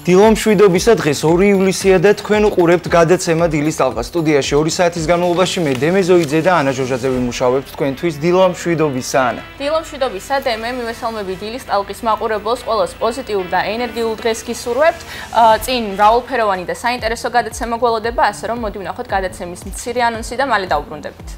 დილომშვიდობისა დღეს 2 ივლისია და თქვენ უყურებთ გადაცემა დილის ტალღა. სტუდიაში 2 საათის განმავლობაში მე დემე ზოიძე და ანა ჟოჟაძე ვიმუშავებთ თქვენთვის დილომშვიდობისა ანა. დილომშვიდობისა დემე მივესალმები დილის ტალღის მაყურებელს, ყველას პოზიტიურ და ენერგიულ დღეს გისურვებთ. წინ მრავალფეროვანი და საინტერესო გადაცემა გველოდება, ასე რომ მოდი ვნახოთ გადაცემის მცირე ანონსი და მალე დავუბრუნდებით.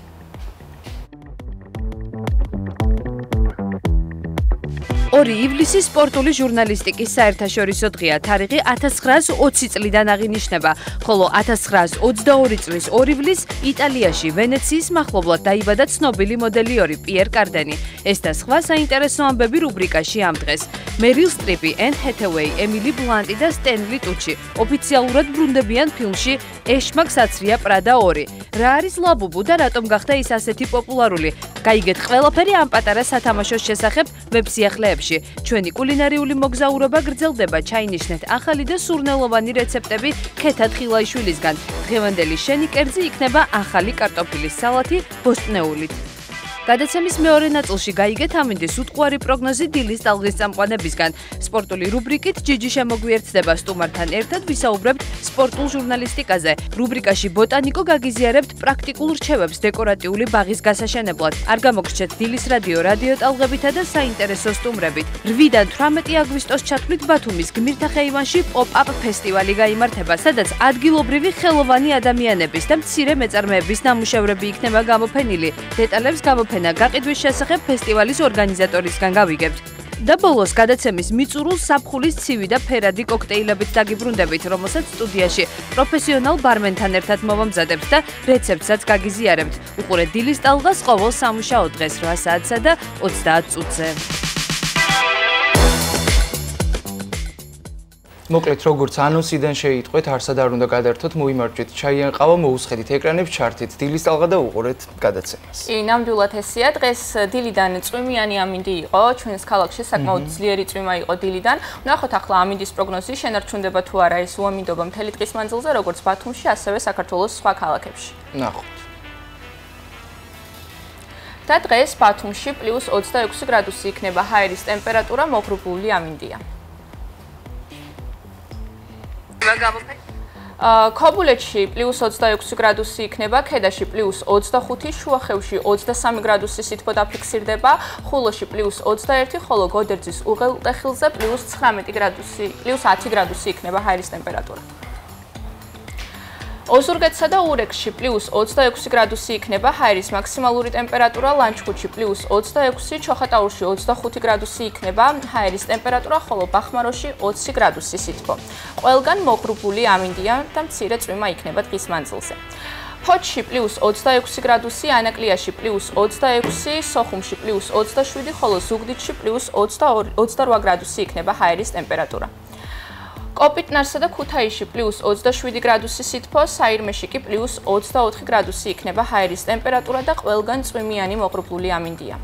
2 ივლისი სპორტული ჟურნალისტიკის საერთაშორისო დღეა. თარიღი 1920 წლიდან აღინიშნება, ხოლო 1922 წლის 2 ივლისს იტალიაში ვენეციის მახლობლად დაიბადა ცნობილი მოდელიორი პიერ კარდენი. ეს და სხვა საინტერესო ამბები რუბრიკაში ამ დღეს. მერილ სტრიპი, ენ ჰეთეუეი, ემილი ბლანტი და სტენლი ტუჩი ოფიციალურად ბრუნდებიან ფილმში ეშმაკ საცრია პრადა 2. რა არის ლაბუბუ და რატომ გახდა ის ასეთი პოპულარული? გაიგეთ ყველაფერი ამ პატარა სათამაშოს შესახებ ვებსიახლეებში. ჩვენი კულინარიული მოგზაურობა გრძელდება, ჩაინიშნეთ ახალი და სურნელოვანი რეცეპტები ქეთა თხილაიშვილისგან. დღევანდელი შენი კერძი იქნება ახალი კარტოფილის სალათი ბოსტნეულით. გადაცემის მეორე ნაწილში გაიგეთ ამინდის უტყუარი პროგნოზი დილის ტალღის წამყვანებისგან. სპორტული რუბრიკით ჯიჯი შემოგვიერთდება სტუმართან ერთად ვისაუბრებთ სპორტულ ჟურნალისტიკაზე. რუბრიკაში ბოტანიკო გაგიზიარებთ პრაქტიკულ რჩევებს დეკორატიული ბაღის გასაშენებლად. არ გამოგრჩეთ დილის რადიო ტალღებითა და საინტერესო სტუმრებით. 8-დან 18 აგვისტოს ჩათვლით ბათუმის გმირთა ხეივანში პოპ-აპ ფესტივალი გაიმართება, სადაც ადგილობრივი ხელოვანი ადამიანების და მცირე მეწარმეების ნამუშევრები იქნება გამოფენილი. დეტალებს გაყიდვის შესახებ ფესტივალის ორგანიზატორისგან გავიგებთ. და ბოლოს გადაცემის მიწურულ საფხულის ცივი და ფერადი კოქტეილებით დაგიბრუნდებით, რომელსაც სტუდიაში პროფესიონალ ბარმენთან ერთად მოვამზადებთ და რეცეპტსაც გაგიზიარებთ. უყურეთ დილის ტალღას ყოველ სამუშაო დღეს 8 საათსა და 30 წუთზე. მოკლედ როგორც ანონსიდან შეიტყვეთ, არსად არ უნდა გადართოთ, მოიმარჯვეთ ჩაიან ყავა, მოусხედით ეკრანებს, ჩართით დილის ტალღა და უყურეთ გადაცემას. ნამდვილად ესეა, დღეს დილიდან წვიმიანი ამინდი იყო, ჩვენს ქალაქში საკმაოდ ძლიერი წვიმა იყო დილიდან. ვნახოთ ახლა ამინდის პროგნოზი შენარჩუნდება თუ არა ეს უამინდობა მთელი დღის მანძილზე, როგორც ბათუმში, ასევე საქართველოს სხვა ქალაქებში. ნახოთ. და დღეს ბათუმში +26 გრადუსი იქნება ჰაერის ტემპერატურა, მოღრუბლული ამინდია. ქობულეთში +26 გრადუსი იქნება, ქედაში +25, შუახევში 23 გრადუსი სითბო დაფიქსირდება, ხულოში +21, ხოლო გოდერძის უღელტეხილზე +19 გრადუსი, +10 გრადუსი იქნება ჰაერის ტემპერატურა. ოზურგეთსა და ურეკში +26 გრადუსი იქნება ჰაერის მაქსიმალური ტემპერატურა, ლანჩხუთში +26, ჩოხატაურში 25 გრადუსი იქნება ჰაერის ტემპერატურა, ხოლო ბახმაროში 20 გრადუსი სითბო. ყველგან მოღრუბლული ამინდია და მცირე წვიმა იქნება დღის მანძილზე. ფოთში +26 გრადუსი, ანაკლიაში +26, სოხუმში +27, ხოლო ზუგდიდში +28 გრადუსი იქნება ჰაერის ტემპერატურა. კოპიტნარსა და ქუთაისში +27 გრადუსი სითბო, საირმეში კი +24 გრადუსი იქნება ჰაერის ტემპერატურა და ყველგან წვიმიანი მოღრუბლული ამინდია.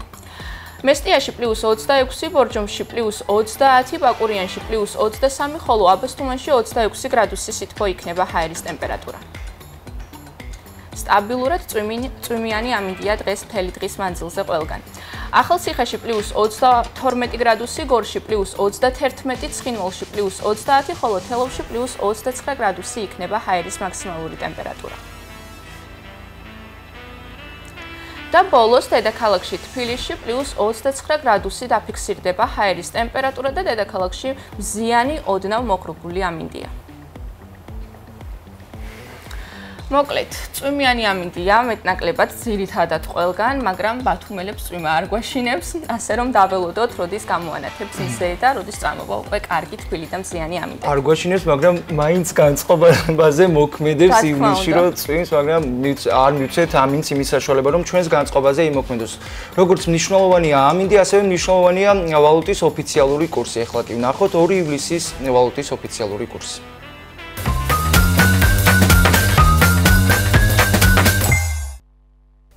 მესტიაში +26, ბორჯომში +30, ბაკურიანში +23, ხოლო აბასთუმანში 26 გრადუსი სითბო იქნება ჰაერის ტემპერატურა. სტაბილურად წვიმიანი ამინდია დღეს მთელი დღის მანძილზე ყველგან. ახალციხეში +22 გრადუსი, გორში +31, ცხინვალში +30, ხოლო თელავში +29 გრადუსი იქნება ჰაერის მაქსიმალური ტემპერატურა. და ბოლოს დედაქალაქში თბილისში +29 გრადუსი დაფიქსირდება ჰაერის ტემპერატურა და დედაქალაქში მზიანი ოდნავ მოღრუბლული ამინდია. მოკლედ, წვიმიანი ამინდია მეტნაკლებად ძირითადად ყველგან, მაგრამ ბათუმელებს წვიმა არ გვაშინებს, ასე რომ დაველოდოთ, როდის გამოანათებს მზე და როდის წამოვა უკვე კარგი თბილი და მზიანი ამინდა. არ გვაშინებს, მაგრამ მაინც განწყობაზე მოქმედებს ივნისში, რომ წვიმს, მაგრამ არ მივცეთ ამინც იმის საშუალება, რომ ჩვენს განწყობაზე იმოქმედოს. როგორც მნიშვნელოვანია ამინდი, ასევე მნიშვნელოვანია ვალუტის ოფიციალური კურსი. ეხლა კი ვნახოთ 2 ივლისის ვალუტის ოფიციალური კურსი.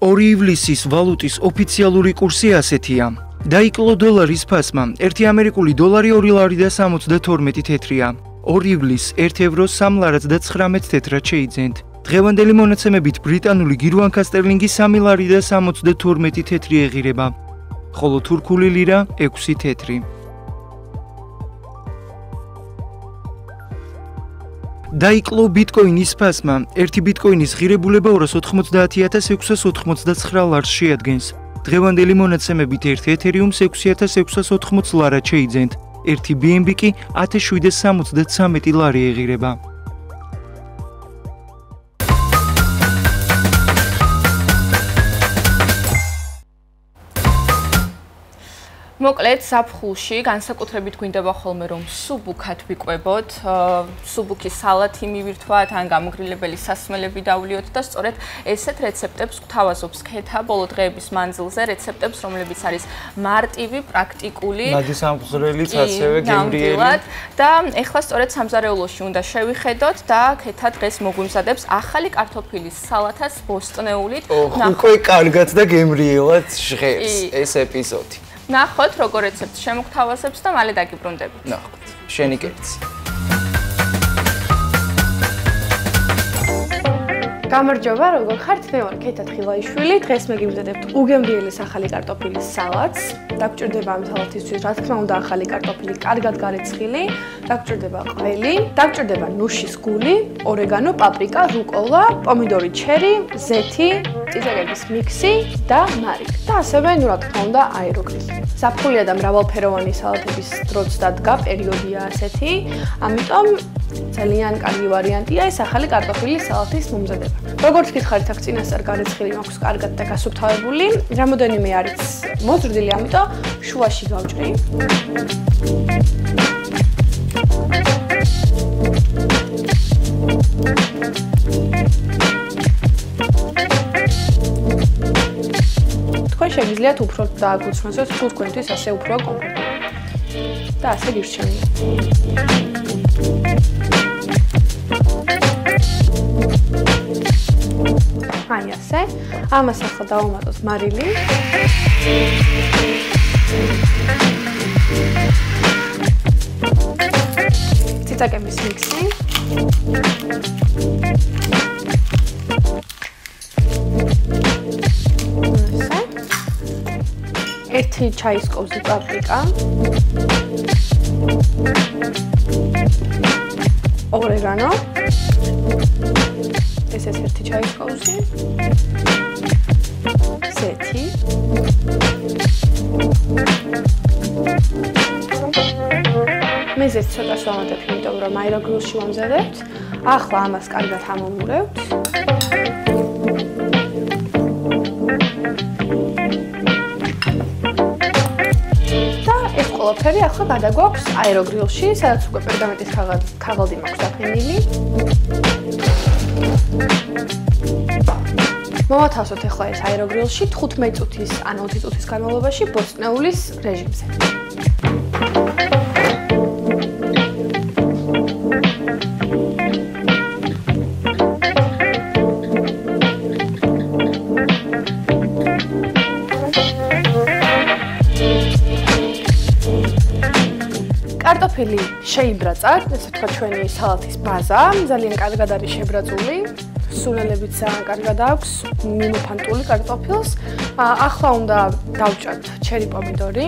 2 ივლისის ვალუტის ოფიციალური კურსი ასეთია. დაიკლო დოლარის ფასმა. 1 ამერიკული დოლარი 2 ლარი და 72 თეთრია. 2 ივლისს 1 ევრო 3 ლარად და 19 თეთრად შეიძენთ. დღევანდელი მონაცემებით ბრიტანული გირვანქა სტერლინგი 3 ლარი და 72 თეთრი ეღირება. ხოლო თურქული ლირა 6 თეთრი. დაიკლო ბიტკოინის ფასმა. 1 ბიტკოინის ღირებულება 290,699 ლარს შეადგენს. დღევანდელი მონაცემებით 1 ეთერიუმს 6680 ლარად შეიძენთ. 1 BNB კი 1773 ლარი ეღირება. მოკლედ საფხულში განსაკუთრებით გვინდება ხოლმე რომ სუბუქად ვიკვებოთ, სუბუქის სალათი მივირთვათ, ან გამოგრილებელი სასმელები დავლიოთ და სწორედ ესეთ რეცეპტებს გვთავაზობს ქეთა ბოლო დღეების მანძილზე, რეცეპტებს, რომლებიც არის მარტივი, პრაქტიკული, მადი სამხსრელიც ასევე გემრიელი და ეხლა სწორედ სამზარეულოში უნდა შევიხედოთ და ქეთა დღეს მოგვიმზადებს ახალი კარტოფილის სალათას ბოსტნეულით. უკვე კარგად და გემრიელად ჟღერს ეს ეპიზოდი. ნახოთ, როგორ რეცეპტს შემოგთავაზებს და მალე დაგიბრუნდებით. ნახოთ, შენი კერძი. გამარჯობა, როგორ ხართ? მე ვარ ქეთა თხილაიშვილი. დღეს მეგიმზადებთ უგემრიელის ახალი კარტოფილის სალათს. დაგჭირდება ამ სალათისთვის, რა თქმა უნდა, ახალი კარტოფილი, კარგად გარეცხილი, დაგჭირდება ყველი, დაგჭირდება ნუშის გული, ორეგანო, პაპრიკა, რუკოლა, პომიდორი ჩერი, ზეთი, წიწაკების მიქსი და მარილი. და ასევე, ну, რა თქმა უნდა, აეროგრილი. ზაფხულია და მრავალფეროვანი სალათების დროც დადგა, პერიოდია ასეთი, ამიტომ ძალიან კარგი ვარიანტია ეს ახალი კარტოფილის სალათის მომზადება. როგორც გითხარით, აქ წინასწარ გარეცხილი მაქვს კარგად და გასუფთავებული, რამოდენიმე არის მოზრდილი, ამიტომ შუაში გავჭრი. თქვენ შეგიძლიათ უფრო დააგუცნოთ, თუ თქვენთვის ასე უფრო კომფორტული და ასე გირჩევნია. აი ასე. ამას ახლა დავამატოთ მარილი. ციტაკების მიქსი. ერთი ჩაის კოვზი პაპრიკა. ორეგანო. ეს ერთი ჩაის კოვზი. ზეთი. მეზეც ცოტა ვამატებ, იმიტომ რომ აეროგრილში ვამზადებთ. ახლა ამას კარგად ამომურევთ. ყველაფერი ახლა გადაგვაქვს აეროგრილში, სადაც უკვე პერგამენტის ქაღალდი მაქვს დაფენილი. მოვათავსოთ ახლა ეს აეროგრილში 15 წუთის ან 20 წუთის განმავლობაში ბოსტნეულის რეჟიმზე. კარტოფილი შეიბრაცა, ესე ვთქვა, ჩვენი სალათის ბაზა, ძალიან კარგად არის შებრაწული. სუნელებიც ძალიან კარგად აქვს, მიმოფანტული კარტოფილს. ახლა უნდა დავჭრათ ჩერი პომიდორი.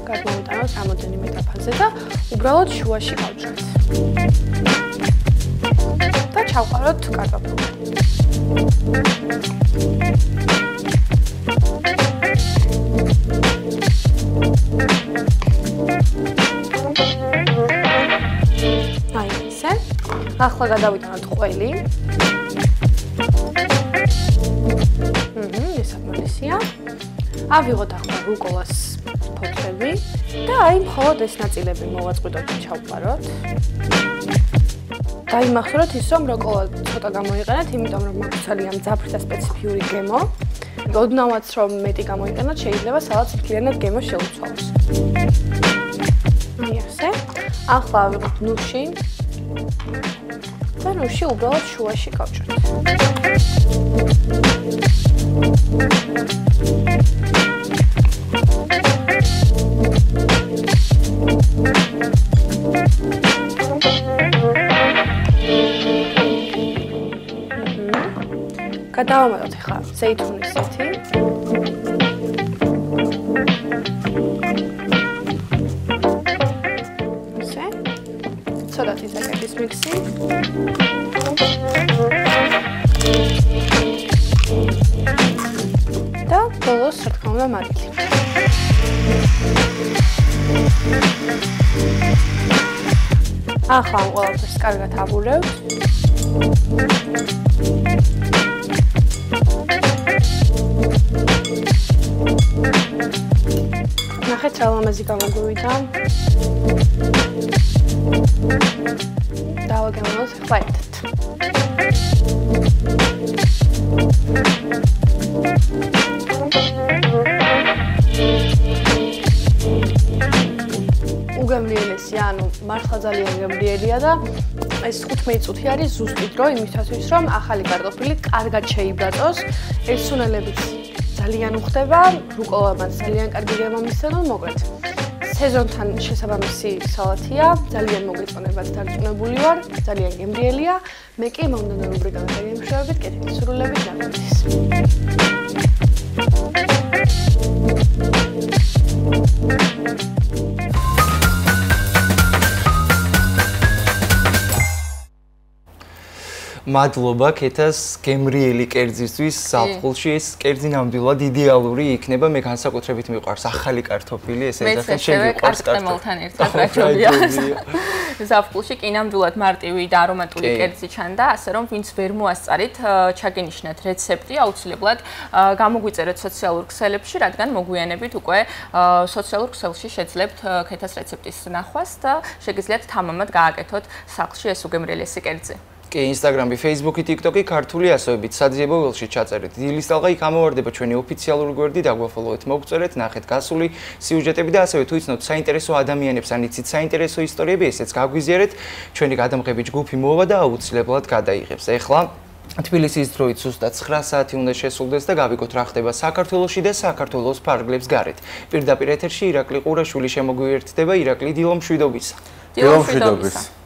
გადმოვიტანოთ რამოდენიმე დაფაზე და უბრალოდ შუაში გავჭრათ. და ჩავყაროთ კარტოფილი. ახლა გადავიტანოთ ყველი. ეს ამალისია. ავიღოთ ახლა რუკოლას ფოთლები და აი მხოლოდ ეს ნაწილები მოვაწყვიტოთ და ჩავყაროთ. დაიმახსოვროთ ის, რომ რუკოლა ცოტა გამოიყენეთ, იმიტომ რომ მაქვს ძალიან მძაფრი და სპეციფიური გემო. ოდნავაც რომ მეტი გამოიყენოთ, შეიძლება სალათს მთლიანად გემო შეუცვალოს. აი ასე. ახლა ავიღოთ ნუში. და ნუში უბრალოდ შუაში გავჭრით. გადავამატოთ ახლა ზეითუნის ზეთი. ცოტათი ზაკეთის მიქსი. და ბოლოს, რა თქმა უნდა, მარილი. ახლა ამ ყველაფერს კარგად აბურევთ. ნახეთ რა ლამაზი გამოგვივიდა. დავაგემოვნოთ ახლა ერთად. უგემრიელესი, ანუ მართლა ძალიან გემრიელია და ეს 15 წუთი არის ზუსტი დრო იმისათვის, რომ ახალი კარტოფილი კარგად შეიბრატოს, ერთსუნელებით ძალიან უხდება, რუკოლამაც ძალიან კარგი გემომისცემენ, მოკლედ. სეზონთან შესაბამისი სალათია, ძალიან მოგეწონებათ დარწმუნებული ვარ, ძალიან გემრიელია. მე კი მომდევნო რუბრიკაზე გემშვიდობით, კეთილი სურვილებით ნახვამდის. მადლობა ქეთას გემრიელი კერძისთვის საფხულში ეს კერძი ნამდვილად იდეალური იქნება მე განსაკუთრებით მიყვარს ახალი კარტოფილი ესე ეძახი შენ მიყვარს კარტოფილთან ერთად რაჯობია საფხულში კი ნამდვილად მარტივი და არომატული კერძი ჩანდა ასე რომ ვინც ვერ მოასწარით ჩაგენიშნათ რეცეპტი აუცილებლად გამოგვიწერეთ სოციალურ ქსელებში რადგან მოგვიანებით უკვე სოციალურ ქსელში შეძლებთ ქეთას რეცეპტის ნახვას და შეგიძლიათ თამამად გააკეთოთ სახლში ეს უგემრიელესი კერძი კი Instagram-ი, Facebook-ი, TikTok-ი ქართული ასოებით საძიებო ველში ჩაწერეთ. დილის ტალღა იქ ამოვარდება ჩვენი ოფიციალური გვერდი, დაგვაფოლოვეთ, მოგწერეთ, ნახეთ გასული სიუჟეტები და ასევე თუ იცნოთ საინტერესო ადამიანებს, ან იცით საინტერესო ისტორიები, ესეც გაგვიზიარეთ. ჩვენი გადამღები ჯგუფი მოვა და აუცილებლად გადაიღებს. ეხლა თბილისის დროით ზუსტად 9 საათი უნდა შესულდეს და გავიგოთ რა ხდება საქართველოში და საქართველოს ფარგლებს გარეთ. პირდაპირ ეთერში ირაკლი ყურაშვილი შემოგვიერთდება, ირაკლი დილომშვიდობისა. დილომშვიდობისა.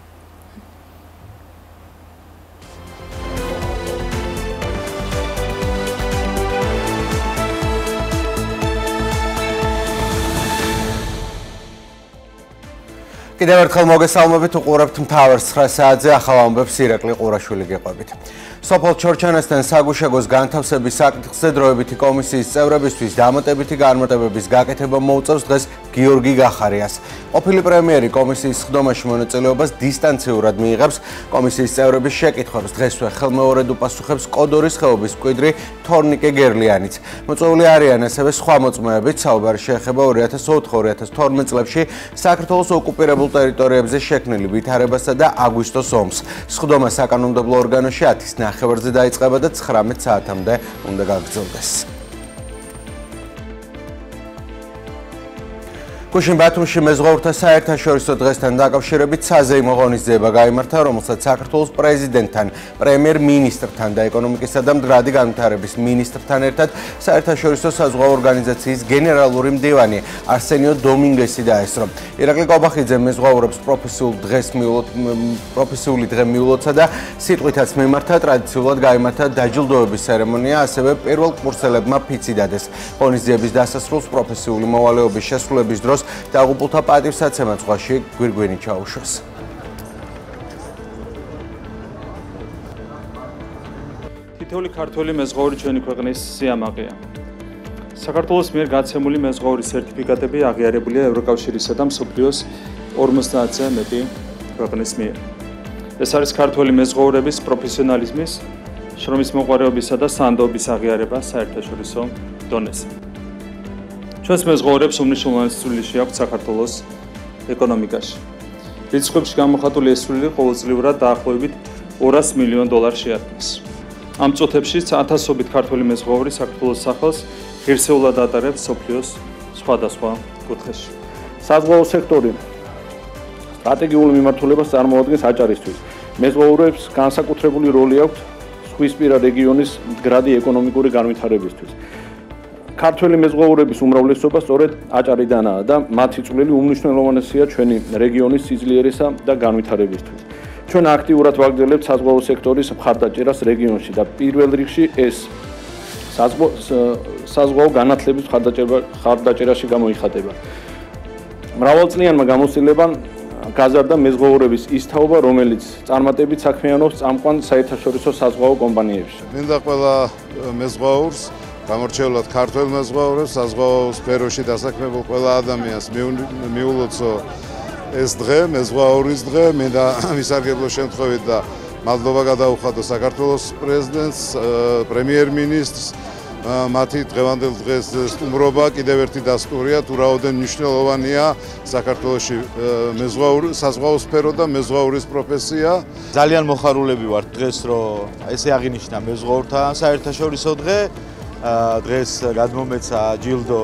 კიდევ ერთხელ მოგესალმებით უყურებთ მთავარ 9 საათზე ახალ ამბებს ირაკლი ყურაშვილი გეყვებით. სოფელ ჩორჩანასთან საგუშაგოს განთავსების საკითხზე დროებითი კომისიის წევრებისთვის დამატებითი განმარტებების გაკეთება მოუწევს დღეს გიორგი გახარიას. ყოფილი პრემიერი კომისიის სხდომაში მონაწილეობას დისტანციურად მიიღებს. კომისიის წევრების შეკითხვებს დღესვე ხელმეორედ უპასუხებს კოდორის ხეობის მკვიდრი თორნიკე გერლიანიც. მოწვეული არიან ასევე სხვა მოწმეებით, საუბარი შეეხება 2004-2012 წლებში საქართველოს ოკუპირებულ ტერიტორიებზე შექმნილი ვითარებასა და აგვისტოს ომს. სხდომა საკანონმდებლო ორგანოში 10-ის ნახევარზე დაიწყება და 19 საათამდე უნდა გაგრძელდეს. გუშინ ბათუმში მეზღვაურთა საერთაშორისო დღესთან დაკავშირებით საზეიმო ღონისძიება გაიმართა, რომელსაც საქართველოს პრეზიდენტთან, პრემიერ-მინისტრთან და ეკონომიკისა და მდგრადი განვითარების მინისტრთან ერთად საერთაშორისო საზღვაო ორგანიზაციის გენერალური მდივანი არსენიო დომინგესი დაესწრო. ირაკლი კობახიძე მეზღვაურებს პროფესიული დღე მიულოცა და სიტყვითაც მიმართა ტრადიციულად გაიმართა დაჯილდოების ცერემონია, ასევე პირველ კურსელებმა ფიცი დადეს. ღონისძიების დასასრულს პროფესიული მოვალეობის შესრულების დროს დაღუპულთა პატივსაცემად ზღვაში გვირგვინი ჩაუშვეს. თითოეული ქართველი მეზღვაური ჩვენი ქვეყნის სიამაყეა. საქართველოს მიერ გაცემული მეზღვაურის სერტიფიკატები აღიარებულია ევროკავშირისა და მსოფლიოს 50-ზე მეტი ქვეყნის მიერ. ეს არის ქართველი მეზღვაურების პროფესიონალიზმის, შრომის მოყვარეობისა და სანდოობის აღიარება საერთაშორისო დონეზე. ჩვენს მეზღვაურებს უმნიშვნელოვანესი წვლილი აქვს საქართველოს ეკონომიკაში. რიცხვებში გამოხატული ეს წვლილი ყოველწლიურად დაახლოებით $200 მილიონ შეადგენს. ამ წუთებში ათასობით ქართველი მეზღვაური საქართველოს სახელს ღირსეულად ატარებს მსოფლიოს სხვადასხვა კუთხეში. საზღვაო სექტორი სტრატეგიული მიმართულებას წარმოადგენს აჭარისთვის. მეზღვაურებს განსაკუთრებული როლი აქვს ზღვისპირა რეგიონის მდგრადი ეკონომიკური განვითარებისთვის. ქართველი მეზღვაურების უმრავლესობა სწორედ აჭარიდანაა და მათი წვლილი უმნიშვნელოვანესია ჩვენი რეგიონის სიძლიერისა და განვითარებისთვის. ჩვენ აქტიურად ვაგრძელებთ საზღვაო სექტორის მხარდაჭერას რეგიონში და პირველ რიგში ეს საზღვაო განათლების მხარდაჭერაში გამოიხატება. მრავალწლიანმა გამოცდილებამ გაზარდა მეზღვაურების ის თაობა, რომელიც წარმატებით საქმიანობს წამყვან საერთაშორისო საზღვაო კომპანიებში. მინდა ყველა მეზღვაურს, გამორჩეულად ქართველ მეზღვაურებს, საზღვაო სფეროში დასაქმებულ ყველა ადამიანს მიულოცო ეს დღე, მეზღვაურის დღე, მინდა ვისარგებლო შემთხვევით და მადლობა გადაუხადო საქართველოს პრეზიდენტს, პრემიერ-მინისტრს, მათი დღევანდელ დღეს სტუმრობა კიდევ ერთი დასტურია, თუ რაოდენ მნიშვნელოვანია საქართველოში საზღვაო სფერო და მეზღვაურის პროფესია. ძალიან მოხარულები ვართ დღეს, რომ ესე აღინიშნა მეზღვაურთა საერთაშორისო დღე. დღეს გადმომეცა ჯილდო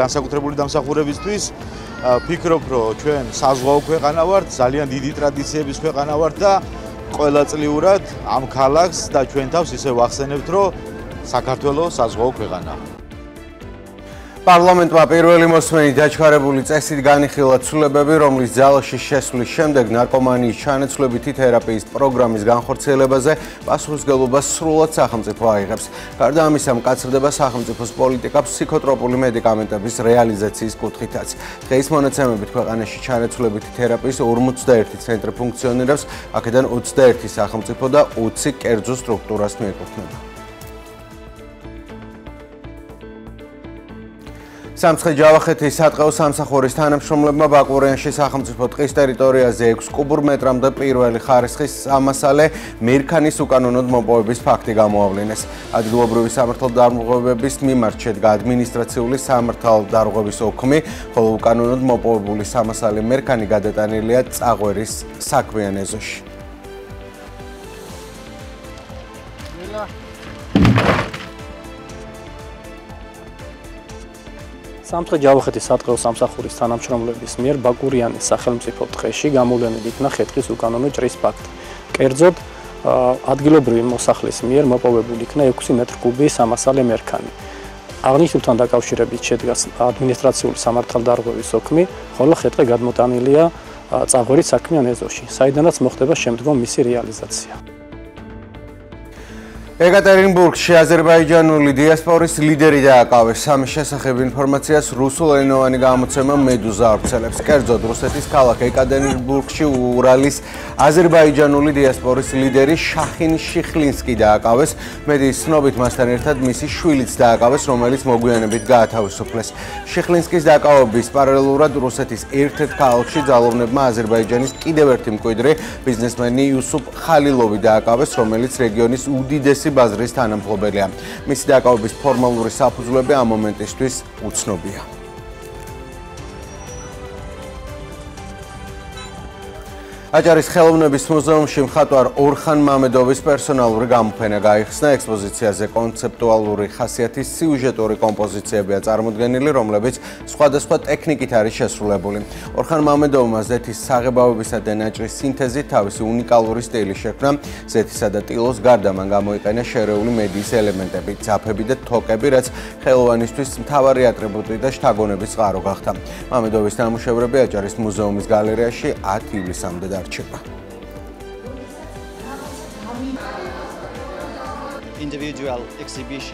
განსაკუთრებული დამსახურებისთვის. ფიქრობ, რომ ჩვენ საზღვაო ქვეყანა ვართ, ძალიან დიდი ტრადიციების ქვეყანა ვართ და ყოველწლიურად ამ ქალაქს და ჩვენ თავს ისე ვახსენებთ, რომ საქართველოს საზღვაო ქვეყანაა. პარლამენტმა პირველი მოსმენით დაჩქარებული წესით განიხილა ცვლილებები, რომლის ძალაში შესვლის შემდეგ ნარკომანიის ჩანაცვლებითი თერაპიის პროგრამის განხორციელებაზე პასუხისმგებლობას სრულად სახელმწიფო აიღებს. გარდა ამისა, მკაცრდება სახელმწიფოს პოლიტიკა ფსიქოტროპული მედიკამენტების რეალიზაციის კუთხითაც. დღეის მონაცემებით ქვეყანაში ჩანაცვლებითი თერაპიის 51 ცენტრი ფუნქციონირებს, აქედან 21 სახელმწიფო და 20 კერძო სტრუქტურას მიეკუთვნება. სამცხე-ჯავახეთის სატყეო სამსახურის თანამშრომლებმა ბაკურიანში სახელმწიფო ტყის ტერიტორიაზე 6 კუბურ მეტრამდე პირველი ხარისხის სამასალე მერქანის უკანონოდ მოპოვების ფაქტი გამოავლინეს. ადგილობრივი სამართალდამცავების მიმართ შედგა ადმინისტრაციული სამართალდამცავების ოქმი, ხოლო უკანონოდ მოპოვებული სამასალე მერქანი გადატანილია წაღვერის საქმიან ეზოში. სამცხე-ჯავახეთის სატყეო სამსახურის თანამშრომლების მიერ ბაკურიანის სახელმწიფო ტყეში გამოვლენილი იქნა ხე-ტყის უკანონო ჭრის ფაქტი. კერძოდ, ადგილობრივი მოსახლის მიერ მოპოვებული იქნა 6 მეტრ-კუბი სამასალე მერქანი. აღნიშნულთან დაკავშირებით შედგა ადმინისტრაციული სამართალდამცავების ოქმი, ხოლო ხე-ტყე გადმოტანილია წაღვერის საქმიან ეზოში, საიდანაც მოხდება შემდგომ მისი რეალიზაცია. ეკატერინბურგში აზერბაიჯანული დიასპორის ლიდერი დააკავეს. ამის შესახებ ინფორმაციას რუსულენოვანი გამოცემა მედუზა ავრცელებს. კერძოდ, რუსეთის ქალაქ ეკატერინბურგში ურალის აზერბაიჯანული დიასპორის ლიდერი შახინ შიხლინსკი დააკავეს. მედიის ცნობით, მასთან ერთად მისი შვილიც დააკავეს, რომელიც მოგვიანებით გაათავისუფლეს. შიხლინსკის დაკავების პარალელურად რუსეთის ერთ-ერთ ქალაქში ძალოვნებმა აზერბაიჯანის კიდევ ერთი მკვიდრი ბიზნესმენი იუსუფ ხალილოვი დააკავეს, რომელიც რეგიონის უდიდესი ბაზრის თანამფლობელია. მისი დაკავების ფორმალური საფუძვლები ამ მომენტისთვის უცნობია. აჭარის ხელოვნების მუზეუმში მხატვარ ორხან მამედოვის პერსონალური გამოფენა გაიხსნა. ექსპოზიციაზე კონცეპტუალური ხასიათის სიუჟეტური კომპოზიციებია წარმოდგენილი, რომლებიც სხვადასხვა ტექნიკით არის შესრულებული. ორხან მამედოვმა ზეთის საღებავებისა და ნაჭრის სინთეზით თავისი უნიკალური სტილი შექმნა. ზეთისა და ტილოს გარდა მან გამოიყენა შერეული მედიის ელემენტები, ძაფები და თოკები, რაც ხელოვანისთვის მთავარი ატრიბუტი და შთაგონების წყარო გახდა. მამედოვის ნამუშევრები აჭარის მუზეუმის გალერეაში 10 ივლისამდე დარჩება.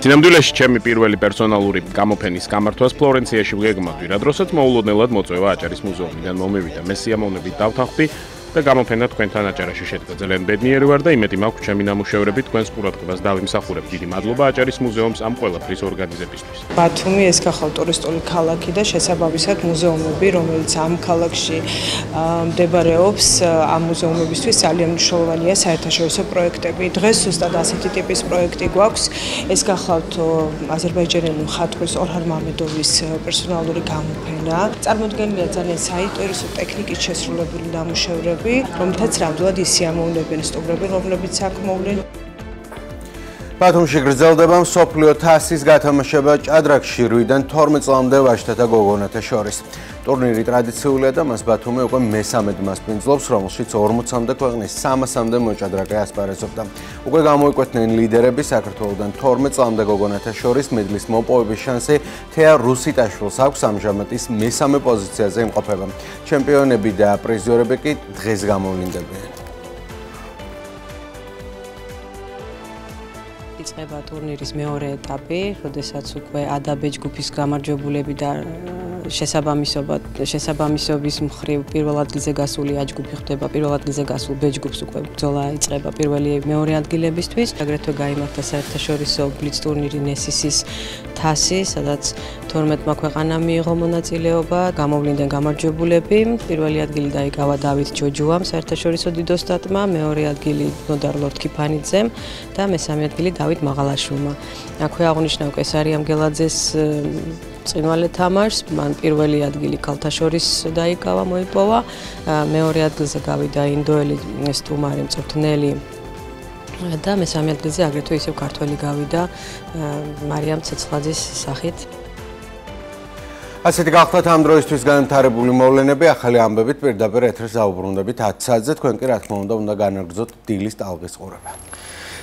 სინამდვილეში ჩემი პირველი პერსონალური გამოფენის გამართვას ფლორენციაში ვგეგმავდი, რა დროსაც მოულოდნელად მოწვევა აჭარის მუზეუმიდან მომევიდა. მე სიამოვნებით დავთანხმდი და გამოფენა თქვენთან აჭარაში შედგა. ძალიან ბედნიერი ვარ და იმედი მაქვს ჩემი ნამუშევრები თქვენს ყურადღებას დავიმსახურებ. დიდი მადლობა აჭარის მუზეუმს ამ ყველაფრის ორგანიზებისთვის. ბათუმი ეს ხალხო ტურისტული ქალაქი და შესაბამისად მუზეუმები, რომელიც ამ ქალაქში მდებარეობს, ამ მუზეუმებისთვის ძალიან მნიშვნელოვანია საერთაშორისო პროექტები. დღეს ზუსტად ასეთი ტიპის პროექტი გვაქვს. ეს გახლავთ აზერბაიჯანელი მხატვრის ორხან მამედოვის პერსონალური გამოფენა. წარმოდგენილია ძალიან საინტერესო ტექნიკით შესრულებული ნამუშევრები, რომლითაც რამდენად ისიამოვნებენ სტუმრები, რომლებიც აქ მოვლენ. ბათუმში გრძელდება მსოფლიო თასის გათამაშება ჭადრაკში 8-დან 12 წლამდე ვაჟთა გოგონათა შორის. ტურნირი ტრადიციულია და მას ბათუმი უკვე მე-13 მასპინძლობს, რომელშიც 40-მდე ქვეყნის 300-მდე მოჭადრაკე ასპარეზობდა. უკვე გამოიკვეთნენ ლიდერები, საქართველოდან 12 წლამდე გოგონათა შორის მედლის მოპოვების შანსი თეა რუსიტაშვილს აქვს, ამჟამად ის მე-3 პოზიციაზე იმყოფება. ჩემპიონები და პრიზიორები კი დღეს გამოვლინდებიან. იწყება ტურნირის მეორე ეტაპი, როდესაც უკვე ადაბეჯ ჯგუფის გამარჯვებულები და შესაბამისობის მხრივ პირველ ადგილზე გასული A ჯგუფი ხდება პირველ ადგილზე გასულ B ჯგუფს უკვე ბრძოლა იწყება პირველი მეორე ადგილებისთვის. აგრეთვე გაიმართა საერთაშორისო ბლიც ტურნირი ნესისის თასი, სადაც 12-მა ქვეყანამ მიიღო მონაწილეობა, გამოვლინდნენ გამარჯვებულები. პირველი ადგილი დაიკავა დავით ჯოჯუამ, საერთაშორისო დიდოსტატმა, მეორე ადგილი ნოდარ ლორთქიფანიძემ და მესამე ადგილი დავით მაღალაშვილმა. აქვე აღნიშნა კესარიამ გელაძეს წინვალე თამაშს, მან პირველი ადგილი ქალთაშორის დაიკავა, მოიპოვა, მეორე ადგილზე გავიდა ინდოელი სტუმარი მწვრთნელი და მესამე ადგილზე აგრეთვე ისევ ქართველი გავიდა მარიამ ცეცხლაძის სახით. ასეთი გახლავთ ამ დროისთვის განვითარებული მოვლენები, ახალი ამბებით პირდაპირ ეთერს დაუბრუნდებით 10 საათზე, თქვენ კი რა თქმა უნდა განაგრძოთ დილის ტალღის ყურება.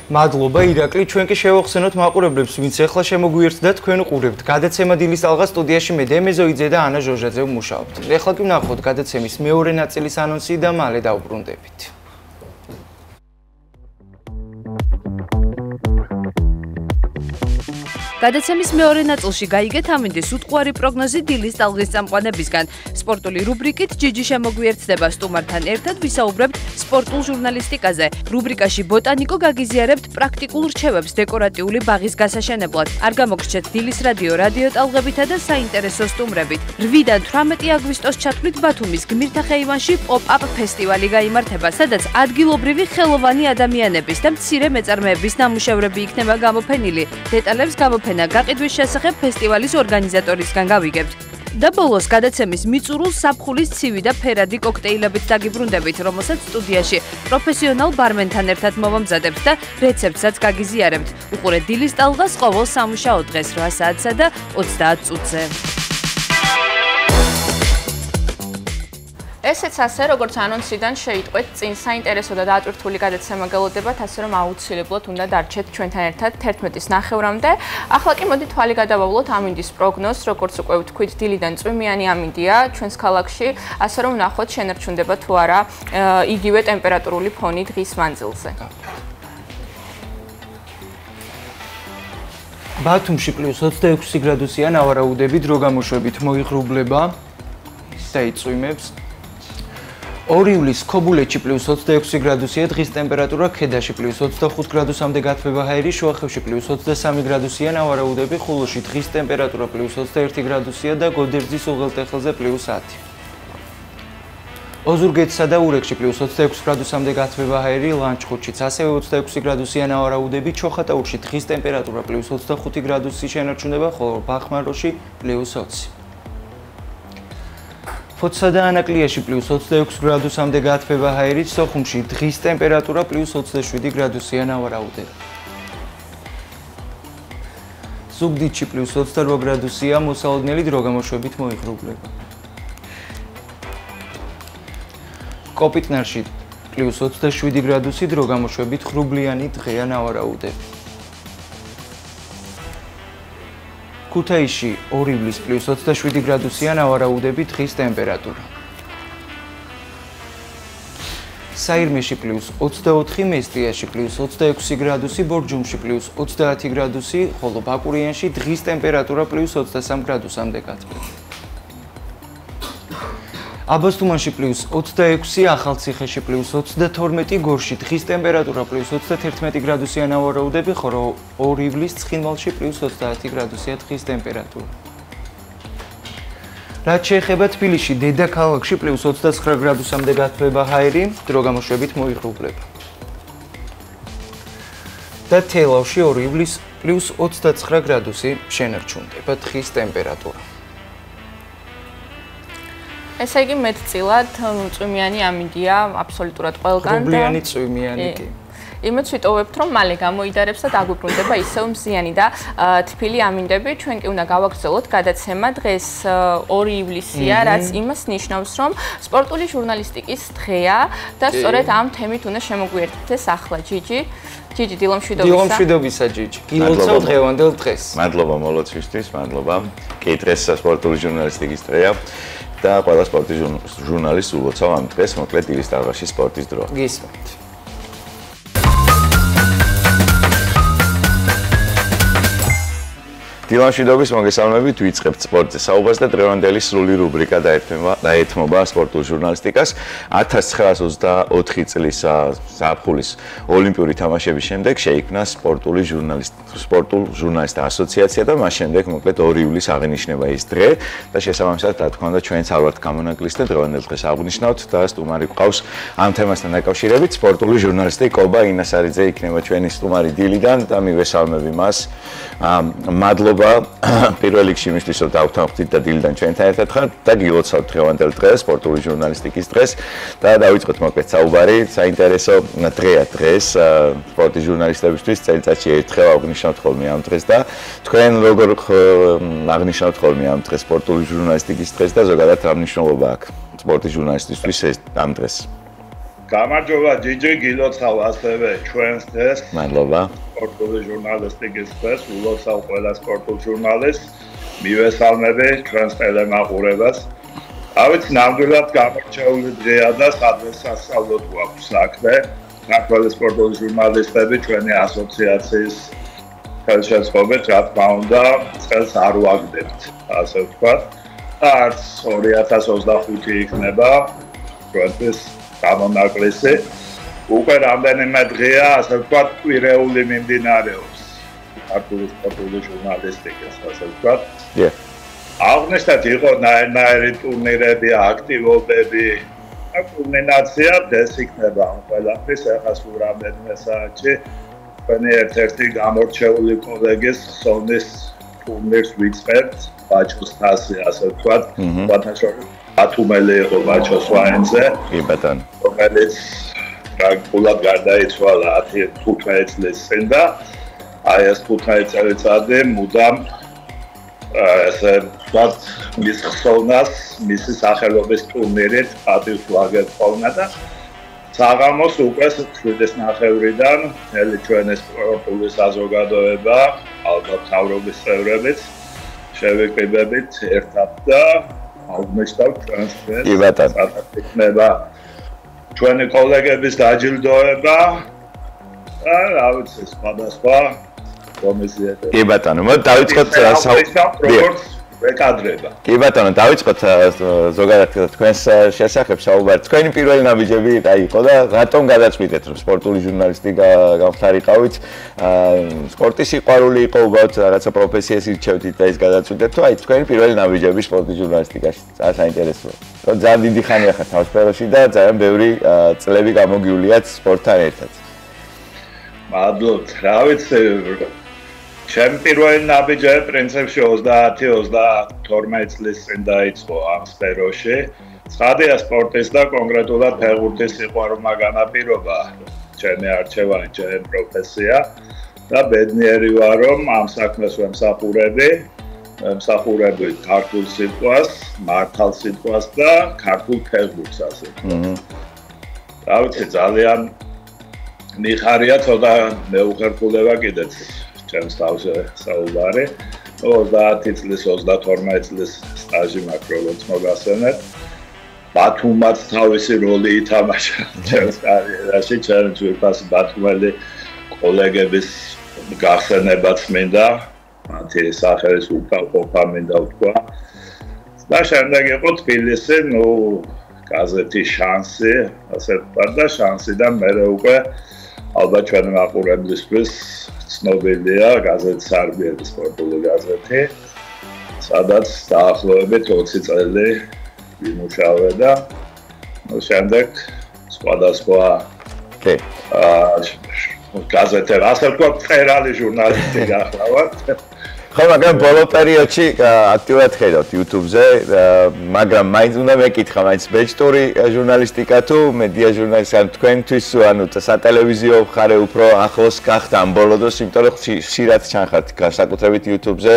მადლობა ირაკლი, ჩვენ კი შევახსენოთ მაყურებლებს, ვინც ახლა შემოგვიერთდა და თქვენ უყურებთ. გადაცემა დილის ტალღა სტუდიაში მე დემე ზოიძე და ანა ჟოჟაძე ვმუშაობთ. ახლა კი ვნახოთ გადაცემის მეორე ნაწილის ანონსი და მალე დაუბრუნდებით. გადაცემის მეორე ნაწილში გაიგეთ ამინდის უტყუარი პროგნოზი დილის ტალღის წამყვანებისგან. სპორტული რუბრიკით ჯიჯი შემოგვიერთდება სტუმართან ერთად ვისაუბრებთ სპორტულ ჟურნალისტიკაზე. რუბრიკაში ბოტანიკო გაგიზიარებთ პრაქტიკულ რჩევებს დეკორატიული ბაღის გასაშენებლად. არ გამოგრჩეთ დილის რადიო ტალღებითა და საინტერესო სტუმრებით. 8-დან 18 აგვისტოს ჩათვლით ბათუმის გმირთა ხეივანში პოპ-აპ ფესტივალი გაიმართება, სადაც ადგილობრივი ხელოვანი ადამიანების და მცირე მეწარმეების ნამუშევრები იქნება გამოფენილი. დეტალებს გაყიდვის შესახებ ფესტივალის ორგანიზატორისგან გავიგებთ. და ბოლოს გადაცემის მიწურულ საფხულის ცივი და ფერადი კოქტეილებით დაგიბრუნდებით, რომელსაც სტუდიაში პროფესიონალ ბარმენთან ერთად მოვამზადებთ და რეცეპტსაც გაგიზიარებთ. უყურეთ დილის ტალღას ყოველ სამუშაო დღეს 8 საათსა და 30 წუთზე. ესეც ასე, როგორც ანონსიდან შეიტყვეთ, წინ საინტერესო და დატვირთული გადაცემა გელოდებათ, ასე რომ აუცილებლად უნდა დარჩეთ ჩვენთან ერთად 11:09-მდე. ახლა კი მოდი თვალი გადავავლოთ ამინდის პროგნოზს, როგორც უკვე ვთქვით, დილიდან წვიმიანი ამინდია ჩვენს ქალაქში, ასე რომ ვნახოთ შენარჩუნდება თუ არა იგივე ტემპერატურული ფონი დღის მანძილზე. ბათუმში +26 გრადუსია ნავარაუდები, დრო გამოშვებით მოიღრუბლება და იწვიმებს. 2 ივლისს ქობულეთში +26 გრადუსია, დღის ტემპერატურა ქედაში +25 გრადუსამდე გათბება ჰაერი, შუახევში +23 გრადუსია ნავარაუდები, ხულოში დღის ტემპერატურა +21 გრადუსია და გოდერძის უღელტეხილზე +10. ოზურგეთსა და ურეკში +26 გრადუსამდე გათბება ჰაერი, ლანჩხუთშიც ასევე 26 გრადუსია ნავარაუდები, ჩოხატაურში დღის ტემპერატურა +25 გრადუსი შენარჩუნება, ხოლო ბახმაროში +20. ფოთსა და ანაკლიაში +26 გრადუსამდე გათბება ჰაერი, სოხუმში დღის ტემპერატურა +27 გრადუსია ნავარაუდები. ზუგდიდში +28 გრადუსია, მოსალოდნელი დრო გამოშვებით მოიღრუბლება. კოპიტნარში +27 გრადუსი, დრო გამოშვებით ღრუბლიანი დღეა ნავარაუდები. ქუთაისში 2 ივლისს +27 გრადუსია ნავარაუდები, დღის ტემპერატურა. საირმეში +24, მესტიაში +26 გრადუსი, ბორჯომში +30 გრადუსი, ხოლო ბაკურიანში დღის ტემპერატურა +23 გრადუსამდე გათბება. აბასთუმანში +26, ახალციხეში +32, გორში დღის ტემპერატურა +31 გრადუსია ნავარაუდები, ხოლო 2 ივლისს ცხინვალში +30 გრადუსია დღის ტემპერატურა. რაც შეეხება თბილისში, დედაქალაქში +29 გრადუსამდე გათბება ჰაერი, დრო გამოშვებით მოიღრუბლება. და თელავში 2 ივლისს +29 გრადუსი შენარჩუნდება დღის ტემპერატურა. ესე იგი მეტწილად წვიმიანი ამინდია აბსოლუტურად ყველგან და ღრუბლიანი წვიმიანი კი. იმეც ვიტოვებთ, რომ მალე გამოიდარებს და დაგვიბრუნდება ისევ მზიანი და თბილი ამინდები. ჩვენ კი უნდა გავაგრძელოთ გადაცემა. დღეს 2 ივლისია, რაც იმას ნიშნავს, რომ სპორტული ჟურნალისტიკის დღეა და სწორედ ამ თემით უნდა შემოგვიერთდეთ ახლა ჯიჯი. ჯიჯი დილომშვიდობისა. დილომშვიდობისა ჯიჯი. გილოცავ დღევანდელ დღეს. მადლობა მოლოცვისთვის, მადლობა. კი დღეს სპორტული ჟურნალისტიკის დღეა. და ყველა სპორტის ჟურნალისტს ულოცავ ამ დღეს, მოკლედ დილის ტალღაში სპორტის დრო. გისმენთ. დილამშვიდობის მოგესალმებით, ვიწყებთ სპორტზე საუბარს და დღევანდელი სრული რუბრიკა დაეთმობა სპორტულ ჟურნალისტიკას. 1924 წლის ზაფხულის ოლიმპიური თამაშების შემდეგ შეიქმნა სპორტულ ჟურნალისტთა ასოციაცია და მას შემდეგ მოკლედ 2 ივლისს აღინიშნება ის დღე და შესაბამისად რა თქმა უნდა ჩვენც არ ვართ გამონაკლისი და დღევანდელ დღეს აღვნიშნავთ და სტუმარი გვყავს ამ თემასთან დაკავშირებით სპორტული ჟურნალისტი კობა ინასარიძე იქნება ჩვენი სტუმარი დილიდან და მივესალმები მას. მადლობა პირველ რიგში იმისთვის რომ დავთანხმდით და დილიდან ჩვენთან ერთად ხართ და გილოცავთ დღევანდელ დღეს სპორტული ჟურნალისტიკის დღეს და დავიწყოთ მოკლედ საუბარი საინტერესო დღეა დღეს სპორტის ჟურნალისტებისთვის წელიწადში ერთხელ აღნიშნავთ ხოლმე ამ დღეს და თქვენ როგორ აღნიშნავთ ხოლმე ამ დღეს სპორტული ჟურნალისტიკის დღეს და ზოგადად რა მნიშვნელობა აქვს სპორტის ჟურნალისტისთვის ამ დღეს გამარჯობა ჯიჯი გილოცავ ასევე ჩვენს დღეს მადლობა სპორტული ჟურნალისტიკის დღეს ულოცავ ყველა სპორტულ ჟურნალისტს მივესალმები ჩვენს ტელემაყურებას ავით ნამდვილად გამორჩეული დღეა და სადღაც სასწაულად გვაქვს საქმე საქართველოს სპორტული ჟურნალისტები ჩვენი ასოციაციის ხელშეწყობით რა თქმა უნდა წელს არ ვაგდებთ ასე ვთქვათ და არც 2025 იქნება ჩვენთვის გამონაკლისი უკვე რამდენიმე დღეა ასე ვთქვათ კვირეული მიმდინარეობს საქართველოს სპორტული ჟურნალისტიკის ასე ვთქვათ აღნიშნეთ იყო ნაირ-ნაირი ტურნირები აქტივობები და კულმინაცია დღეს იქნება ყველაფრის ახლა სულ რამდენიმე საათში ჩვენი ერთ-ერთი გამორჩეული კოლეგის ხსოვნის ტურნირს ვიწყებთ ბაჩოს თასი ასე ვთქვათ ბათუმელი იყო ბაჩოს ვაინზე კი ბატონო რომელიც ტრაგიკულად გარდაიცვალა 15 წლის წინ და აი ეს 15 წელიწადი მუდამ ესე ვთქვათ მის ხსოვნას მისი სახელობის ტურნირით პატივს ვაგებთ ხოლმე და საღამოს უკვე 7:30-დან მთელი ჩვენი სპორტული საზოგადოება ალბათ თავრობის წევრებიც შევიკრიბებით ერთად და აღნიშნავთ ჩვენს დღეს კი ბატონო იქნება ჩვენი კოლეგების დაჯილდოება და რა ვიცი სხვადასხვა კომისიები კი ბატონო მოდი დავიწყოთ როგორც ვეკადრება კი ბატონო დავიწყოთ ზოგადად თქვენს შესახებ საუბარი თქვენი პირველი ნაბიჯები რა იყო და რატომ გადაწყვიტეთ რომ სპორტული ჟურნალისტიკა გამხდარიყავით სპორტის სიყვარული იყო უბრალოდ რაღაცა პროფესიას ირჩევდით და ის გადაწყვიტეთ თუ აი თქვენი პირველი ნაბიჯები სპორტის ჟურნალისტიკაში საინტერესოა რომ ძალიან დიდი ხანია ხართ ამ სფეროში და ძალიან ბევრი წლები გამოგიულიათ სპორტთან ერთად მადლობთ რა ვიცი ჩემი პირველი ნაბიჯები პრინციპში 30-32 წლის წინ დაიწყო ამ სფეროში. ცხადია სპორტის და კონკრეტულად ფეხბურთის სიყვარულმა განაპირობა ჩემი არჩევანი, ჩემი პროფესია და ბედნიერი ვარ რომ ამ საქმეს ვემსახურები ქართულ სიტყვას, მართალ სიტყვას და ქართულ ფეხბურთს ასე. რა ვიცი ძალიან მიხარია ცოტა მეუხერხულება კიდეც ჩემს თავზე საუბარი 30 წლის 32 წლის სტაჟი მაქვს როგორც მოგახსენეთ ბათუმაც თავისი როლი ითამაშა ჩემს კარიერაში ჩემს ძვირფას ბათუმელი კოლეგების გახსენებაც მინდა მათი სახელის უკავყოფა მინდა ვთქვა და შემდეგ იყო თბილისი გაზეთი შანსი ასე ვთქვათ და შანსიდან მერე უკვე ალბათ ჩვენი მაყურებლისთვის ცნობილია გაზეთი სარბიელი სპორტული გაზეთი სადაც დაახლოებით 20 წელი ვიმუშავე და შემდეგ სხვადასხვა გაზეთები ასე ვთქვათ წერალი ჟურნალისტი გახლავართ ხო მაგრამ ბოლო პერიოდში აქტიურად ხედავთ YouTube-ზე მაგრამ მაინც უნდა მეკითხა მაინც ბეჭდური ჟურნალისტიკა თუ მედია ჟურნალისტიკა თქვენთვის ანუ სატელევიზიო მხარე უფრო ახლოს გახდა ამ ბოლო დროს იმიტომ რომ ხშირად ჩანხართ განსაკუთრებით YouTube-ზე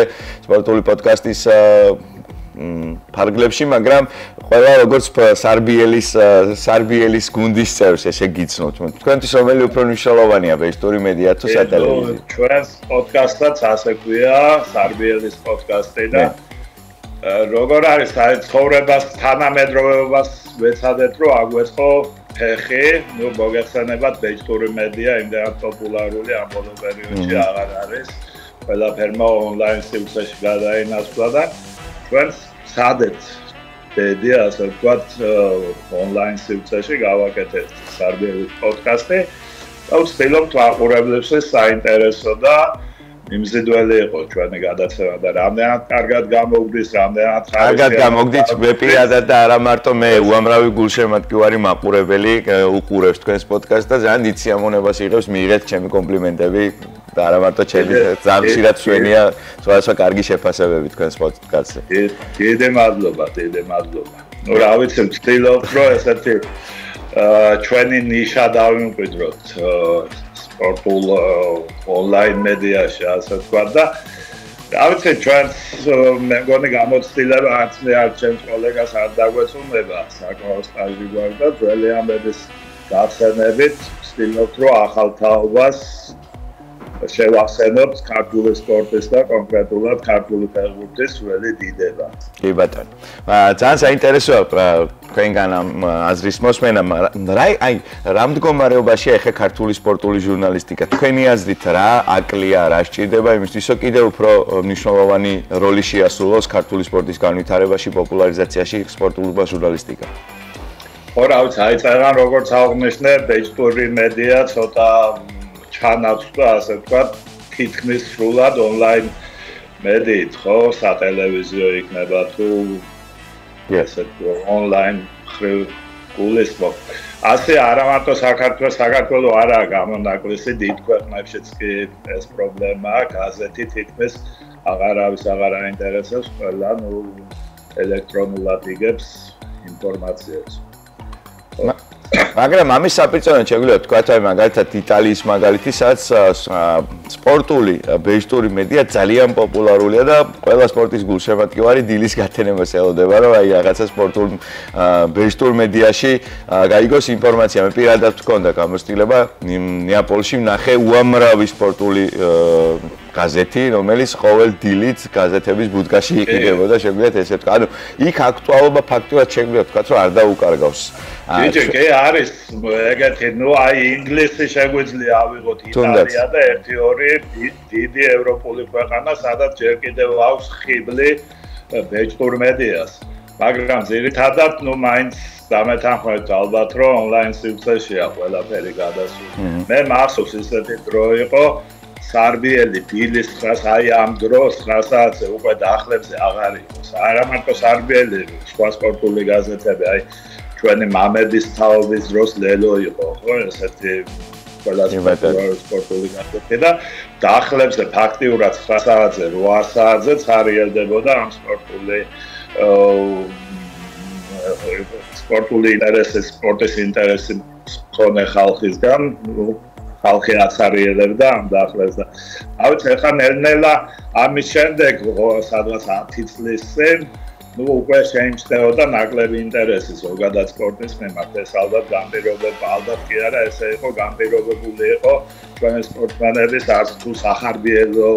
სპორტული პოდკასტის ფარგლებში მაგრამ ყველა როგორც სარბიელის გუნდის წევრს ესე გიცნობთ თქვენთვის რომელი უფრო მნიშვნელოვანია ბეჭდური მედია თუ სატელევიზიო ჩვენს პოდკასტსაც ასე ქვია სარბიელის პოდკასტი და როგორ არის აი ცხოვრებას თანამედროვეობას ვეცადეთ რომ აგვეწყო ფეხი მოგეხსენებათ ბეჭდური მედია იმდენად პოპულარული ამ ბოლო პერიოდში აღარ არის ყველაფერმა ონლაინ სივრცეში გადაინაცვლა და ჩვენ სადეთ ბედი ასე ვთქვათ ონლაინ სივრცეში გავაკეთეთ სარბიელის პოდკასტი და ვცდილობთ აყურებლებს საინტერესო და იმზიდველი იყო ჩვენი გადაცემა და რამდენად კარგად გამოგდის, რამდენად კარგად გამოგდით მე პირადად და არა მარტო მე უამრავი გულშემატკივარი მაყურებელი უყურებს თქვენს პოდკასტს და ძალიან დიდ სიამოვნებას იღებს მიიღეთ ჩემი კომპლიმენტები და არა მარტო ჩემი ძალიან ხშირად ჩვენია სხვადასხვა კარგი შეფასებები თქვენს პოდკასტზე. დიდი მადლობა. ნუ რა ვიცი ვცდილობ რომ ესეთი ჩვენი ნიშა დავიმკვიდროთ სპორტულ ონლაინ მედიაში ასე ვთქვათ და რა ვიცი ჩვენ მე მგონი გამოცდილება არც მე არც ჩემს კოლეგას არ დაგვეცუნება საკმაოდ სტაჟი გვაქვს და ძველი ამბების გახსენებით ვცდილობთ რომ ახალ თაობას შევახსენოთ ქართული სპორტის და კონკრეტულად ქართული ფეხბურთის ძველი დიდება. კი ბატონო. ძალიან საინტერესოა თქვენგან ამ აზრის მოსმენა, რა მდგომარეობაშია ახლა ქართული სპორტული ჟურნალისტიკა? თქვენი აზრით რა აკლია, რა სჭირდება იმისთვის, რომ კიდევ უფრო მნიშვნელოვანი როლი შეასრულოს ქართული სპორტის განვითარებაში, პოპულარიზაციაში სპორტული ჟურნალისტიკა? ხო, რა ვიცი, აიწერან როგორც აღნიშნე, ბეჭდური მედია ცოტა ჩანაცვლა, ასე ვთქვათ, თითქმის სრულად ონლაინ მედიით, ხო, სატელევიზიო იქნება თუ ესეთ ონლაინ გულისხმობ. ასე არა მარტო საქართველოს არაა გამონაკლისი, დიდ ქვეყნებშიც კი ეს პრობლემაა, გაზეთი თითქმის აღარავის აღარ აინტერესებს, ყველა ელექტრონულად იგებს ინფორმაციას. მაგრამ ამის საპირწონედ შეგვიძლია ვთქვათ, მაგალითად იტალიის მაგალითი, სადაც სპორტული ბეჭდური მედია ძალიან პოპულარულია და ყველა სპორტის გულშემატკივარი დილის გათენებას ელოდება, რომ რაღაცა სპორტულ ბეჭდურ მედიაში გაიგოს ინფორმაცია. მე პირადად ვქონდა გამოცდილება ნეაპოლში ვნახე უამრავი სპორტული გაზეთი, რომელიც ყოველ დილით გაზეთების ბუდკაში იყიდებოდა, შეგვიძლიათ ესე ვთქვა. ანუ იქ აქტუალობა ფაქტურად შეგვიძლია ვთქვათ, რომ არ დაუკარგავს. კი არის ეგეთი, აი ინგლისი შეგვიძლია ავიღოთ იტალია და 1-2 დიდი ევროპული ქვეყანა, სადაც ჯერ კიდევ აქვს ხიბლი ბეჭდურ მედიას. მაგრამ ძირითადად მაინც დამეთანხმებით ალბათ, რომ ონლაინ სივრცეშია ყველაფერი გადასული. მე მახსოვს ისეთი დრო იყო სარბიელი დილის 9-ს, აი ამ დროს 9 საათზე უკვე დახლებზე აღარ იყოს. არა მარტო სარბიელი, სხვა სპორტული გაზეთები, აი ჩვენი მამების თაობის დროს ლელო იყო, ხო, ესეთი ყველა სპორტული გაზეთი და დახლებზე ფაქტიურად 9 საათზე, 8 საათზე ცხარიელდებოდა ამ სპორტული ინტერესის, სპორტის ინტერესი მქონე ხალხისგან, ხალხი აცარიელებდა ამ დახლებს და ავიც ახლა ნელ-ნელა ამის შემდეგ სადღაც 10 წლის წინ უკვე შეიმჩნეოდა ნაკლები ინტერესი ზოგადად სპორტის მიმართ. ეს ალბათ განპირობება, ალბათ კი არა, ესე იყო განპირობებული იყო ჩვენი სპორტსმენების არც თუ სახარბიელო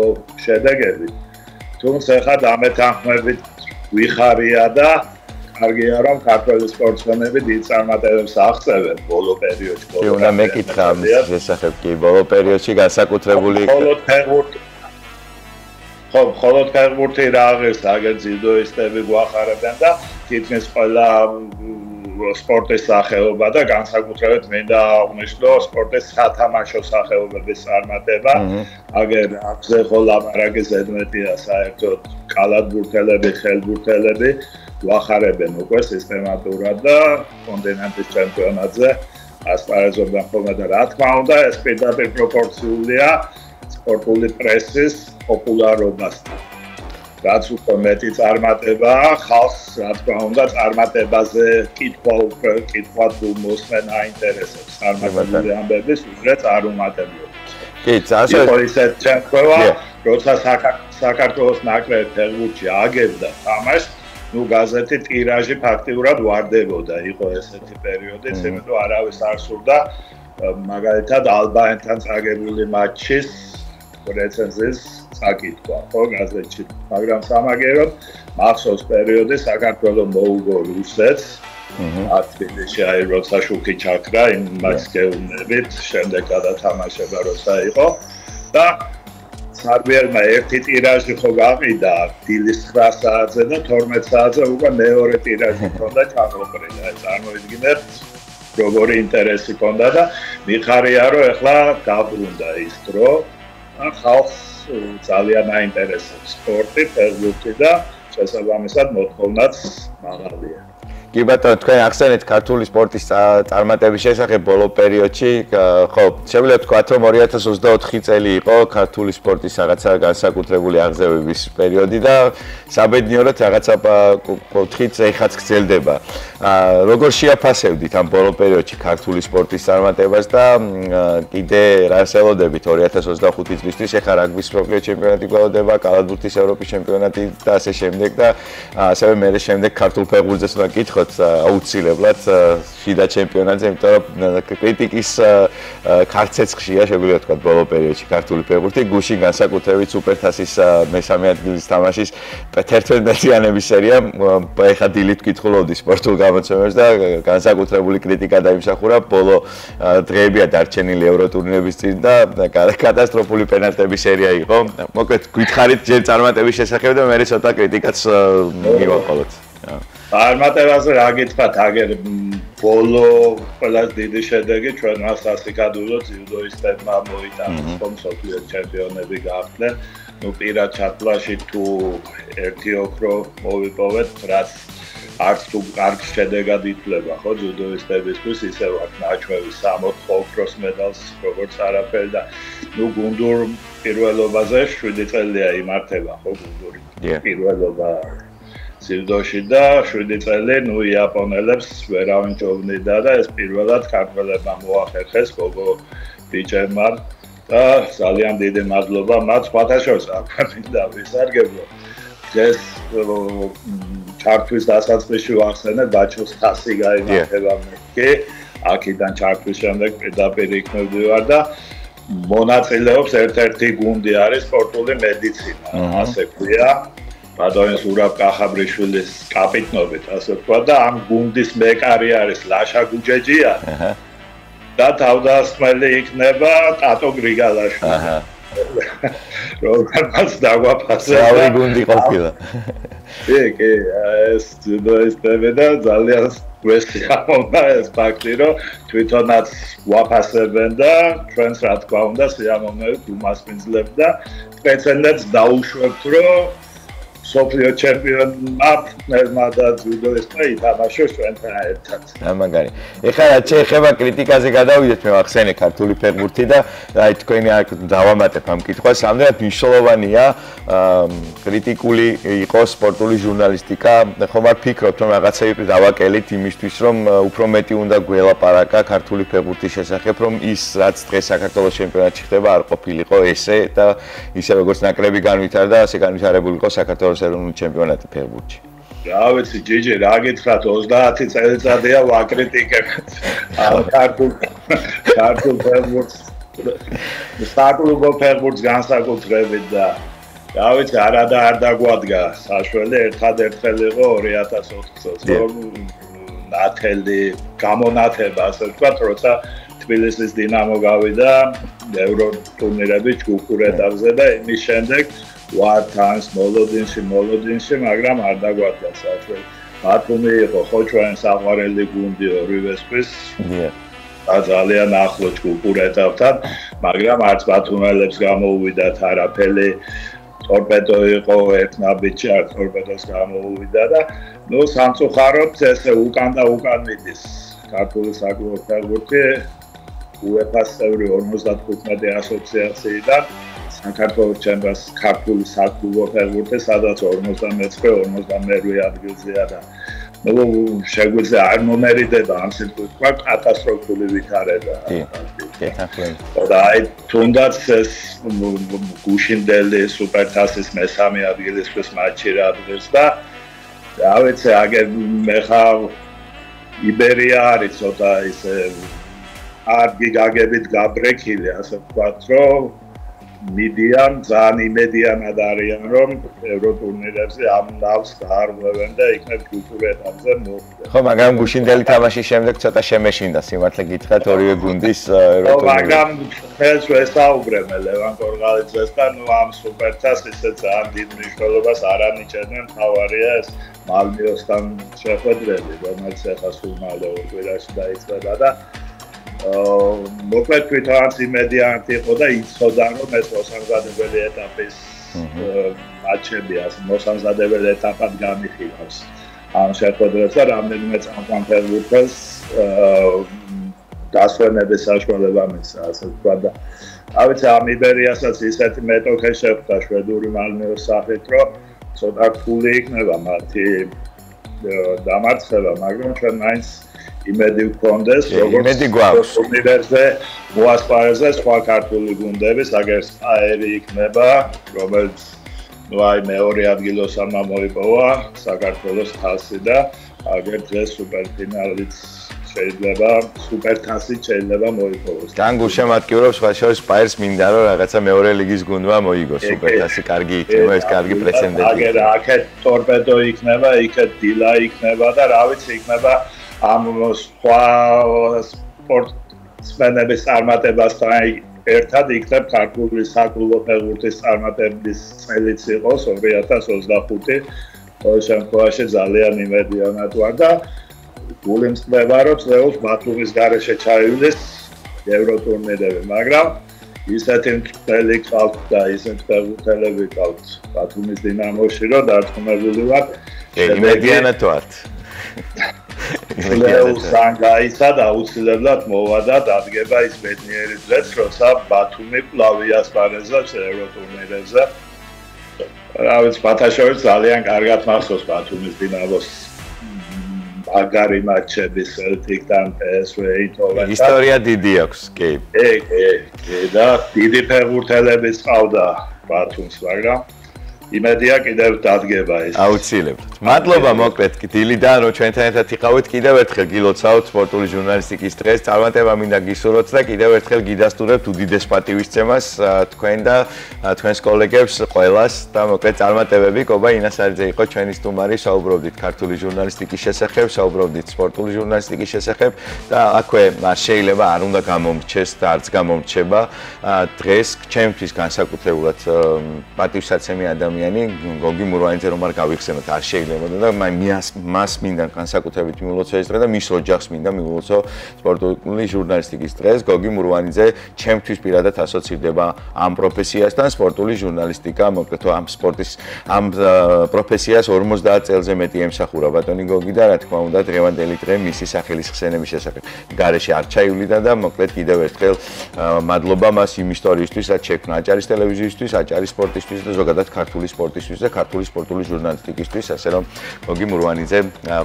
შედეგები. თუმცა ახლა დამეთანხმებით ვიხარია და კარგია რომ ქართველი სპორტსმენები დიდ წარმატებებს აღწევენ ბოლო პერიოდში. კი, უნდა მეკითხა ამის შესახებ, კი, ბოლო პერიოდში განსაკუთრებული მხოლოდ ფეხბურთი რა აღეს, აგერ ძიუდოისტები გვახარებენ და თითქმის ყველა სპორტის სახეობა და განსაკუთრებით მინდა აღნიშნო სპორტის სათამაშო სახეობების წარმატება. აგერ აქზე ხო ლაპარაკი ზედმეტია საერთოდ კალათბურთელები, ხელბურთელები გვახარებენ უკვე სისტემატურად და კონტინენტის ჩემპიონატზე ასპარეზობენ ხოლმე და რა თქმა უნდა ეს პირდაპირ პროპორციულია სპორტული პრესის პოპულარობასთან. რაც უფრო მეტი წარმატება ხალხს, რა თქმა უნდა, წარმატებაზე კითხვა თუ მოსმენა აინტერესებს. წარმატებული ამბების უბრალოდ არ უმატებლობს. კი, ძალიან იყო ისეთ შემთხვევა, როცა საქართველოს ნაკრები ფეხბურთში აგებდა თამაშს, გაზეთი ტირაჟი ფაქტიურად ვარდებოდა, იყო ესეთი პერიოდიც, იმიტომ რომ არავის არ სურდა მაგალითად ალბანეთთან წაგებული მატჩის რეცენზიის საკითხვა, ხო, გაზეთში. მაგრამ სამაგეროდ მახსოვს პერიოდი საქართველოს მოუგო რუსეთს, თბილისში აი როცა შუქი ჩაქრა იმ მატჩს გეუბნებით, შემდეგ გადათამაშება როცა იყო და სარბიერმა ერთი ტირაჟი ხო გაყიდა დილის 9 საათზე და 12 საათზე უკვე მეორე ტირაჟი ჰქონდა ჩამოყრილი. წარმოიდგინეთ როგორი ინტერესი ჰქონდა და მიხარია რომ ეხლა დაბრუნდა ის დრო და ხალხს ძალიან აინტერესებს სპორტი, ფეხბურთი და შესაბამისად მოთხოვნაც მაღალია. კი ბატონო, თქვენ ახსენეთ ქართული სპორტის წარმატების შესახებ ბოლო პერიოდში, ხო, შეიძლება ვთქვათ, რომ 2024 წელი იყო ქართული სპორტის რაღაცა განსაკუთრებული აღზევების პერიოდი და საბედნიეროდ რაღაცა კუთხით ეხაც გრძელდება. როგორ შეაფასებდით ამ ბოლო პერიოდში ქართული სპორტის წარმატებას და კიდე რას ელოდებით 2025 წლისთვის? ეხლა რაგბის მსოფლიო ჩემპიონატი გველოდება, კალათბურთის ევროპის ჩემპიონატი და ასე შემდეგ და ასევე მე შემდეგ ქართულ ფეხბურთზეც უნდა გითხოთ აუცილებლად შიდა ჩემპიონატზე, იმიტომ რომ კრიტიკის ქარცეცხლია შეგვიძლია ვთქვათ ბოლო პერიოდში ქართული ფეხბურთი, გუშინ განსაკუთრებით სუპერთასის მესამე ადგილის თამაშის 11-იანების სერია ეხა დილით ვკითხულობდი სპორტულ გამოცემებს და განსაკუთრებული კრიტიკა დაიმსახურა ბოლო დღეებია დარჩენილი ევროტურნირების წინ და კატასტროფული პენალტების სერია იყო. მოკლედ გითხარით ჯერ წარმატების შესახებ და მე ცოტა კრიტიკაც მივაყოლოთ. წარმატებაზე რა გითხრათ, აგერ ბოლო ყველაზე დიდი შედეგი ჩვენმა სასიკადულო ძიუდოისტებმა მოიტანეს, რომ მსოფლიო ჩემპიონები გახდნენ. ნუ პირად ჩათვლაში თუ ერთი ოქრო მოვიპოვეთ, რაც არც თუ კარგ შედეგად ითვლება, ხო, ძიუდოისტებისთვის ისევ აქ ნაჩვევი 60 ოქროს მედალს როგორც არაფერი და ნუ გუნდურ პირველობაზე 7 წელია იმართება, ხო, გუნდური პირველობა ძიუდოში და 7 წელი ნუ იაპონელებს ვერავინ ჯობნიდა და ეს პირველად ქართველებმა მოახერხეს გოგო ბიჭებმა და ძალიან დიდი მადლობა მათ სხვათაშორის აკვანინდა ვისარგებლო ეს ჩართვის დასაწყისში ვახსენებ ბაჩოს ხასი გაიმართება მეთქი აქედან ჩართვის შემდეგ პირდაპირ იქნებდივარ და მონაწილეობს ერთ-ერთი გუნდი არის სპორტული მედიცინა ასე ქვია ბადონის ურაბ კახაბრიშვილის კაპიტნობით, ასე ვთქვა და ამ გუნდის მეკარი არის ლაშა გუჯეჯია და თავდასხმელი იქნება ტატო გრიგალაშვილი. რომელმაც დაგვაფასება. რა გუნდი ყოფილა. კი, ეს ძიუდოისტები და ძალიან გვესიამოვნა ეს ფაქტი, რომ თვითონაც ვაფასებენ და ჩვენს რა თქმა უნდა სიამოვნებით უმასპინძლებთ და სპეციალურად დაუშვებთ, რომ სოფლიო ჩემპიონმა ფეხბურთმა და ძიუდოისტმა ითამაშოს ჩვენთან ერთად. მაგარი. ეხლა რაც შეეხება კრიტიკაზე გადავიდეთ, მე ვახსენე ქართული ფეხბურთი და აი თქვენი აქ დავამატებ ამ კითხვას. ამდენად მნიშვნელოვანია კრიტიკული იყოს სპორტული ჟურნალისტიკა. ხომ არ ფიქრობთ, რომ რაღაცები დავაკელით იმისთვის, რომ უფრო მეტი უნდა გველაპარაკა ქართული ფეხბურთის შესახებ, რომ ის რაც დღეს საქართველოს ჩემპიონატში ხდება არ ყოფილიყო ესე და ისე როგორც ნაკრები განვითარდა, ასე განვითარებულიყო საქართველოს ეროვნული ჩემპიონატი ფეხბურთში. რა ვიცი, ჯიჯი, რა გითხრათ, 30 წელიწადია ვაკრიტიკებთ. ქართულ ფეხბურთს, საკლუბო ფეხბურთს განსაკუთრებით და რა ვიცი, არა და არ დაგვადგა საშველი ერთადერთხელ იყო 2004 წელს, რომ ნათელი გამონათება, ასე ვთქვათ, როცა თბილისის დინამო გავიდა ევროტურნირების ჯგუფურ ეტაპზე და იმის შემდეგ ვართ მოლოდინში, მაგრამ არ დაგვადგა საშველი. ბათუმი იყო ხო ჩვენ საყვარელი გუნდი ორივესთვის. და ძალიან ახლო ჯგუფურ ეტაპთან, მაგრამ არც ბათუმელებს გამოუვიდათ არაფერი. ტორპედო იყო ერთნაბიჯი, არ ტორპედოს გამოუვიდა და ნუ სამწუხაროდ ესე უკან და უკან მიდის. ქართული საკლუბო ფეხბურთი UEFA-ს წევრი 55 ასოციაციიდან საქართველოს ჩემპიონატის ქართული საკლუბო ფეხბურთი, სადაც 49-52 ადგილზეა და ნუ შეგვიძლია არ მომერიდება ამ სიტყვით თქვა კატასტროფული ვითარება. და აი თუნდაც ეს გუშინდელი სუპერთასის მესამე ადგილისთვის მატჩი რა დღეს და რა ვიცი, აგერ მე ხარ იბერია არის ცოტა ისე არ გიგაგებით გაბრექილი, ასე ვთქვათ, რომ მიდიან ძალიან იმედიანად არიან რომ ევროტურნირებზე ამ ნავს გაარღვევენ და იქნებ ჯგუფურ ეტაპზე მოხვდნენ. ხო, მაგრამ გუშინდელი თამაშის შემდეგ ცოტა შემეშინდა სიმართლე გითხრათ ორივე გუნდის ევროტურნირზე. ხო, მაგრამ ხელს ვესაუბრე მე ლევან კორღალიძეს და ნუ ამ სუპერთას ისე ძალიან დიდ მნიშვნელობას არ ანიჭებდნენ. თავარია ეს მალმიოსთან შეხვედრები, რომელიც ახლა სულ მალე ორ კვირაში დაიწყება და მოკლედ თვითონაც იმედიანად იყო და იცოდა რომ ეს მოსამზადებელი ეტაპის მატჩები ასე მოსამზადებელი ეტაპად გამიხილავს ამ შეხვედრებს და რამდენიმე წამყვან ფეხბურთელს დასვენების საშუალება მისცა ასე ვთქვა და ავიცი ამ იბერიასაც ისეთი მეტოქე შეხვდა შვედური მალმეოს სახით რომ ცოტა რთული იქნება მათი დამარცხება მაგრამ ჩვენ მაინც იმედი გვქონდეს როგორც ტურნირებზე მოასპარეზეს სხვა ქართული გუნდები, აგერს აერი იქნება, რომელიც აი მეორე ადგილოსამა მოიპოვა საქართველოს თასი და აგერ დღეს სუპერფინალით შეიძლება სუპერთასით შეიძლება მოიპოვოს. განგუშა მატკივრობს სხვა შორის პაერს მინდა რომ რაღაცა მეორე ლიგის გუნდმა მოიგოს სუპერთასი, კარგი იქნება, ეს კარგი პრეცედენტი. აგერ აქეთ ტორპედო იქნება, იქეთ დილა იქნება და რა ვიცი იქნება ამ სხვა სპორტსმენების წარმატებასთან ერთად იქნებ ქართული საკლუბო ფეხბურთის წარმატების წელიც იყოს 2025. ყოველ შემთხვევაში ძალიან იმედიანად ვარ და გული მსწრება რომ წელს ბათუმის გარეშე ჩაივლის ევროტურნირები, მაგრამ ისეთი მთელი ყავთ და ისეთი ფეხბურთელები ყავთ ბათუმის დინამოში რომ დარწმუნებული ვარ იმედიანად ვართ. ლეუსან გაიცა და აუცილებლად მოვა და დადგება ის ბედნიერი დღეც, როცა ბათუმი კვლავ იასპარეზობს ევროტურნირებზე. რა ვიცი, ბათაშოვიც ძალიან კარგად მახსოვს ბათუმის დინამოს მაგარი მატჩები სელტიკთან, PSV Eindhoven. ისტორია დიდი აქვს, კი. კი, და დიდი ფეხბურთელები ყავდა ბათუმს, მაგრამ იმედია კიდევ დადგება ეს. აუცილებლად. მადლობა მოკლედ დილიდან რომ ჩვენთან ერთად იყავით. კიდევ ერთხელ გილოცავთ სპორტული ჟურნალისტიკის დღეს. წარმატება მინდა გისურვოთ და კიდევ ერთხელ გიდასტურებთ უდიდეს პატივისცემას თქვენ და თქვენს კოლეგებს ყველას და მოკლედ წარმატებები. კობა ინასარიძე იყო ჩვენი სტუმარი. საუბრობდით ქართული ჟურნალისტიკის შესახებ, საუბრობდით სპორტული ჟურნალისტიკის შესახებ და აქვე შეიძლება არ უნდა გამომრჩეს და არც გამომრჩება. დღეს ჩემთვის განსაკუთრებულად პატივსაცემი ადამიანი გოგი მურვანიძე რომ არ გავიხსენოთ არ შეიძლება და მას მინდა განსაკუთრებით მიულოცო ეს დღე და მის ოჯახს მინდა მიულოცო სპორტული ჟურნალისტიკის დღეს. გოგი მურვანიძე ჩემთვის პირადად ასოცირდება ამ პროფესიასთან. სპორტული ჟურნალისტიკა მოკლედ ამ სპორტის ამ პროფესიას 50 წელზე მეტი ემსახურა ბატონი გოგი და რა თქმა უნდა დღევანდელი დღე მისი სახელის ხსენების შესახებ გარეშე არ ჩაივლიდა და მოკლედ კიდევ ერთხელ მადლობა მას იმ ისტორიისთვის რაც შექმნა აჭარის ტელევიზიისთვის, აჭარის სპორტისთვის და ზოგადად ქართული სპორტისთვის და ქართული სპორტული ჟურნალისტიკისთვის, ასე რომ გოგი მურვანიძე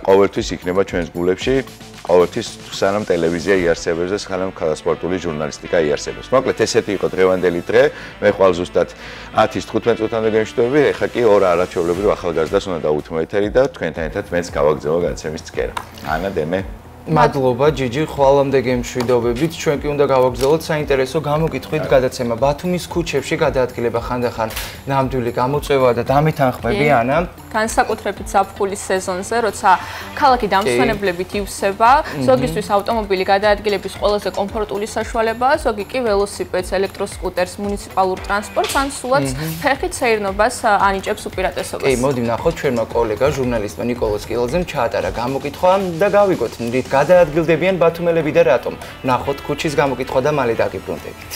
ყოველთვის იქნება ჩვენს გულებში, ყოველთვის სანამ ტელევიზია იარსებებს და სანამ სპორტული ჟურნალისტიკა იარსებებს. მოკლედ ესეთი იყო დღევანდელი დღე. მე ხვალ ზუსტად 10-ის 15 წუთამდე გემშვიდობები. ეხლა კი ორ არაჩვეულებრივ ახალგაზრდას უნდა დავუთმო ეთერი და თქვენთან ერთად მეც გავაგზავნო გადაცემის ცქერა. ანა დემე მადლობა ჯიჯი, ხვალამდე გემშვიდობებით. ჩვენ კი უნდა გავაგზავნოთ საინტერესო გამოკითხვით გადაცემა. ბათუმის ქუჩებში გადაადგილება ხანდახან ნამდვილი გამოწვევა და დამეთანხმები ანა. განსაკუთრებით ზაფხულის სეზონზე, როცა ქალაქი დამსვენებლებით ივსება, ზოგისთვის ავტომობილი გადაადგილების ყველაზე კომფორტული საშუალებაა, ზოგი კი ველოსიპედს, ელექტროსკუტერს, მუნიციპალურ ტრანსპორტს ან სულაც ფეხით სეირნობას ანიჭებს უპირატესობას. კი, მოდი ვნახოთ ჩვენმა კოლეგა ჟურნალისტმა ნიკოლოზ კილაძემ ჩაატარა გამოკითხვა და გავიგოთ ნდით გადაადგილდებიან ბათუმელები და რატომ. ვნახოთ ქუჩის გამოკითხვა და მალე დაგიბრუნდებით.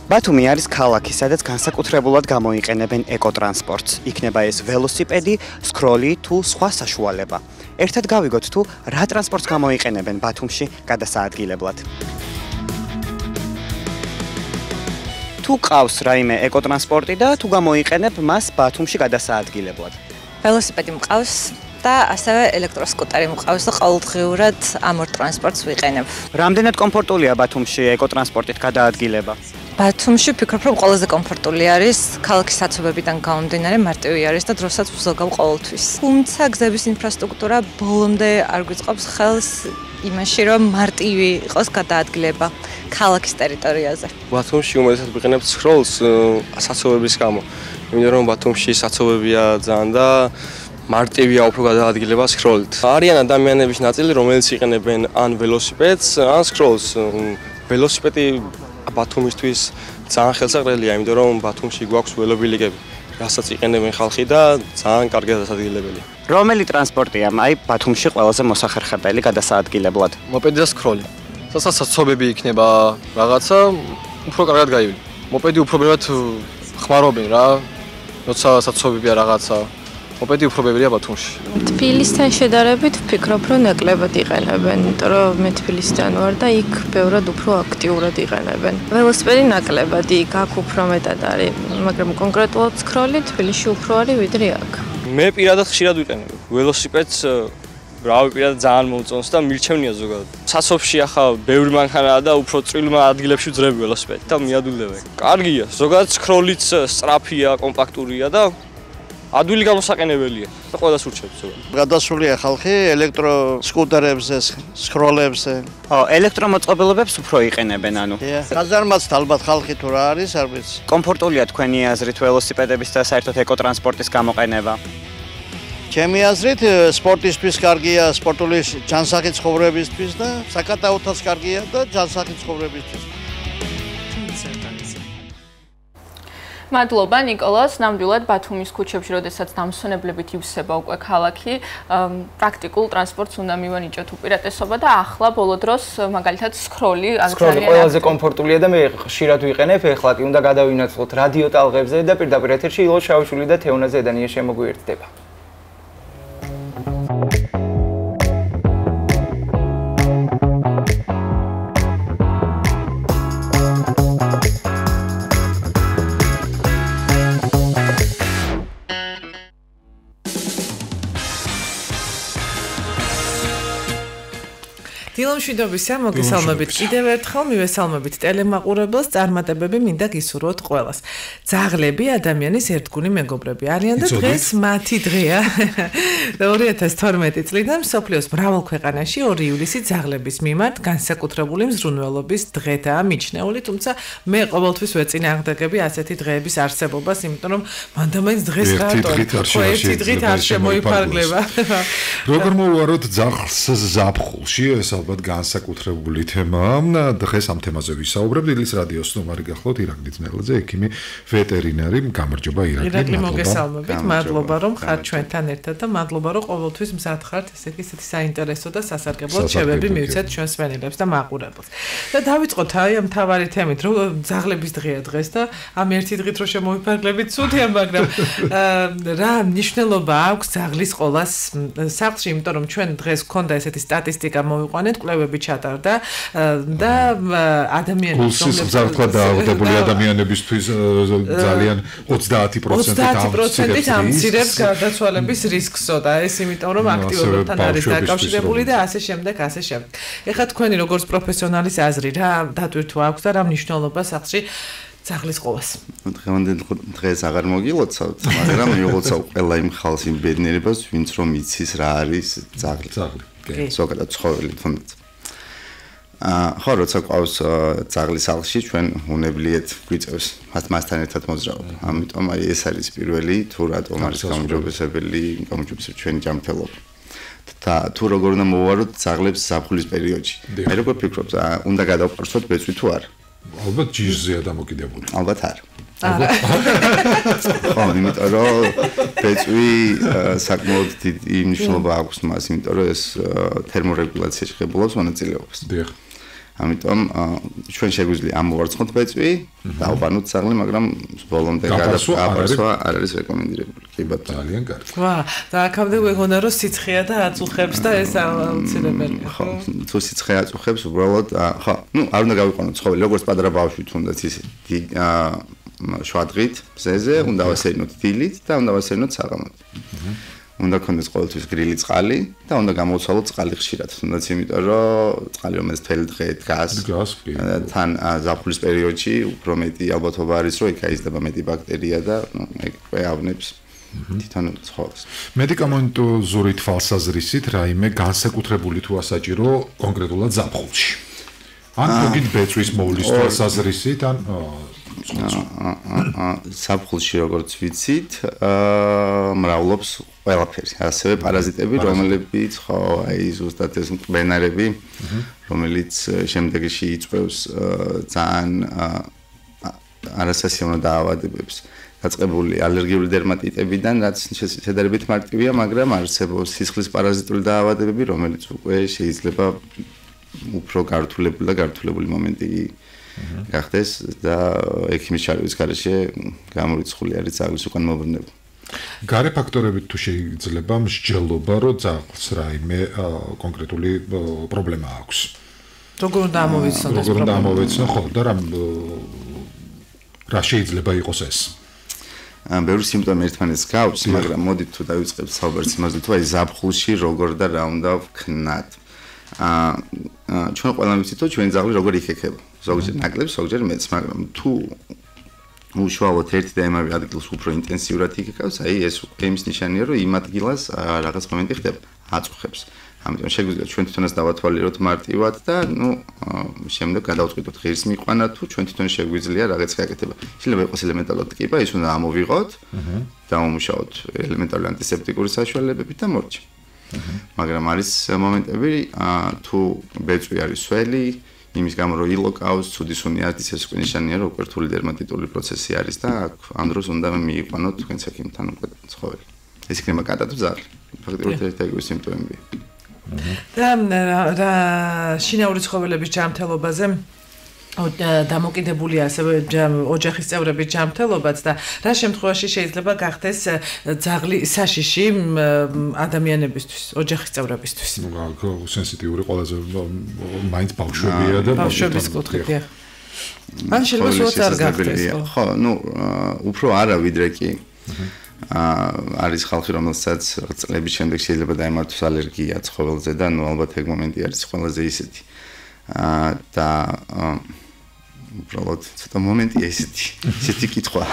ბათუმი არის ქალაქი, სადაც განსაკუთრებულად გამოიყენებენ ეკოტრანსპორტს. იქნება ეს ველოსიპედი, სკროლი თუ სხვა საშუალება. ერთად გავიგოთ თუ რა ტრანსპორტს გამოიყენებენ ბათუმში გადასაადგილებლად. თუ ყავს რაიმე ეკოტრანსპორტი და თუ გამოიყენებ მას ბათუმში გადასაადგილებლად. ველოსიპედი მყავს და ასევე ელექტროსკუტერი მყავს და ყოველდღიურად ამ ორ ტრანსპორტს ვიყენებ. რამდენად კომფორტულია ბათუმში ეკოტრანსპორტით გადაადგილება? ბათუმში ვფიქრობ, რომ ყველაზე კომფორტული არის ქალაქის საცობებიდან გამომდინარე მარტივი არის და დროსაც ვზოგავ ყოველთვის. თუმცა გზების ინფრასტრუქტურა ბოლომდე არ გვიწყობს ხელს იმაში, რომ მარტივი იყოს გადაადგილება ქალაქის ტერიტორიაზე. ბათუმში უმეტესად ვიყენებთ სკროლს საცობების გამო. იმიტომ რომ ბათუმში საცობებია ძალიან და მარტივია უფრო გადაადგილება სკროლით. არიან ადამიანების ნაწილი, რომელიც იყენებენ ან ველოსიპედს, ან სკროლს. ველოსიპედი ბათუმისთვის ძალიან ხელსაყრელია, იმიტომ რომ ბათუმში გვაქვს ველობილიკები, რასაც იყენებენ ხალხი და ძალიან კარგია დასადგილებელია. რომელი ტრანსპორტია ბათუმში ყველაზე მოსახერხებელი გადასაადგილებლად? მოპედი და სკროლი. საცობები იქნება რაღაცა, უფრო კარგად გაივლის. მოპედი უფრო ბევრად ხმარობენ რა, როცა საცობებია რაღაცა. მოპედი უფრო ბევრია ბათუმში. თბილისთან შედარებით ვფიქრობ, რომ ნაკლებად იყენებენ, იმიტომ რომ მე თბილისიდან ვარ და იქ ბევრად უფრო აქტიურად იყენებენ. ველოსიპედი ნაკლებად იქ აქ უფრო მეტად არის, მაგრამ კონკრეტულად სკროლი თბილისში უფრო არის ვიდრე აქ. მე პირადად ხშირად ვიყენებ ველოსიპედს, რავი პირადად ძალიან მომწონს და მირჩევნია ზოგადად. საცობში ახლა ბევრი მანქანაა და უფრო წვრილმა ადგილებში ვძრები ველოსიპედით და მიადვილდება. კარგია, ზოგადად სკროლიც სწრაფია, კომპაქტურია და ადვილი გამოსაყენებელია და ყველას ურჩევთ ზოგადად. გადასულია ხალხი ელექტროსკუტერებზე, სკროლებზე. ელექტრომოწყობილობებს უფრო იყენებენ, ანუ. გაზარმაც ალბათ ხალხი თუ რა არის, არ ვიცი. კომფორტულია თქვენი აზრით ველოსიპედების და საერთოდ ეკოტრანსპორტის გამოყენება? ჩემი აზრით, სპორტისთვის კარგია, სპორტული ჯანსაღი ცხოვრებისთვის და საკატაოთაც კარგია და ჯანსაღი ცხოვრებისთვის. მადლობა ნიკოლას, ნამდვილად ბათუმის ქუჩებში, როდესაც დამსვენებლებით ივსება უკვე ქალაქი, პრაქტიკულ ტრანსპორტს უნდა მივანიჭოთ უპირატესობა და ახლა ბოლო დროს მაგალითად სკროლი ყველაზე კომფორტულია და მე ხშირად ვიყენებ, ეხლა კი უნდა გადავინაცვლოთ რადიო ტალღებზე და პირდაპირ ეთერში ილო შავშვილი და თეონა ზედანია შემოგვიერთდება. დილომშვიდობისა, მოგესალმებით კიდევ ერთხელ, მივესალმებით ტელემაყურებელს, წარმატებები მინდა გისურვოთ ყველას. ძაღლები ადამიანის ერთგული მეგობრები არიან და დღეს მათი დღეა. 2012 წლიდან მსოფლიოს მრავალ ქვეყანაში 2 ივლისი ძაღლების მიმართ განსაკუთრებული მზრუნველობის დღედაა მიჩნეული, თუმცა მე ყოველთვის ვეწინააღმდეგები ასეთი დღეების არსებობას, იმიტომ რომ მანდამაინც დღეს რატო ერთი დღით არ შემოიფარგლება. როგორ მოვუაროთ ძაღლს ზაფხულში, ეს ალბათ განსაკუთრებული თემაა. დღეს ამ თემაზე ვისაუბრებთ. დილის რადიოს სტუმარი გახლავთ ირაკლი ძნელაძე, ექიმი ვეტერინარი. გამარჯობა ირაკლი. ირაკლი, მოგესალმებით. მადლობა რომ ხართ ჩვენთან ერთად და მადლობა რომ ყოველთვის მზად ხართ ესეთი საინტერესო და სასარგებლო რჩევები მივცეთ ჩვენს სვენელებს და მაყურებელს. და დავიწყოთ აი ამ თავარი თემით, რომ ძაღლების დღეა დღეს და ამ ერთი დღით რომ შემოიფარგლებით ცუდია, მაგრამ რა მნიშვნელობა აქვს ძაღლის ყოლას სახლში, იმიტომ რომ ჩვენ დღეს გქონდა ესეთი სტატისტიკა მოვიყვანეთ, კვლევები ჩატარდა და ადამიანების რომლებსაც დაავადებული ადამიანებისთვის ძალიან 30% ამცირებს გარდაცვალების რისკსო და ეს იმიტომ რომ აქტიურობთან არის დაკავშირებული და ასე შემდეგ. ეხლა თქვენი როგორც პროფესიონალის აზრი რა დატვირთვა აქვს და რა მნიშვნელობა სახლში ძაღლის ყოლას? დღეს აღარ მოგილოცავთ, მაგრამ მივიღოცავ ყველა იმ ხალხს იმ ბედნიერებას, ვინც რომ იცის რა არის ძაღლი. ზოგადად ცხოველი თუნდაც. ხო, როცა ყავს ძაღლი სახლში, ჩვენ უნებლიეთ გვიწევს მასთან ერთად მოძრაობა. ამიტომ აი ეს არის პირველი თუ რატომ არის გაუმჯობესებელი ჩვენი ჯანმრთელობა. და თუ როგორ უნდა მოვუაროთ ძაღლებს ზაფხულის პერიოდში. მე როგორ ფიქრობთ, უნდა გადავყარსოთ ბეწვი თუ არა? ალბათ ჯიშზეა დამოკიდებული. ალბათ არა. ხო, იმიტომ რომ ბეწვი საკმაოდ დიდი მნიშვნელობა აქვს მას, იმიტომ რომ ეს თერმორეგულაციაში ღებულობს მონაწილეობას. დიახ. ამიტომ ჩვენ შეგვიძლია ამოვარცხოთ ბეწვი, დავყანოთ ძაღლი, მაგრამ ბოლომდე გადასვა არ არის რეკომენდირებული. კი ბატონო. ძალიან კარგი. ვა, და აქამდე გვეგონა რომ სიცხეა და აწუხებს და ეს აუცილებელია. ხო, თუ სიცხე აწუხებს, უბრალოდ ხო, არ უნდა გავიყვანოთ ცხოველი, როგორც პატარა ბავშვი თუნდაც ისე შვადღით, მზეზე, უნდა ვასერინოთ დილით და უნდა ვასერინოთ საღამოდ. უნდა გქონდეს ყოველთვის გრილი წყალი და უნდა გამოვცვალოთ წყალი ხშირად, თუნდაც იმიტომ რომ წყალი რომელიც მთელი დღე დგას, თან ზაფხულის პერიოდში უფრო მეტი ალბათობა არის რომ იქ აიზრდება მეტი ბაქტერია და ეგ ავნებს თვითონ ცხოვრობს. მედიკამენტოზური თვალსაზრისით რაიმე განსაკუთრებული თუ ასაჭირო კონკრეტულად ზაფხულში. ან თქვით ბეწვის მოვლის თვალსაზრისით ან ზაფხულში როგორც ვიცით, მრავლობს ყველაფერი, ასევე პარაზიტები, რომლებიც ხო, აი ზუსტად ეს მკბენარები, რომელიც შემდეგში იწვევს ძალიან არასასიამოვნო დაავადებებს. დაწყებული ალერგიული დერმატიტებიდან, რაც შედარებით მარტივია, მაგრამ არსებობს სისხლის პარაზიტული დაავადებები, რომელიც უკვე შეიძლება უფრო გართულებული მომენტი გახდეს და ექიმის ჩარევის გარეშე გამორიცხული არის ძაღლის უკან მოვლენა. გარე ფაქტორებით თუ შეიძლება მსჯელობა, რომ ძაღლს რაიმე კონკრეტული პრობლემა აქვს. როგორ უნდა ამოვიცნოთ ეს პრობლემა? ხო, და რა შეიძლება იყოს ეს? ბევრი სიმპტომი ერთმანეთს გავს, მაგრამ მოდით თუ დავიწყებთ საუბარს იმაზე, თუ აი ზაფხულში როგორ და რა უნდა ვქნათ. ჩვენ ყველამ ვიცით, რომ ჩვენი ძაღლი როგორ იქექება. ზოგჯერ ნაკლებს, ზოგჯერ მეც, მაგრამ თუ უშუალოდ ერთი და იმავე ადგილს უფრო ინტენსიურად იქეკავს, აი ეს იმის ნიშანია, რომ იმ ადგილას რაღაც მომენტი ხდება, აწუხებს. ამიტომ შეგვიძლია ჩვენ თვითონაც დავათვალიეროთ მარტივად და შემდეგ გადავწყვიტოთ ღირს მიყვანა თუ ჩვენ თვითონ შეგვიძლია რაღაც გაკეთება. შეიძლება იყოს ელემენტარულად ტკიპა, ის უნდა ამოვიღოთ, დავამუშაოთ ელემენტარული ანტისეპტიკური საშუალებებით და მორჩა. მაგრამ არის მომენტები, თუ ბეწვი არის სველი, იმის გამო რომ ილოკავს, ცუდი სუნი არის, ეს უკვე ნიშანია, რომ უკვირთული დერმატიტული პროცესი არის და ამ დროს უნდა მიიყვანოთ თქვენს ექიმთან უკვე ცხოველი. ეს იქნება კატა თუ ძაღლი. ფაქტობრივად ერთ-ერთი სიმპტომებია. და შინაური ცხოველების ჯანმრთელობაზე დამოკიდებულია ასევე ოჯახის წევრების ჯანმრთელობაც და რა შემთხვევაში შეიძლება გახდეს ძაღლი საშიში ადამიანებისთვის, ოჯახის წევრებისთვის. სენსიტიური ყველაზე მაინც ბავშვებია და ბავშვების კუთხით. ან შეიძლება სულაც არ გახდეს. ხო, უფრო არა ვიდრე კი არის ხალხი, რომელსაც წლების შემდეგ შეიძლება დაემართოს ალერგია ცხოველზე და ალბათ ეგ მომენტი არის ყველაზე ისეთი. და უბრალოდ ცოტა მომენტია ისეთი კითხვა.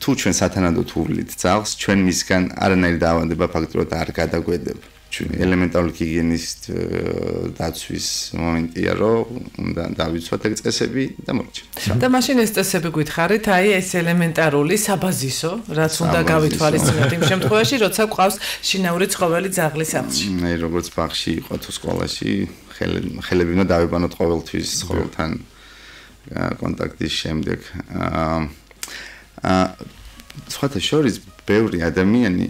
თუ ჩვენ სათანადოდ უვლით ძაღლს, ჩვენ მისგან არანაირი დაავადება ფაქტობრივად არ გადაგვედება. ჩვენ ელემენტარული ჰიგიენის დაცვის მომენტია, რომ უნდა დავიცვათ ეგ წესები და მორჩა. და მაშინ ეს წესები გითხარით, აი ეს ელემენტარული საბაზისო, რაც უნდა გავითვალისწინოთ იმ შემთხვევაში, როცა გვყავს შინაური ცხოველი ძაღლის სახლში. აი როგორც ბაღში იყო თუ სკოლაში, ხელები უნდა დავიბანოთ ყოველთვის ცხოველთან კონტაქტის შემდეგ. სხვათა შორის ბევრი ადამიანი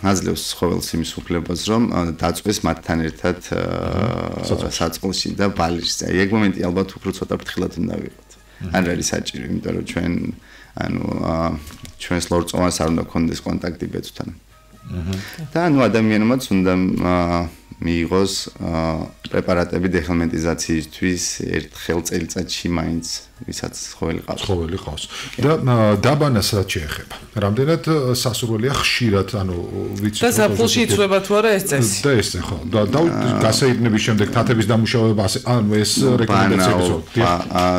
აძლევს ცხოველს იმის უფლებას, რომ დაწვეს მათთან ერთად საწყლში და ბალიშზე. აი ეგ მომენტი ალბათ უფრო ცოტა ფრთხილად უნდა ვიყოთ. არ არის საჭირო, იმიტომ რომ ჩვენს ლორწოვანს არ უნდა გქონდეს კონტაქტი ბეწვთან. და ადამიანმაც უნდა მიიღოს პრეპარატები დეხელმენტიზაციისთვის ერთხელ წელიწადში მაინც, ვისაც ცხოველი ყავს. ცხოველი ყავს. და დაბანას რაც შეეხება. რამდენად სასურველია ხშირად, ვიცით, და ზაფხულში იწვება თუ არა ეს წესი? და ეს ხო. და გასაირნების შემდეგ თათების დამუშავება, ეს რეკომენდაციები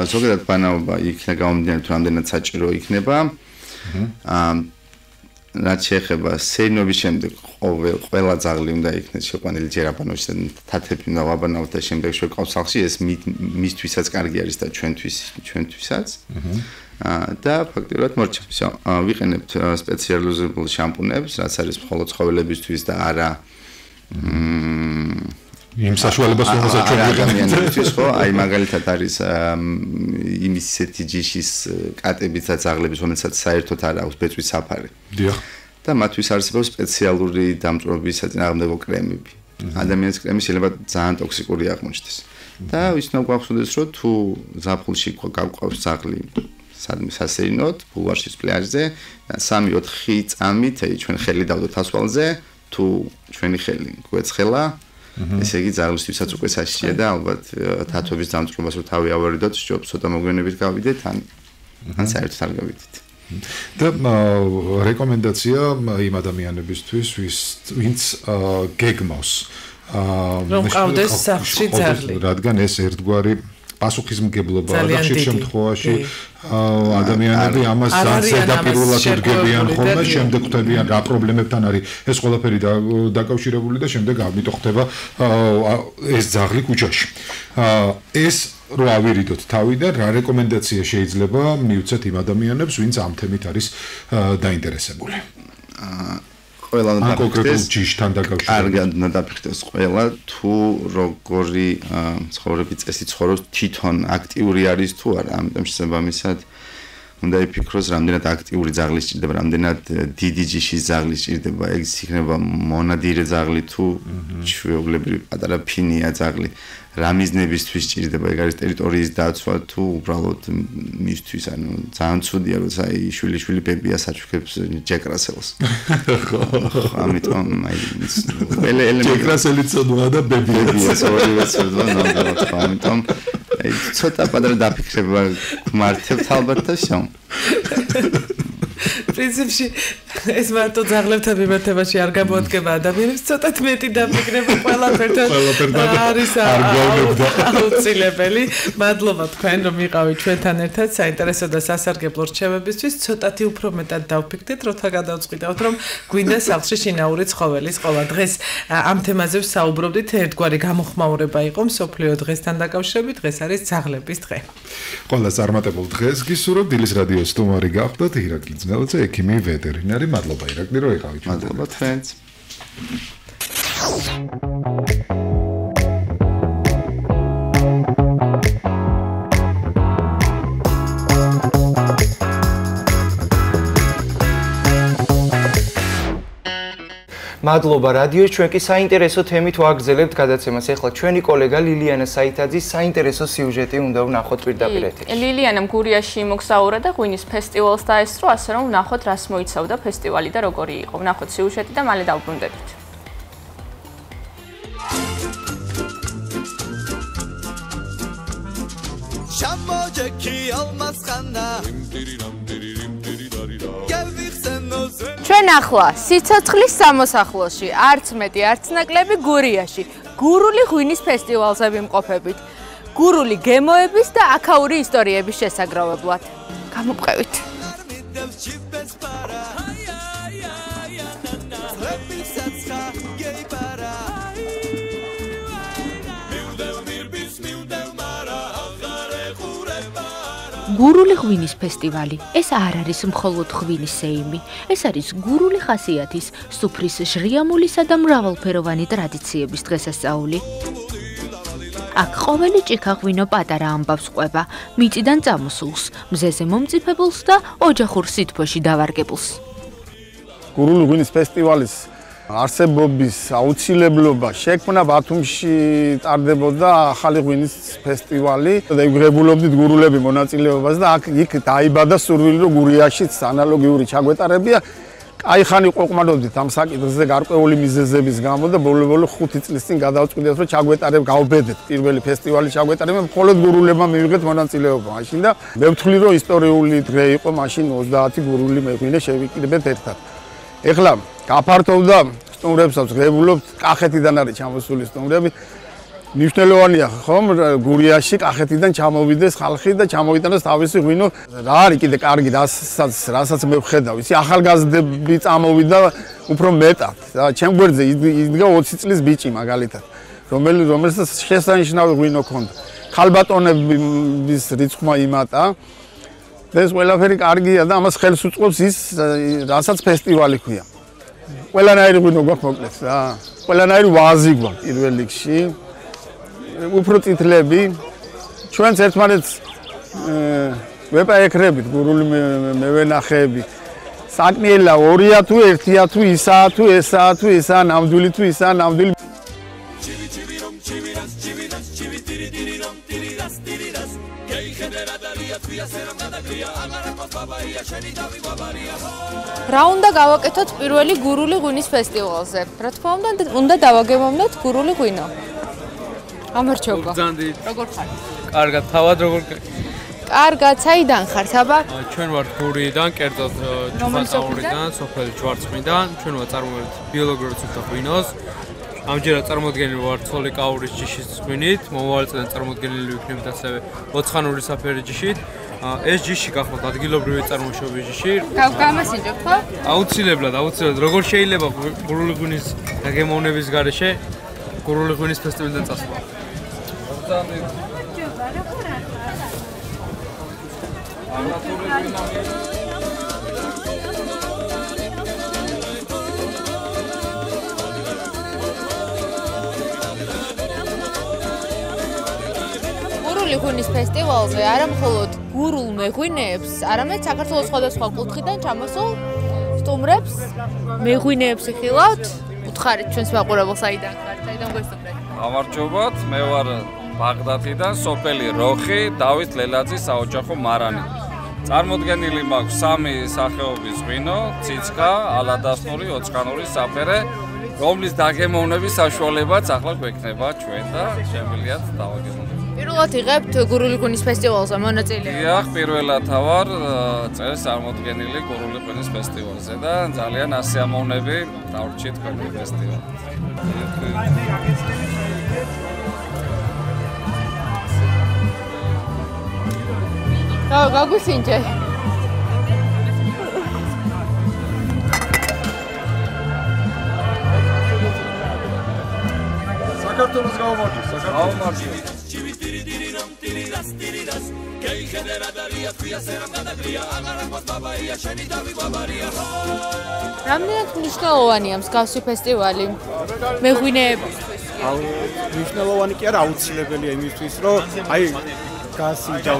ზოგადად ბანაობა იქნება გამომდინარე თუ რამდენად საჭირო იქნება. რაც შეეხება სეირნობის შემდეგ ყველა ძაღლი უნდა იქნეს შეყვანილი ჯერ აბანოში და თათები უნდა ვაბანავთ და შემდეგ შეყვავს სახლში, ეს მისთვისაც კარგი არის და ჩვენთვისაც. და ფაქტობრივად მორჩა. ვიყენებთ სპეციალიზებულ შამპუნებს, რაც არის მხოლოდ ცხოველებისთვის და არა იმ საშუალებას რომელსაც ჩვენ ადამიანებისთვის ხო, აი მაგალითად არის იმის ისეთი ჯიშის კატების და ძაღლების, რომელსაც საერთოდ არ აქვს ბეწვის საფარი. დიახ. და მათთვის არსებობს სპეციალური დამწვრობის საწინააღმდეგო კრემები. ადამიანის კრემი შეიძლება ძალიან ტოქსიკური აღმოჩნდეს. და ვიცნობ გვახსოვდეს, რომ თუ ზაფხულში გავყავს ძაღლი სადმე სასეირნოდ, ბულვარშის პლაჟზე, 3-4 წამით ჩვენ ხელი დავდოთ ასვალზე, თუ ჩვენი ხელი გვეცხელა ესე იგი ძაღლისთვისაც უკვე საშიშია და ალბათ თათობის დამწვრობას რო თავი ავარიდოთ, სჯობს ცოტა მოგვიანებით გავიდეთ ან საერთოდ არ გავიდეთ. და რეკომენდაცია იმ ადამიანებისთვის, ვინც გეგმავს რომ ყავდეს სახლში ძაღლი. რადგან ეს ერთგვარი პასუხისმგებლობა და ხშირ შემთხვევაში ადამიანები ამას ზედაპირულად უდგებიან ხოლმე, შემდეგ ხვდებიან რა პრობლემებთან არის ეს ყველაფერი დაკავშირებული და შემდეგ ამიტომ ხდება ეს ძაღლი ქუჩაში. ეს რო ავირიდოთ თავიდან, რა რეკომენდაცია შეიძლება მივცეთ იმ ადამიანებს, ვინც ამ თემით არის დაინტერესებული? ყველა კონკრეტულ ჯიშთან დაკავშირებით. კარგად დაფიქრდეს ყველა, თუ როგორი ცხოვრების წესი ცხოვრობს, თვითონ აქტიური არის თუ არა, ამიტომ შესაბამისად უნდა იფიქროს, რამდენად აქტიური ძაღლი სჭირდება, რამდენად დიდი ჯიშის ძაღლი სჭირდება, ეგ იქნება მონადირე ძაღლი თუ ჩვეულებრივი პატარა ფინია ძაღლი. რა მიზნებისთვის სჭირდება, ეგ არის ტერიტორიის დაცვა თუ უბრალოდ მისთვის, ანუ ძალიან ცუდია, როცა შვილი ბებია საჩუქებს ჯეკრასელს. ამიტომ აი ჯეკრასელი ცოდვა და ბებია ორივე ცოდვა ნამდვილად, ამიტომ აი ცოტა პატარა დაფიქრება მართებთ ალბათ და შომ. პრინციპში ეს მარტო ძაღლებთან მიმართებაში არ გამოადგება ადამიანებს, ცოტათ მეტი დაფიქრება ყველაფერთან არის აუცილებელი. მადლობა თქვენ რომ იყავით ჩვენთან ერთად საინტერესო და სასარგებლო რჩევებისთვის. ცოტათი უფრო მეტად დავფიქრდით, როცა გადავწყვიტავთ რომ გვინდა სახლში შინაური ცხოველის ყოლა. დღეს ამ თემაზე ვსაუბრობდით, ერთგვარი გამოხმაურება იყო მსოფლიო დღესთან დაკავშირებით. დღეს არის ძაღლების დღე. ყველას წარმატებულ დღეს გისურვებთ. დილის რადიოს სტუმარი გახდათ ირაკლი ძნელაძე, ექიმი ვეტერინარი. მადლობა ირაკლი, რომ იყავით. მადლობა თქვენს. მადლობა რადიოს, ჩვენ კი საინტერესო თემით ვაგრძელებთ გადაცემას. ეხლა ჩვენი კოლეგა ლილიანა საითაძის საინტერესო სიუჟეტი უნდა ვნახოთ პირდაპირ ეთერში. ლილიანამ გურიაში მოგზაურა და ღვინის ფესტივალს დაესწრო, ასე რომ ვნახოთ რას მოიცავდა ფესტივალი და როგორი იყო. ვნახოთ სიუჟეტი და მალე დავბრუნდებით. ჩვენ ახლა სიცოცხლის სამოსახლოში, არც მეტი, არც ნაკლები გურიაში, გურული ღვინის ფესტივალზე ვიმყოფებით. გურული გემოების და აქაური ისტორიების შესაგროვებლად. გამომყევით. გურული ღვინის ფესტივალი. ეს არ არის მხოლოდ ღვინის სეიმი. ეს არის გურული ხასიათის, სუფრის ჟრიამულისა და მრავალფეროვანი ტრადიციების დღესასწაული. აქ ყოველი ჭიქა ღვინო პატარა ამბავს ყვება, მიწიდან წამოსულს, მზეზე მომწიფებულს და ოჯახურ სითბოში დავარგებულს. გურული ღვინის ფესტივალის არსებობის აუცილებლობა შექმნა ბათუმში ტარდებოდა ახალი ღვინის ფესტივალი და იგრებულობდით გურულები მონაწილეობას და იქ დაიბადა სურვილი რომ გურიაშიც ანალოგიური ჩაგვეტარებია. აი ხანი ყოყმადობდით ამ საკითხზე გარკვეული მიზეზების გამო და ბოლო 5 წლის წინ გადავწყვიტეთ რომ ჩაგვეტარებ გავბედეთ პირველი ფესტივალი ჩაგვეტარებმა მხოლოდ გურულებმა მივიღეთ მონაწილეობა მაშინ და მე ვთვლი რომ ისტორიული დღე იყო მაშინ 30 გურული ღვინე შევიკრიბეთ ერთად. ეხლა გაფართოვდა სტუმრებსაც ღებულობთ, კახეთიდან არის ჩამოსული სტუმრები. მნიშვნელოვანია ხომ გურიაში კახეთიდან ჩამოვიდეს ხალხი და ჩამოიტანოს თავისი ღვინო. რა არის კიდე კარგი, რასაც მე ვხედავ, ისი ახალგაზრდები წამოვიდა უფრო მეტად. და ჩემ გვერდზე იდგა 20 წლის ბიჭი მაგალითად, რომელსაც შესანიშნავი ღვინო ჰქონდა. ხალბატონების რიცხვმა იმატა. ეს ყველაფერი კარგია და ამას ხელს უწყობს ის, რასაც ფესტივალი ქვია. ყველანაირი ღვინო გვაქვს მოკლედ რა. ყველანაირი ვაზი გვაქვს პირველ რიგში. უფრო წითლები. ჩვენც ერთმანეთს ვეპაექრებით გურული მევენახეები. საკმელა 2-ია თუ 1-ია თუ ისაა თუ ესაა თუ ესაა ნამდვილი თუ ისაა ნამდვილი. რა უნდა გავაკეთოთ პირველი გურული ღვინის ფესტივალზე? რა თქმა უნდა დავაგემოვნოთ გურული ღვინო. გამარჯობა. როგორ ხარ? კარგად, თავად როგორ? კარგად, საიდან ხარ, საბა? ჩვენ ვართ გურიდან, კერძოდ ჯვარცმიდან, სოფელი ჯვარცმიდან. ჩვენ ვაწარმოებთ ბიოლოგიურად სუფთა ღვინოს. ამჯერად წარმოდგენილი ვარ ცოლიკაურის ჯიშის წვენით, მომავალ წელს წარმოდგენილი ვიქნებით ასევე ოცხანური საფერის ჯიშით. ეს ჯიში გახმოთ ადგილობრივი წარმოშობის ჯიში. გამასინჯობ ხო? აუცილებლად, როგორ შეიძლება გურული ღვინის გაგემოვნების გარეშე გურული ღვინის ფესტივალიდან წასვლა? გურული ღვინის ფესტივალზე არა მხოლოდ გურულ მეღვინეებს, არამედ საქართველოს სხვადასხვა კუთხიდან ჩამოსულ სტუმრებს, მეღვინეებს იხილავთ. უთხარით ჩვენს მაყურებელს საიდან ხართ, საიდან გვესწრებთ? გამარჯობათ, მე ვარ ბაღდათიდან, სოფელი როხი, დავით ლელაძის საოჯახო მარანი. წარმოდგენილი მაქვს 3 სახეობის ღვინო, ციცკა, ალადასტური, ოცხანური საფერე, რომლის დაგემოვნების საშუალებაც ახლა გვექნება ჩვენ და შემიძლიათ დავაგემოვნოთ. პირველად იღებთ გურული ღვინის ფესტივალზე მონაწილეობა? დიახ, პირველად ვარ წელს წარმოდგენილი გურული ღვინის ფესტივალზე და ძალიან ასიამოვნები დავრჩით თქვენი ფესტივალი. გაგუსინჯე. საქართველოს გაუმარჯოს, საქართველოს. რამდენად მნიშვნელოვანია მსგავსი ფესტივალი მეღვინეებისთვის? მნიშვნელოვანი კი არა, აუცილებელია იმისთვის, რომ აი გასიჯა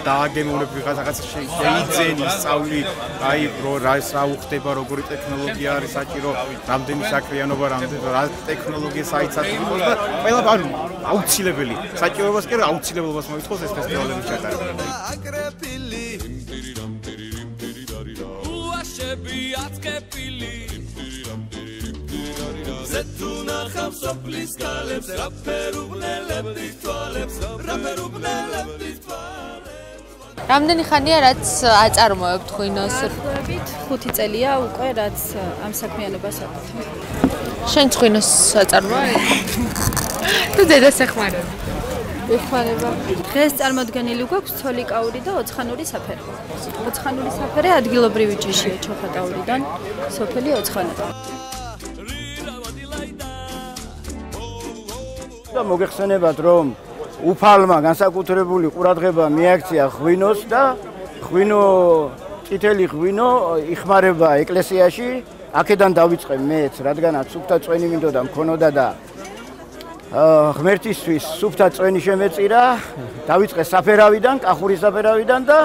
დააგემოვნებ ვიღაც შეიძენი სწავლი, აი რა უხდება, როგორი ტექნოლოგია არის საჭირო, რამდენი საქმიანობა, რა ტექნოლოგია საიცათმოს და ყველა ანუ აუცილებელი. საჭიროებას კი არა, აუცილებლობას მოითხოვს ეს ფესტივალების ჩატარება. ზეთუნა ხავსოფლის კალებს რაფერუბნელები თვალებს რაფერუბნელები თვალებს რამდენი ხანია რაც აწარმოებთ ღვინოს? 5 წელია უკვე რაც ამ საქმიანობას აკეთებ. შენ ღვინოს აწარმოებ? თუ დედას ეხმარები? ეხმარება. დღეს წარმოდგენილი გვაქვს ცოლიკაური და ოცხანური საფერე. ოცხანური საფერე ადგილობრივი ჯიშია ჩოხატაურიდან, სოფელი ოცხანა. და მოგეხსენებათ რომ უფალმა განსაკუთრებული ყურადღება მიაქცია ღვინოს და ღვინო წითელი ღვინო იხმარება ეკლესიაში. აქედან დავიწყე მეც, რადგანაც სუფთა წვენი მინდოდა მქონოდა და ღმერთისთვის სუფთა წვენი შემეწირა, დავიწყე საფერავიდან, კახური საფერავიდან და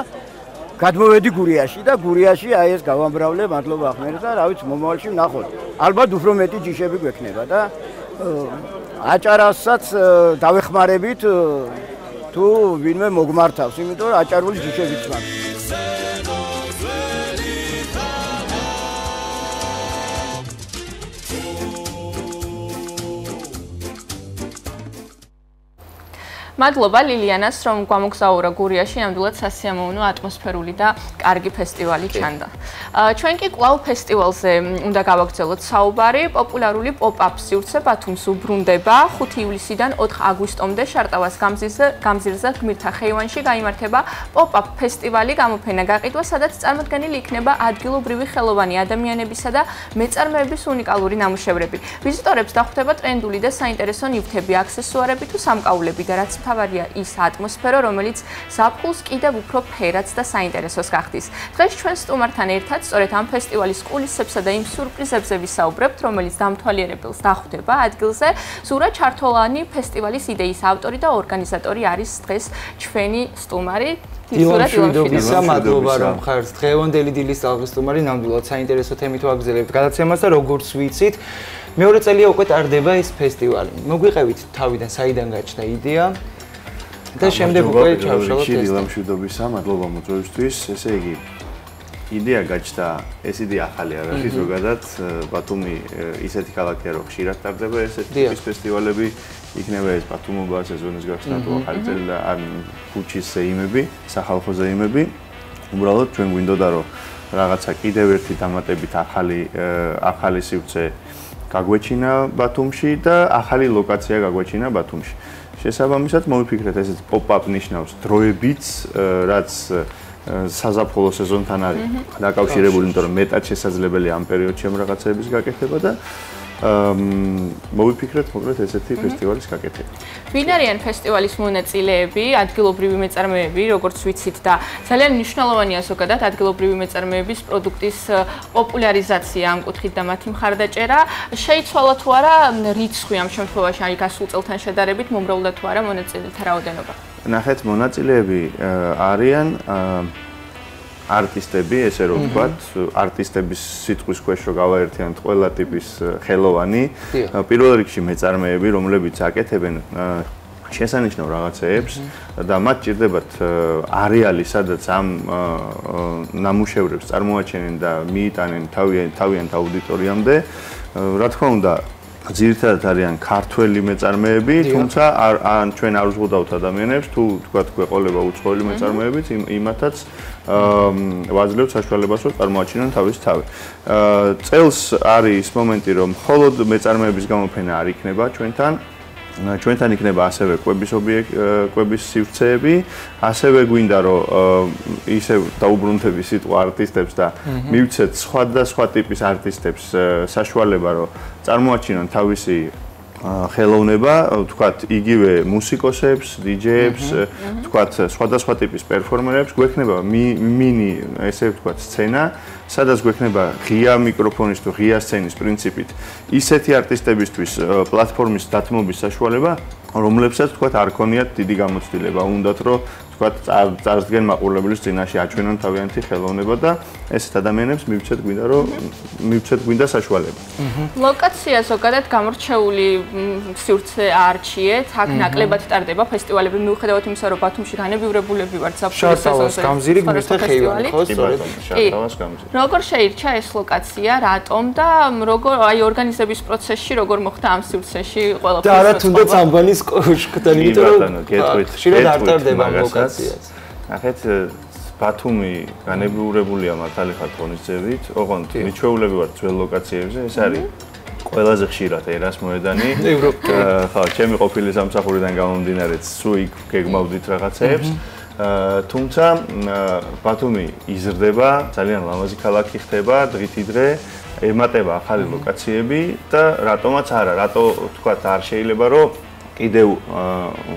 გადმოვედი გურიაში და გურიაში აი ეს გავამბრავლე, მადლობა ღმერთს და რა ვიცი მომავალში ვნახოთ. ალბათ უფრო მეტი ჯიშები გვექნება და აჭარასაც დავეხმარებით თუ ვინმე მოგმართავს, იმიტომ რომ აჭარული ჯიშებიც მაქვს. მადლობა ლილიანას, რომ გვამოგზაურა გურიაში, ნამდვილად სასიამოვნო ატმოსფერული და კარგი ფესტივალი ჩანდა. ჩვენ კი კვლავ ფესტივალზე უნდა გავაგრძელოთ საუბარი. პოპულარული პოპ-აპ სივრცე ბათუმს უბრუნდება 5 ივლისიდან 4 აგვისტომდე შარტავას გამზირზე გმირთა ხეივანში გაიმართება პოპ-აპ ფესტივალი გამოფენა გაყიდვა, სადაც წარმოდგენილი იქნება ადგილობრივი ხელოვანი ადამიანებისა და მეწარმეების უნიკალური ნამუშევრები. ვიზიტორებს დახვდება ტრენდული და საინტერესო ნივთები, აქსესუარები თუ სამკაულები და რაც მთავარია ის ატმოსფერო, რომელიც ზაფხულს კიდევ უფრო ფერადს და საინტერესოს გახდის. დღეს ჩვენ სტუმართან ერთად სწორედ ამ ფესტივალის კულისებსა და იმ სიურპრიზებზე ვისაუბრებთ, რომელიც დამთვალიერებელს დახვდება ადგილზე. ზურა ჩართოლანი ფესტივალის იდეის ავტორი და ორგანიზატორი არის დღეს ჩვენი სტუმარი. დილამშვიდობისა, მადლობა რომ ხართ დღევანდელი დილის ტალღის სტუმარი, ნამდვილად საინტერესო თემით ვაგრძელებთ გადაცემას და როგორც ვიცით, მეორე წელია უკვე ტარდება ეს ფესტივალი. მოგვიყევით თავიდან საიდან გაჩნდა იდეა და შემდეგ უკვე ჩავშალოთ ეს. დილამშვიდობისა, მადლობა მოწვევისთვის. ესე იგი, იდეა გაჩნდა, ეს იდეა ახალი არ არის, ზოგადად ბათუმი ისეთი ქალაქია, რომ ხშირად ტარდება ესეთი ტიპის ფესტივალები. იქნება ეს ბათუმობა, სეზონის გახსნა თუ ახალი წელი და ან ქუჩის ზეიმები, სახალხო ზეიმები. უბრალოდ ჩვენ გვინდოდა რომ რაღაცა კიდევ ერთი დამატებით ახალი სივრცე გაგვეჩინა ბათუმში და ახალი ლოკაცია გაგვეჩინა ბათუმში. შესაბამისად მოვიფიქრეთ ესეც pop-up ნიშნავს დროებიც, რაც საზაფხულო სეზონთან არის დაკავშირებული, იმიტომ რომ მეტად შესაძლებელია ამ პერიოდში ამ რაღაცების გაკეთება და მოვიფიქრეთ მოკლედ ესეთი ფესტივალის გაკეთება. ვინ არიან ფესტივალის მონაწილეები, ადგილობრივი მეწარმეები, როგორც ვიცით და ძალიან მნიშვნელოვანია ზოგადად ადგილობრივი მეწარმეების პროდუქტის პოპულარიზაცია ამ კუთხით და მათი მხარდაჭერა. შეიცვალა თუ არა რიცხვი ამ შემთხვევაში, აი გასულ წელთან შედარებით მომრავლდა თუ არა მონაწილეთა რაოდენობა? ნახეთ, მონაწილეები არიან არტისტები, ესე რომ ვთქვათ, არტისტების სიტყვის ქვეშ რო გავაერთიანოთ ყველა ტიპის ხელოვანი, პირველ რიგში მეწარმეები, რომლებიც აკეთებენ შესანიშნავ რაღაცეებს და მათ ჭირდებათ არეალი, სადაც ამ ნამუშევრებს წარმოაჩენენ და მიიტანენ თავიანთ აუდიტორიამდე. რა თქმა უნდა, ძირითადად არიან ქართველი მეწარმეები, თუმცა ჩვენ არ ვზღუდავთ ადამიანებს, თუ თქვათ გვეყოლება უცხოელი მეწარმეებიც, იმათაც ვაძლევთ საშუალებას, რომ წარმოაჩინონ თავის თავი. წელს არის ის მომენტი, რომ მხოლოდ მეწარმეების გამოფენა არ იქნება ჩვენთან იქნება ასევე კვების სივრცეები, ასევე გვინდა რომ ისევ დაუბრუნდები სიტყვა არტისტებს და მივცეთ სხვა ტიპის არტისტებს საშუალება, რომ წარმოაჩინონ თავისი ხელოვნება, თქვათ, იგივე მუსიკოსებს, დიჯეებს, თქვათ, სხვადასხვა ტიპის პერფორმერებს, გვექნება მინი, ესე ვთქვათ, სცენა, სადაც გვექნება ღია მიკროფონის თუ ღია სცენის პრინციპით ისეთი არტისტებისთვის პლატფორმის დათმობის საშუალება, რომლებსაც თქვათ არ ქონიათ დიდი გამოცდილება, უნდათ რომ თქვათ წარსდგენ მაყურებლის წინაშე აჩვენონ თავიანთი ხელოვნება და ესეთ ადამიანებს მივცეთ გვინდა საშუალება. ლოკაცია ზოგადად გამორჩეული სივრცე აარჩიეთ, აქ ნაკლებად ტარდება ფესტივალები, მიუხედავად იმისა, რომ ბათუმში განებივრებულები ვართ საფრთხის სეზონზე. გამზირი გმირთა ხეივანი, ხო, სწორედ. შართავას გამზირი. როგორ შეირჩა ეს ლოკაცია, რატომ და როგორ აი ორგანიზების პროცესში როგორ მოხდა ამ სივრცეში ყველაფერი? და არა თუნდაც ამბანის კოშკთან, იმიტომ რომ ხშირად არ ტარდება ლოკაციაც. ნახეთ, ბათუმი განებივრებულია მართალი ხარ ღონისძიებით, ოღონდ მიჩვეულები ვართ ძველ ლოკაციებზე, ეს არის ყველაზე ხშირად ერას მოედანი. ხო, ჩემი ყოფილი სამსახურიდან გამომდინარეც სულ იქ გეგმავდით რაღაცეებს. თუმცა ბათუმი იზრდება, ძალიან ლამაზი ქალაქი ხდება დღითიდღე, ემატება ახალი ლოკაციები და რატომაც არა, რატო თქვათ არ შეიძლება რომ კიდევ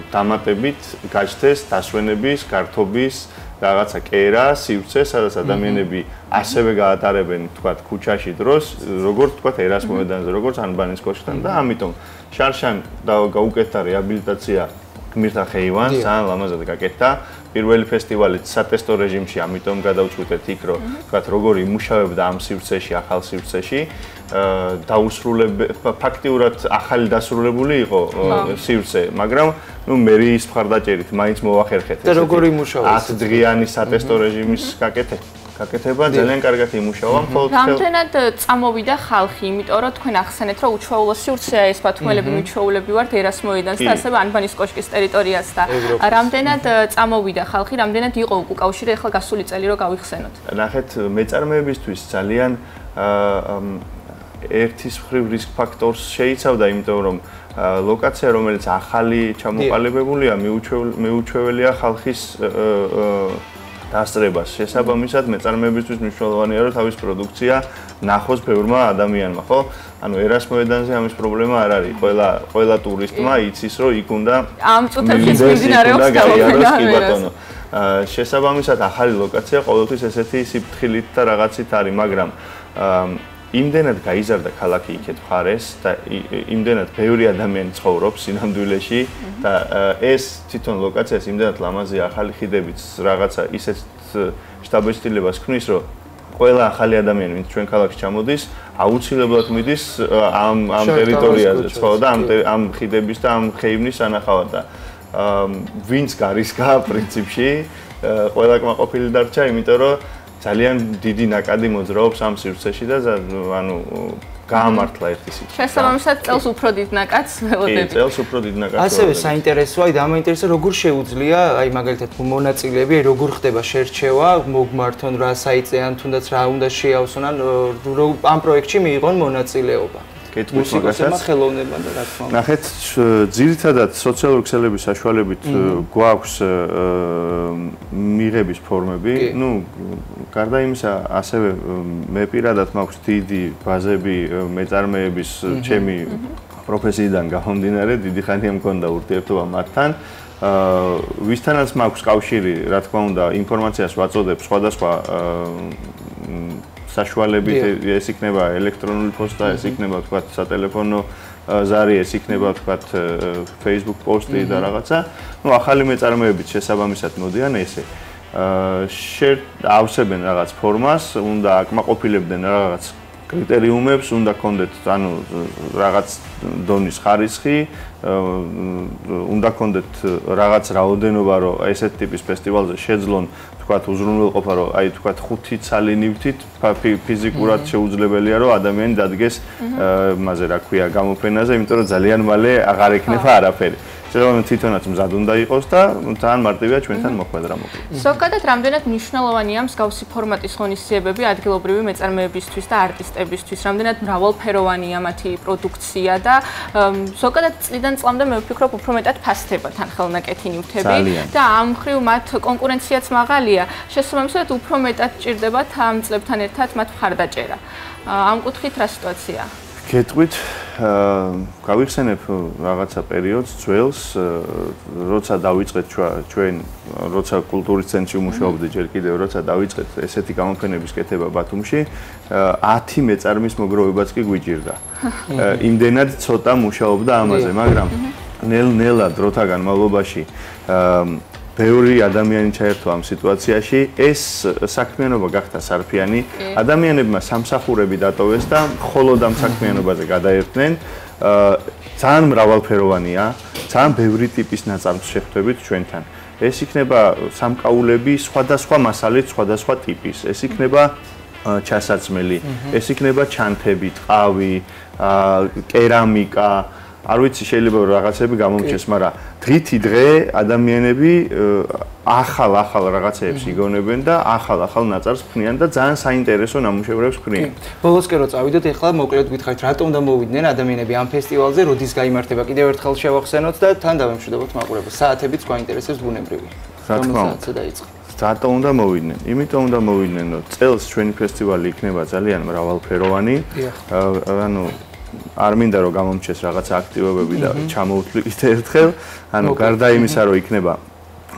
დამატებით გაჩნდეს დასვენების, გართობის რაღაცა კერა, სივრცე, სადაც ადამიანები ასევე გაატარებენ, თქვათ, ქუჩაში დროს, როგორც თქვათ, ერას მოედანზე, როგორც ანბანის კოშკთან და ამიტომ შარშან გაუკეთა რეაბილიტაცია გმირთა ხეივანს, ძალიან ლამაზად გაკეთდა. პირველი ფესტივალიც სატესტო რეჟიმში, ამიტომ გადავწყვიტეთ იქ, რომ თქვათ, როგორ იმუშავებდა ამ სივრცეში, ახალ სივრცეში. ფაქტიურად ახალი დასრულებული იყო სივრცე, მაგრამ მერის მხარდაჭერით მაინც მოვახერხეთ. და როგორ იმუშავა? 10 დღიანი სატესტო რეჟიმის გაკეთება ძალიან კარგად იმუშავა. რამდენად წამოვიდა ხალხი, იმიტომ რომ თქვენ ახსენეთ, რომ უჩვეულო სივრცეა ეს ბათუმელები, მიჩვეულები ვართ ერას მოედანს და ასევე ანბანის კოშკის ტერიტორიას და რამდენად წამოვიდა ხალხი, რამდენად იყო უკავშირი ახლა გასული წელი რომ გავიხსენოთ. ნახეთ, მეწარმეებისთვის ძალიან ერთის მხრივ რისკ ფაქტორს შეიცავდა, იმიტომ რომ ლოკაცია, რომელიც ახალი ჩამოყალიბებულია, მიუჩვეველია ხალხის დასწრებას. შესაბამისად, მეწარმეებისთვის მნიშვნელოვანია, რომ თავის პროდუქცია ნახოს ბევრმა ადამიანმა, ხო? ანუ ერას მოედანზე ამის პრობლემა არ არის. ყველა ტურისტმა იცის, რომ იქ უნდა ამ წუთებში მიმდინარეობს გამოფენა. შესაბამისად, ახალი ლოკაცია ყოველთვის ესეთი სიფრთხილით და რაღაცით არის, მაგრამ იმდენად გაიზარდა ქალაქი იქეთ მხარეს და იმდენად ბევრი ადამიანი ცხოვრობს სინამდვილეში და ეს თვითონ ლოკაციას იმდენად ლამაზია ახალი ხიდებით რაღაცა ისეთ შტაბ-სტილებას ქმნის, რომ ყველა ახალი ადამიანი, ვინც ჩვენ ქალაქში ჩამოდის, აუცილებლად მიდის ამ ტერიტორიაზე, ხო და ამ ხიდების და ამ ხეივნის ანახავად და ვინც გარისგა პრინციპში ყველა კმაყოფილი დარჩა, იმიტომ რომ ძალიან დიდი ნაკადი მოძრაობს ამ სივრცეში და ანუ გაამართლა ერთი სიტყვა. შესაბამისად წელს უფრო დიდ ნაკადს ველოდებით. წელს უფრო დიდ ნაკადს. ასევე საინტერესოა, აი დამაინტერესა როგორ შეუძლია, აი მაგალითად მონაწილეები, როგორ ხდება შერჩევა, მოგმართონ რა საიტზე ან თუნდაც რა უნდა შეავსონ ან ამ პროექტში მიიღონ მონაწილეობა. კეთვის მაგასაც ხელოვნება და რა თქმა უნდა. ნახეთ, ძირითადად სოციალური ქსელების საშუალებით გვაქვს მიღების ფორმები. ნუ გარდა იმისა, ასევე მე პირადად მაქვს დიდი ბაზები მეწარმეების ჩემი პროფესიიდან გამომდინარე, დიდი ხანია მქონდა ურთიერთობა მათთან. ვისთანაც მაქვს კავშირი, რა თქმა უნდა, ინფორმაციას ვაწოდებ სხვადასხვა საშუალებით, ეს იქნება ელექტრონული პოსტა, ეს იქნება თქვათ სატელეფონო ზარი, ეს იქნება თქვათ Facebook პოსტი და რაღაცა. ნუ ახალი მეწარმეებით შესაბამისად მოდიან ესე. ავსებენ რაღაც ფორმას, უნდა აკმაყოფილებდნენ რაღაც კრიტერიუმებს, უნდა კონდეთ, ანუ რაღაც დონის ხარისხი, უნდა კონდეთ რაღაც რაოდენობა, რომ ესეთ ტიპის ფესტივალზე შეძლონ თქვათ უზრუნველყოფა, რომ აი თქვათ 5 ცალი ნივთით ფიზიკურად შეუძლებელია, რომ ადამიანი დადგეს მასე რა ქვია გამოფენაზე, იმიტომ რომ ძალიან მალე აღარ ექნება არაფერი. შეიძლება თვითონაც მზად უნდა იყოს და ძალიან მარტივია ჩვენთან მოხვედრა მოკლედ. ზოგადად რამდენად მნიშვნელოვანია მსგავსი ფორმატის ღონისძიებები ადგილობრივი მეწარმეებისთვის და არტისტებისთვის, რამდენად მრავალფეროვანია მათი პროდუქცია და ზოგადად წლიდან წლამდე მე ვფიქრობ უფრო მეტად ფასდება თან ხელნაკეთი ნივთები და ამ მხრივ მათ კონკურენციაც მაღალია, შესაბამისად უფრო მეტად ჭირდებათ ამ წლებთან ერთად მათ მხარდაჭერა. ამ კუთხით რა სიტუაცია? გეტყვით, გავიხსენებ რაღაცა პერიოდს, ძველს, როცა დავიწყეთ ჩვენ, როცა კულტურის ცენტრში ვმუშაობდი ჯერ კიდევ, როცა დავიწყეთ ესეთი გამოფენების კეთება ბათუმში, 10 მეწარმის მოგროვებაც კი გვიჭირდა. იმდენად ცოტა მუშაობდა ამაზე, მაგრამ ნელ-ნელა დროთა განმავლობაში ბევრი ადამიანი ჩაერთვა ამ სიტუაციაში, ეს საქმიანობა გახდა სარფიანი, ადამიანებმა სამსახურები დატოვეს და მხოლოდ ამ საქმიანობაზე გადაერთნენ. ძალიან მრავალფეროვანია, ძალიან ბევრი ტიპის ნაწარმს შეხვდებით ჩვენთან. ეს იქნება სამკაულები სხვადასხვა მასალით, სხვადასხვა ტიპის. ეს იქნება ჩასაცმელი, ეს იქნება ჩანთები, ტყავი, კერამიკა, არ ვიცი შეიძლება რაღაცები გამომჩეს, მაგრამ დღითი დღე ადამიანები ახალ რაღაცეებს იგონებენ და ახალ ნაწარს ქმნიან და ძალიან საინტერესო ნამუშევრებს ქმნიან. ბოლოსკენ რო წავიდოთ, ეხლა მოკლედ გითხარით, რატომ უნდა მოვიდნენ ადამიანები ამ ფესტივალზე, როდის გაიმართება, კიდევ ერთხელ შევახსენოთ და თან დავემშვიდობოთ მაყურებელს. საათებიც გვაინტერესებს ბუნებრივი. რა თქმა უნდა. რატომ უნდა მოვიდნენ? იმიტომ უნდა მოვიდნენ, რომ წელს ჩვენი ფესტივალი იქნება ძალიან მრავალფეროვანი. ანუ არ მინდა რომ გამომჩეს რაღაცა აქტივობები და ჩამოუთვლით ერთხელ. ანუ გარდა იმისა, რომ იქნება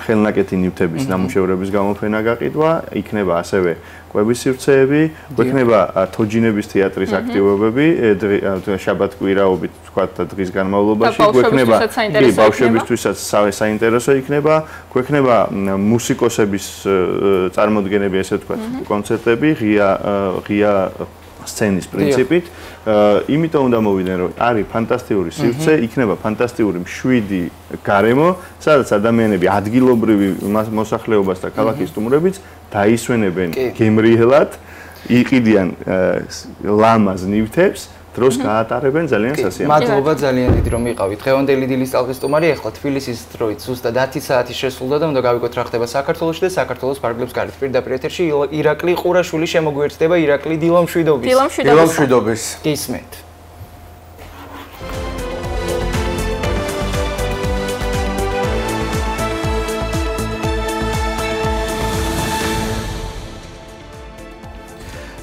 ხელნაკეთი ნივთების ნამუშევრების გამოფენა გაყიდვა, იქნება ასევე კვების სივრცეები, იქნება თოჯინების თეატრის აქტივობები, შაბათ-კვირაობით ვთქვათ დღის განმავლობაში, იქნება ბავშვებისთვისაც საინტერესო იქნება, იქნება მუსიკოსების წარმოდგენები, ესე ვთქვათ, კონცერტები, ღია სცენის პრინციპით, იმიტომ უნდა მოვიდნენ, რომ არის ფანტასტიკური სივრცე, იქნება ფანტასტიკური მშვიდი გარემო, სადაც ადამიანები ადგილობრივი მოსახლეობას და ქალაქის სტუმრებიც დაისვენებენ გემრიელად, იყიდიან ლამაზ ნივთებს, დროს გაატარებენ ძალიან სასიამოვნო. მადლობა ძალიან დიდი რომ იყავით. დღევანდელი დილის ტალღის სტუმარი, ახლა თბილისის დროით ზუსტად 10 საათი შესრულდა და უნდა გავიგოთ რა ხდება საქართველოში და საქართველოს ფარგლებს გარეთ. პირდაპირ ეთერში ირაკლი ყურაშვილი შემოგვიერთდება. ირაკლი, დილამშვიდობის. დილამშვიდობის. გისმენთ.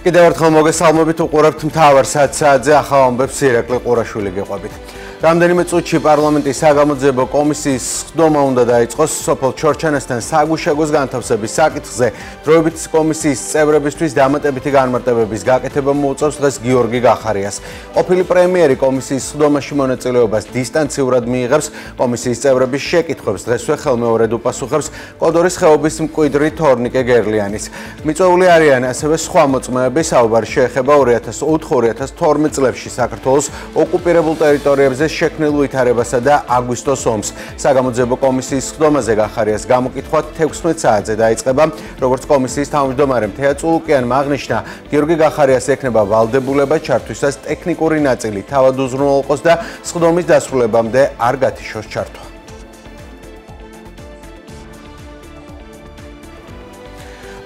კიდევ ერთხელ მოგესალმებით, უყურებთ მთავარ საათზე ახალ ამბებს ირაკლი ყურაშვილი გეყვებით. რამდენიმე წუთში პარლამენტის საგამოძიებო კომისიის სხდომა უნდა დაიწყოს სოფელ ჩორჩანასთან საგუშაგოს განთავსების საკითხზე. დროებით კომისიის წევრებისთვის დამატებითი განმარტებების გაკეთება მოუწევს დღეს გიორგი გახარიას. ყოფილი პრემიერი კომისიის სხდომაში მონაწილეობას დისტანციურად მიიღებს. კომისიის წევრების შეკითხვებს დღესვე ხელმეორედ უპასუხებს კოდორის ხეობის მკვიდრი თორნიკე გერლიანის. მიწვეული არიან ასევე სხვა მოწმეები, საუბარი შეეხება 2008-2012 წლებში საქართველოს ოკუპირებულ ტერიტორიებზე შექმნილ ვითარებასა და აგვისტოს ომს. საგამოძიებო კომისიის სხდომაზე გახარიას გამოკითხვა 16 საათზე დაიწყება. როგორც კომისიის თავმჯდომარემ თეატრულუკიანმა აღნიშნა, გიორგი გახარიას ექნება ვალდებულება ჩართვისას ტექნიკური ნაწილი თავად უზრუნველყოს და სხდომის დასრულებამდე არ გათიშოს ჩართვა.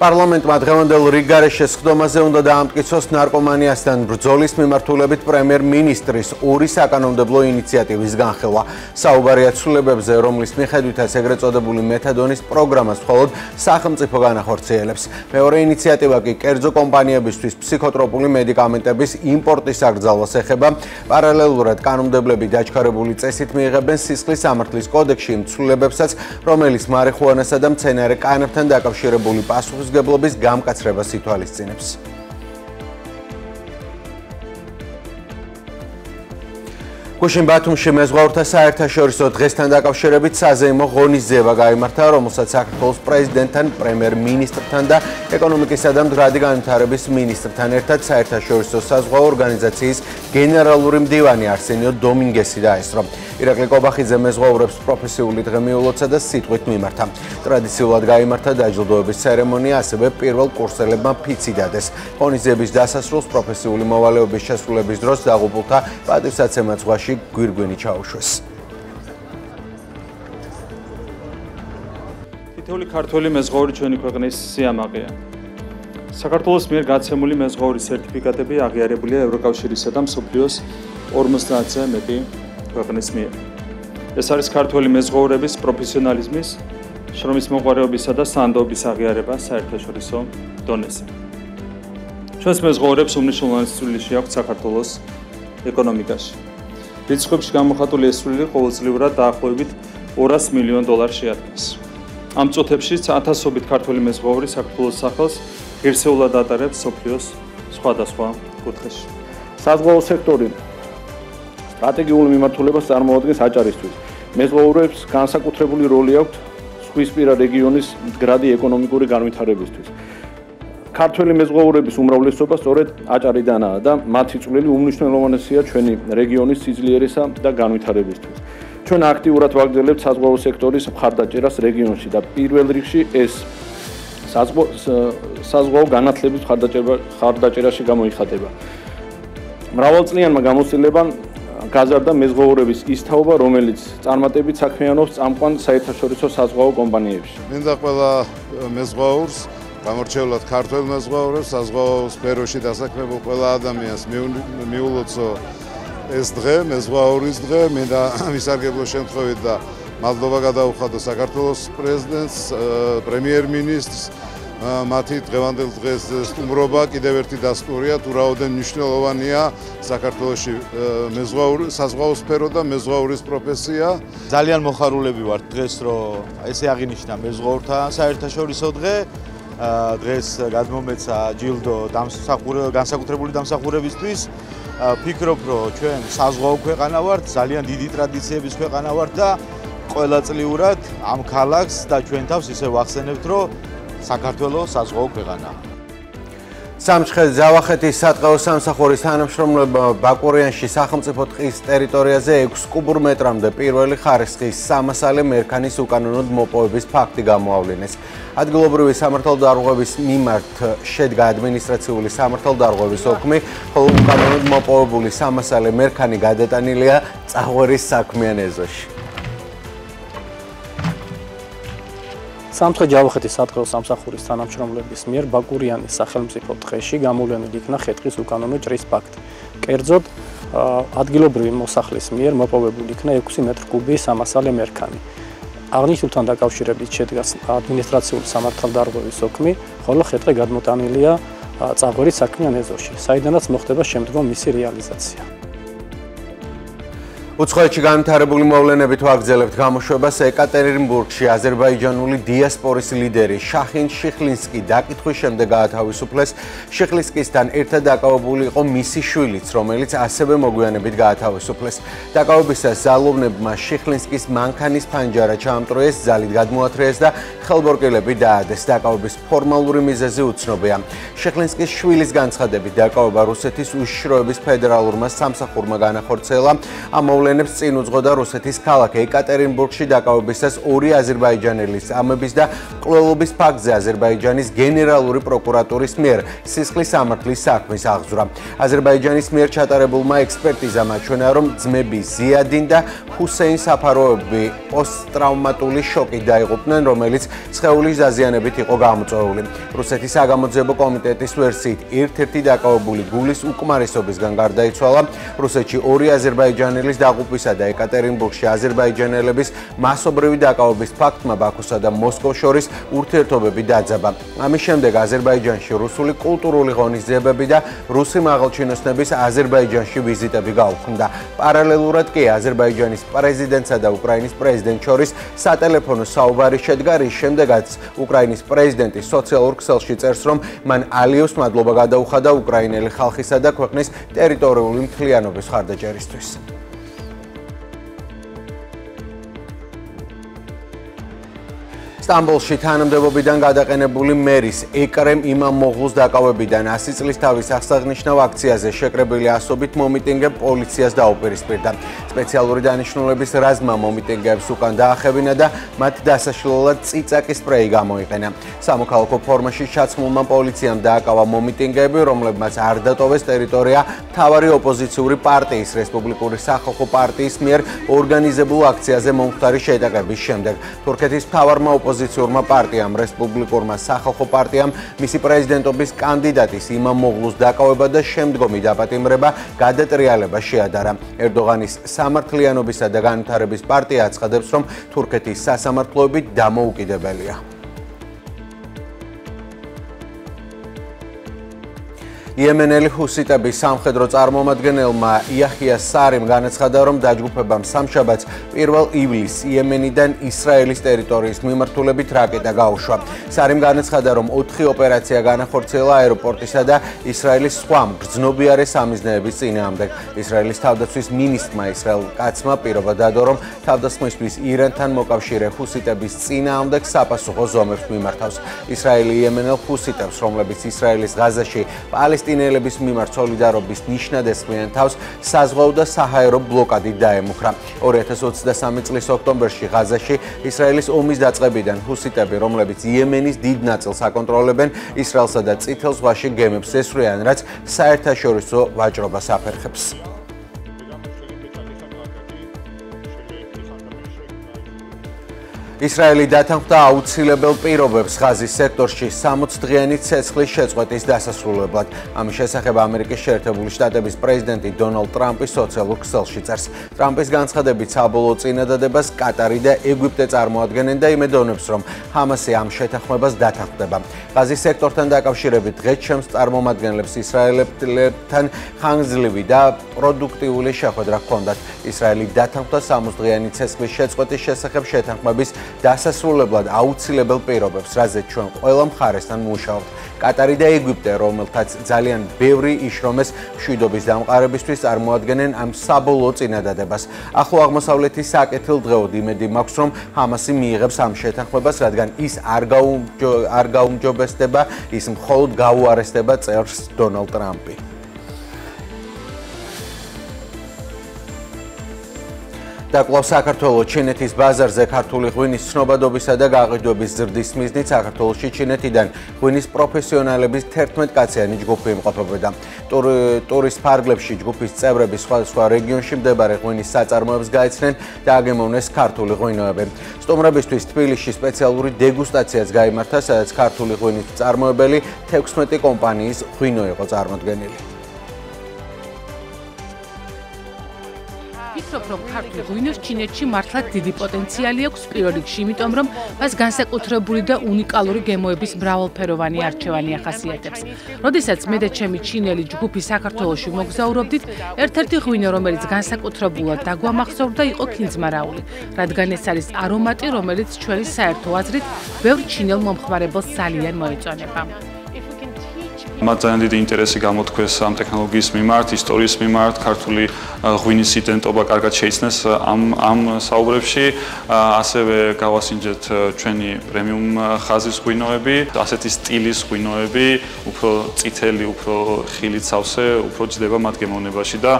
პარლამენტმა დღევანდელ რიგგარეშე სხდომაზე უნდა დაამტკიცოს ნარკომანიასთან ბრძოლის მიმართულებით პრემიერ-მინისტრის ორი საკანონმდებლო ინიციატივის განხილვა. საუბარია ცვლილებებზე, რომლის მიხედვითაც ეგრეთ წოდებული მეთადონის პროგრამას მხოლოდ სახელმწიფო განახორციელებს. მეორე ინიციატივა კი კერძო კომპანიებისთვის ფსიქოტროპული მედიკამენტების იმპორტის აკრძალვას ეხება. პარალელურად კანონმდებლები დაჩქარებული წესით მიიღებენ სისხლის სამართლის კოდექსში იმ ცვლილებებსაც, რომელიც მარიხუანასა და მცენარე კანებთან დაკავშირებული პასუხისმგებლობის გამკაცრებას ითვალისწინებს. გუშინ ბათუმში მეზღვაურთა საერთაშორისო დღესთან დაკავშირებით საზეიმო ღონისძიება გაიმართა, რომელსაც საქართველოს პრეზიდენტთან, პრემიერ-მინისტრთან და ეკონომიკისა და მდგრადი განვითარების მინისტრთან ერთად საერთაშორისო საზღვაო ორგანიზაციის გენერალური მდივანი არსენიო დომინგესი დაესწრო. ირაკლი კობახიძე მეზღვაურებს პროფესიული დღე მიულოცა და სიტყვით მიმართა. ტრადიციულად გაიმართა დაჯილდოების ცერემონია, ასევე პირველ კურსელებმა ფიცი დადეს. ღონისძიების დასასრულს პროფესიული მოვალეობის შესრულების დროს დაღუპულთა პატივსაცემად ზღვაში გვირგვინი ჩაუშვეს. თითოეული ქართველი მეზღვაური ჩვენი ქვეყნის სიამაყეა. საქართველოს მიერ გაცემული მეზღვაურის სერტიფიკატები აღიარებულია ევროკავშირისა და მსოფლიოს 50-ზე მეტი ქვეყნის მიერ. ეს არის ქართველი მეზღვაურების პროფესიონალიზმის, შრომის მოყვარეობისა და სანდოობის აღიარება საერთაშორისო დონეზე. ჩვენს მეზღვაურებს უმნიშვნელოვანესი წვლილი აქვს საქართველოს ეკონომიკაში. რიცხვებში გამოხატული ეს წვლილი ყოველწლიურად დაახლოებით $200 მილიონ შეადგენს. ამ წუთებში ათასობით ქართველი მეზღვაური საქართველოს სახელს ღირსეულად ატარებს მსოფლიოს სხვადასხვა კუთხეში. საზღვაო სექტორი სტრატეგიული მიმართულებას წარმოადგენს აჭარისთვის. მეზღვაურებს განსაკუთრებული როლი აქვთ ზღვისპირა რეგიონის მდგრადი ეკონომიკური განვითარებისთვის. ქართველი მეზღვაურების უმრავლესობა სწორედ აჭარიდანაა და მათი წვლილი უმნიშვნელოვანესია ჩვენი რეგიონის სიძლიერისა და განვითარებისთვის. ჩვენ აქტიურად ვაგრძელებთ საზღვაო სექტორის მხარდაჭერას რეგიონში და პირველ რიგში ეს საზღვაო განათლების მხარდაჭერაში გამოიხატება. მრავალწლიანმა გამოცდილებამ გაზარდა მეზღვაურების ის თაობა, რომელიც წარმატებით საქმიანობს წამყვან საერთაშორისო საზღვაო კომპანიებში. მინდა ყველა მეზღვაურს, გამორჩეულად ქართველ მეზღვაურებს, საზღვაო სფეროში დასაქმებულ ყველა ადამიანს მიულოცო ეს დღე, მეზღვაურის დღე. მინდა მისარგებლო შემთხვევით და მადლობა გადაუხადო საქართველოს პრეზიდენტს, პრემიერ-მინისტრს. მათი დღევანდელ დღეს სტუმრობა კიდევ ერთი დასტურია, თუ რაოდენ მნიშვნელოვანია საქართველოში საზღვაო სფერო და მეზღვაურის პროფესია. ძალიან მოხარულები ვართ დღეს, რომ ესე აღინიშნა მეზღვაურთა საერთაშორისო დღე. დღეს გადმომეცა ჯილდო განსაკუთრებული დამსახურებისთვის. ფიქრობ, რომ ჩვენ საზღვაო ქვეყანა ვართ, ძალიან დიდი ტრადიციების ქვეყანა ვართ და ყოველწლიურად ამ ქალაქს და ჩვენ თავს ისე ვახსენებთ, რომ საქართველოს საზღვაო ქვეყანაა. სამცხე-ძავახეთის სატყეო სამსახურის თანამშრომლებმა ბაკურიანში სახელმწიფო ტყის ტერიტორიაზე 6 კუბურ მეტრამდე პირველი ხარისხის სამასალე მერქანის უკანონოდ მოპოვების ფაქტი გამოავლინეს. ადგილობრივი სამართალდარღვევის მიმართ შედგა ადმინისტრაციული სამართალდარღვევის ოქმი, ხოლო უკანონოდ მოპოვებული სამასალე მერქანი გადატანილია წაღვერის საქმიან ეზოში. სამცხე-ჯავახეთის სატყეო სამსახურის თანამშრომლების მიერ ბაკურიანის სახელმწიფო ტყეში გამოვლენილი იქნა ხე-ტყის უკანონო ჭრის ფაქტი. კერძოდ, ადგილობრივი მოსახლის მიერ მოპოვებული იქნა 6 მეტრი კუბი სამასალე მერქანი. აღნიშნულთან დაკავშირებით შედგა ადმინისტრაციული სამართალდარღვევის ოქმი, ხოლო ხე-ტყე გადმოტანილია წაღვერის საქმიან ეზოში, საიდანაც მოხდება შემდგომ მისი რეალიზაცია. უცხოეთში განვითარებული მოვლენებით ვაგრძელებთ გამოშვებას. ეკატერინბურგში აზერბაიჯანული დიასპორის ლიდერი შახინ შიხლინსკი დაკითხვის შემდეგ გაათავისუფლეს. შიხლინსკისთან ერთად დაკავებული იყო მისი შვილიც, რომელიც ასევე მოგვიანებით გაათავისუფლეს. დაკავებისას ზალოვნებმა შიხლინსკის მანქანის ფანჯარა ჩაამტროეს, ძალით გადმოათრიეს და ხელბორკილები დაადეს. დაკავების ფორმალური მიზეზი უცნობია. შიხლინსკის შვილის განცხადებით, დაკავება რუსეთის უშიშროების ფედერალურმა სამსახურმა განახორციელა. ამ მოვლენებს წინ უძღოდა რუსეთის ქალაქ ეკატერინბურგში დაკავებისას ორი აზერბაიჯანელის წამების და მკვლელობის ფაქტზე აზერბაიჯანის გენერალური პროკურატურის მიერ სისხლის სამართლის საქმის აღძვრა. აზერბაიჯანის მიერ ჩატარებულმა ექსპერტიზამ აჩვენა, რომ ძმები ზიადინ და ჰუსეინ საფაროები პოსტტრავმატული შოკით დაიღუპნენ, რომელიც სხეულის დაზიანებით იყო გამოწვეული. რუსეთის საგამოძიებო კომიტეტის ვერსიით ერთ-ერთი დაკავებული გულის უკმარისობისგან გარდაიცვალა. რუსეთში ორი აზერბაიჯანელის დაღუპვისა და ეკატერინბურგში აზერბაიჯანელების მასობრივი დაკავების ფაქტმა ბაქოსა და მოსკოვს შორის ურთიერთობები დაძაბა. ამის შემდეგ აზერბაიჯანში რუსული კულტურული ღონისძიებები და რუსი მაღალჩინოსნების აზერბაიჯანში ვიზიტები გაუქმდა. პარალელურად კი აზერბაიჯანის პრეზიდენტსა და უკრაინის პრეზიდენტს შორის სატელეფონო საუბარი შედგა, რის შემდეგაც უკრაინის პრეზიდენტი სოციალურ ქსელში წერს, რომ მან ალიევს მადლობა გადაუხადა უკრაინელი ხალხისა და ქვეყნის ტერიტორიული მთლიანობის მხარდაჭერისთვის. სტამბოლში თანამდებობიდან გადაყენებული მერის ეკრემ იმამოღლუს დაკავებიდან 100 წლის თავის აღსანიშნავ აქციაზე შეკრებილი ასობით მომიტინგე პოლიციას დაუპირისპირდა. სპეციალური დანიშნულების რაზმმა მომიტინგეებს უკან დაახევინა და მათ დასაშლელად წიწაკის სპრეი გამოიყენა. სამოქალაქო ფორმაში ჩაცმულმა პოლიციამ დააკავა მომიტინგეები, რომლებმაც არ დატოვეს ტერიტორია მთავარი ოპოზიციური პარტიის რესპუბლიკური სახალხო პარტიის მიერ ორგანიზებულ აქციაზე მომხდარი შეტაკების შემდეგ. თურქეთის მთავარმა ოპოზიციურმა პარტიამ რესპუბლიკურმა სახალხო პარტიამ მისი პრეზიდენტობის კანდიდატის იმამოღლუს დაკავება და შემდგომი დაპატიმრება გადატრიალება შეადარა. ერდოღანის სამართლიანობისა და განვითარების პარტია აცხადებს, რომ თურქეთის სასამართლოები დამოუკიდებელია. იემენელი ჰუსიტების სამხედრო წარმომადგენელმა იაჰია სარიმ განაცხადა, რომ დაჯგუფებამ სამშაბათს 1 ივლისს იემენიდან ისრაელის ტერიტორიის მიმართულებით რაკეტა გაუშვა. სარიმ განაცხადა, რომ 4 ოპერაცია განახორციელა აეროპორტისა და ისრაელის სხვა მგრძნობიარე სამიზნეების წინააღმდეგ. ისრაელის თავდაცვის მინისტრმა ისრაელ კაცმა პირობა დადო, რომ თავდასხმისთვის ირანთან მოკავშირე ჰუსიტების წინააღმდეგ საპასუხო ზომებს მიმართავს. ისრაელი იემენელ ჰუსიტებს, რომლებიც ისრაელის ღაზაში პალესტინელების მიმართ სოლიდარობის ნიშნად ესხმიან თავს, საზღვაო და საჰაერო ბლოკადით დაემუქრა. 2023 წლის ოქტომბერში ღაზაში ისრაელის ომის დაწყებიდან ჰუსიტები, რომლებიც იემენის დიდ ნაწილს აკონტროლებენ, ისრაელსა და წითელ ზღვაში გემებს ესვრიან, რაც საერთაშორისო ვაჭრობას აფერხებს. ისრაელი დათანხმდა აუცილებელ პირობებს ღაზის სექტორში 60 დღიანი ცეცხლის შეწყვეტის დასასრულებლად. ამის შესახებ ამერიკის შეერთებული შტატების პრეზიდენტი დონალდ ტრამპი სოციალურ ქსელში წერს. ტრამპის განცხადებით საბოლოო წინადადებას კატარი და ეგვიპტე წარმოადგენენ და იმედოვნებს, რომ ჰამასი ამ შეთანხმებას დათანხმდება. ღაზის სექტორთან დაკავშირებით დღეს ჩემს წარმომადგენლებს ისრაელებთან ხანგრძლივი და პროდუქტიული შეხვედრა ჰქონდათ. ისრაელი დათანხმდა 60 დღიანი ცეცხლის შეწყვეტის შესახებ შეთანხმების დასასრულებლად აუცილებელ პირობებს, რაზეც ჩვენ ყველა მხარესთან მუშაობთ. კატარი და ეგვიპტე, რომელთაც ძალიან ბევრი იშრომეს მშვიდობის დამყარებისთვის, წარმოადგენენ ამ საბოლოო წინადადებას. ახლო აღმოსავლეთის საკეთილდღეოდ იმედი მაქვს, რომ ჰამასი მიიღებს ამ შეთანხმებას, რადგან ის არ გაუმჯობესდება, ის მხოლოდ გაუარესდება, წერს დონალდ ტრამპი. დაკვლავ საქართველოს ჩინეთის ბაზარზე ქართული ღვინის ცნობადობისა და გაყიდვების ზრდის მიზნით საქართველოში ჩინეთიდან ღვინის პროფესიონალების 11-კაციანი ჯგუფი იმყოფებოდა. ტურის ფარგლებში ჯგუფის წევრები სხვადასხვა რეგიონში მდებარე ღვინის საწარმოებს გაეცნენ და აგემოვნეს ქართული ღვინოები. სტუმრებისთვის თბილისში სპეციალური დეგუსტაციაც გაიმართა, სადაც ქართული ღვინის მწარმოებელი 16 კომპანიის ღვინო იყო წარმოდგენილი. ვფიქრობ, რომ ქართულ ღვინოს ჩინეთში მართლაც დიდი პოტენციალი აქვს, პირველ რიგში იმიტომ, რომ მას განსაკუთრებული და უნიკალური გემოების მრავალფეროვანი არჩევანი ახასიათებს. როდესაც მე და ჩემი ჩინელი ჯგუფი საქართველოში მოგზაურობდით, ერთ-ერთი ღვინო, რომელიც განსაკუთრებულად დაგვამახსოვრდა, იყო ქინძმარაული, რადგან ეს არის არომატი, რომელიც ჩვენი საერთო აზრით ბევრ ჩინელ მომხმარებელს ძალიან მოეწონება. მათ ძალიან დიდი ინტერესი გამოთქვეს ამ ტექნოლოგიის მიმართ, ისტორიის მიმართ, ქართული ღვინის იდენტობა კარგად შეიცნეს ამ საუბრებში. ასევე გავასინჯეთ ჩვენი პრემიუმ ხაზის ღვინოები, ასეთი სტილის ღვინოები, უფრო წითელი, უფრო ხილით სავსე, უფრო ჯდება მათ გემოვნებაში და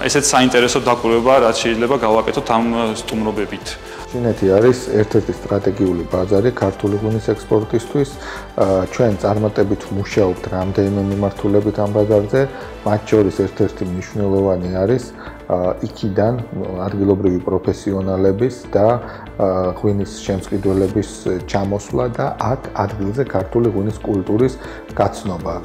ესეც საინტერესო დაკვირვება, რაც შეიძლება გავაკეთოთ ამ სტუმრობებით. ჩინეთი არის ერთ-ერთი სტრატეგიული ბაზარი ქართული ღვინის ექსპორტისთვის. ჩვენ წარმატებით ვმუშაობთ რამდენიმე მიმართულებით ამ ბაზარზე, მათ შორის ერთ-ერთი მნიშვნელოვანი არის იქიდან ადგილობრივი პროფესიონალების და ღვინის შემსყიდველების ჩამოსვლა და აქ ადგილზე ქართული ღვინის კულტურის გაცნობა.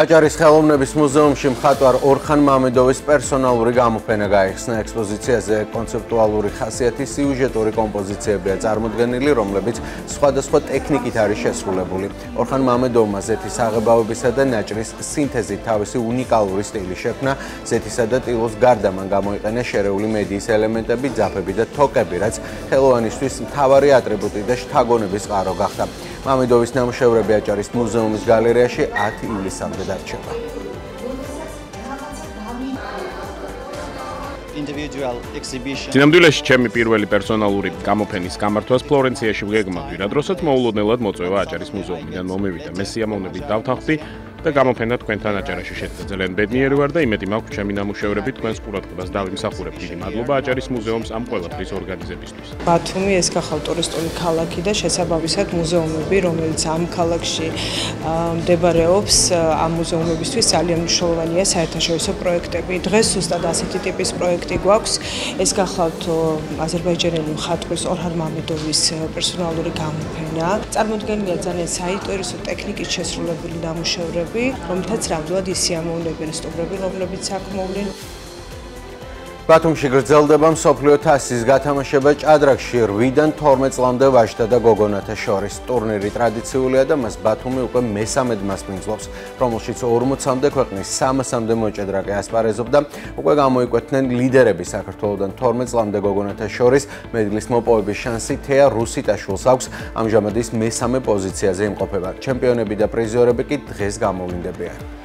აჭარის ხელოვნების მუზეუმში მხატვარ ორხან მამედოვის პერსონალური გამოფენა გაიხსნა. ექსპოზიციაზე კონცეპტუალური ხასიათის სიუჟეტური კომპოზიციებია წარმოდგენილი, რომლებიც სხვადასხვა ტექნიკით არის შესრულებული. ორხან მამედოვმა ზეთის აღებავებისა და ნაჭრის სინთეზით თავისი უნიკალური სტილი შექმნა. ზეთისა და ტილოს გარდა მან გამოიყენა შერეული მედიის ელემენტები, ძაფები და თოკები, რაც ხელოვანისთვის მთავარი ატრიბუტი და შთაგონების წყარო გახდა. მამედოვის ნამუშევრები აჭარის მუზეუმის გალერეაში 10 ივლისამდე დარჩება. წინამძღოლში ჩემი პირველი პერსონალური გამოფენის გამართვას ფლორენციაში ვგეგმავდი, რა დროსაც მოულოდნელად მოწვევა აჭარის მუზეუმიდან მომივიდა. მე სიამოვნებით დავთანხმდი და გამოფენა თქვენთან აჭარაში შედგა. ძალიან ბედნიერი ვარ და იმედი მაქვს ჩემი ნამუშევრები თქვენს ყურადღებას დავიმსახურებ. დიდი მადლობა აჭარის მუზეუმს ამ ყველაფრის ორგანიზებისთვის. ბათუმი ეს გახავთ ტურისტული ქალაქი და შესაბამისად მუზეუმები, რომელიც ამ ქალაქში მდებარეობს, ამ მუზეუმებისთვის ძალიან მნიშვნელოვანია საერთაშორისო პროექტები. დღეს ზუსტად ასეთი ტიპის პროექტი გვაქვს. ეს გახავთ აზერბაიჯანელი მხატვრის ორჰან მამედოვის პერსონალური გამოფენა. წარმოდგენილია ძალიან საინტერესო ტექნიკით შესრულებული ნამუშევრები, რომელთაც ნამდვილად ისიამოვნებენ სტუმრები, რომლებიც აქ მოვლენ. ბათუმში გრძელდება მსოფლიო თასის გათამაშება ჭადრაკში 8-დან 12 წლამდე ვაჟთა და გოგონათა შორის. ტურნირი ტრადიციულია და მას ბათუმი უკვე მესამედ მასპინძლობს, რომელშიც 40-მდე ქვეყნის 300-მდე მოჭადრაკე ასპარეზობდა. უკვე გამოიკვეთნენ ლიდერები საქართველოდან 12 წლამდე გოგონათა შორის. მედლის მოპოვების შანსი თეა რუსიტაშვილს აქვს. ამჟამად ის მესამე პოზიციაზე იმყოფება. ჩემპიონები და პრიზიორები კი დღეს გამოვლინდებიან.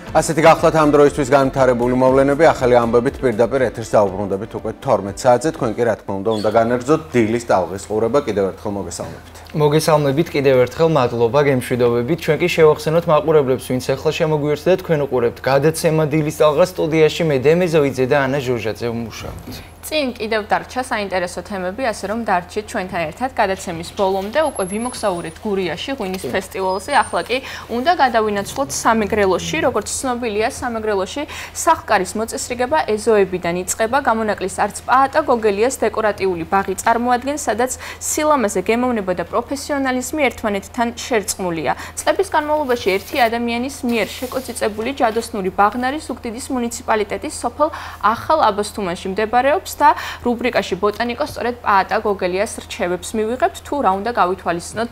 ასეთი გახლავთ ამ დროისთვის განვითარებული მოვლენები. ახალი ამბებით პირდაპირ ეთერს დაუბრუნდებით უკვე 12 საათზე. თქვენ კი რა თქმა უნდა განაგრძოთ დილის ტალღის ყურება. კიდევ ერთხელ მოგესალმებით. მოგესალმებით კიდევ ერთხელ, მადლობა გემშვიდობებით. ჩვენ კი შევახსენოთ მაყურებლებს, ვინც ახლა შემოგვიერთდა და თქვენ უყურებთ გადაცემა დილის ტალღა. სტუდიაში მე დემე ზოიძე და ანა ჟურჟაძე ვმუშაობთ. წინ კიდევ დარჩა საინტერესო თემები, ასე რომ დარჩით ჩვენთან ერთად გადაცემის ბოლომდე. უკვე ვიმოგზაურეთ გურიაში ღვინის ფესტივალზე. ახლა კი უნდა გადავინაცვლოთ სამეგრელოში. როგორც ცნობილია, სამეგრელოში სახკარის მოწესრიგება ეზოებიდან იწყება. გამონაკლის არც პაატა გოგელიას დეკორატიული ბაღი წარმოადგენს, სადაც სილამაზე გემოვნება და პროფესიონალიზმი ერთმანეთთან შერწყმულია. წლების განმავლობაში ერთი ადამიანის მიერ შეკოწიწებული ჯადოსნური ბაღნარი ზუგდიდის მუნიციპალიტეტის სოფელ ახალ აბასთუმანში მდებარეობს და რუბრიკაში ბოტანიკოს სწორედ პაატა გოგელიას რჩევებს მივიღებთ, თუ რა უნდა გავითვალისწინოთ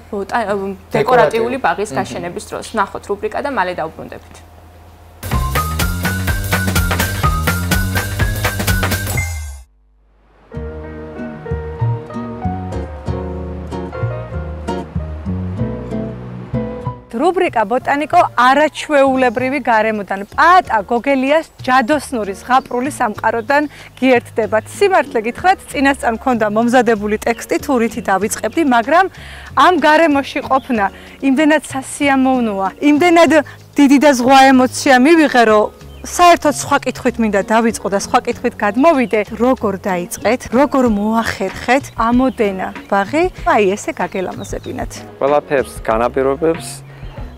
დეკორატიული ბაღის გაშენების დროს. ნახოთ რუბრიკა და მალე დავბრუნდებით. რუბრიკა ბოტანიკო არაჩვეულებრივი გარემოდან პაატა გოგელიას ჯადოსნური ზღაპრული სამყაროდან გიერთდებათ. სიმართლე გითხრათ, წინასწარ მქონდა მომზადებული ტექსტი, თუ რითი დავიწყებდი, მაგრამ ამ გარემოში ყოფნა იმდენად სასიამოვნოა, იმდენად დიდი და ზღვა ემოცია მივიღე, რომ საერთოდ სხვა კითხვით მინდა დავიწყო და სხვა კითხვით გადმოვიდე, როგორ დაიწყეთ, როგორ მოახერხეთ ამოდენა ბაღი, აი ესე გაგელამაზებინათ. ყველაფერს განაპირობებს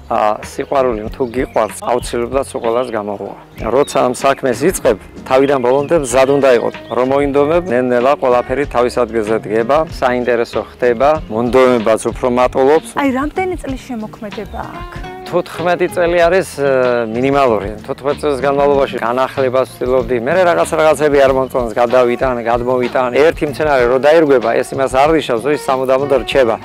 სიყვარული, თუ გიყვარს, აუცილებლად სულ გამოღვა. როცა ამ საქმეს იწყებ, თავიდან ბოლომდე მზად უნდა იყოთ, რომ მოინდომებ, ნელ-ნელა ყველაფერი თავის ადგილზე დგება, საინტერესო ხდება, მონდომებაც უფრო მატულობს. აი, რამდენი წლის შემოქმედება აქვს? 14 წელი არის მინიმალური. 14 წელს განმავლობაში განახლებას ვცდილობდი. მე რაღაცები არ მომწონს, გადმოვიტან. ერთი მცენარე რო დაირგვება, ეს იმას არ ნიშნავს, რომ ის სამუდამოდ რჩება.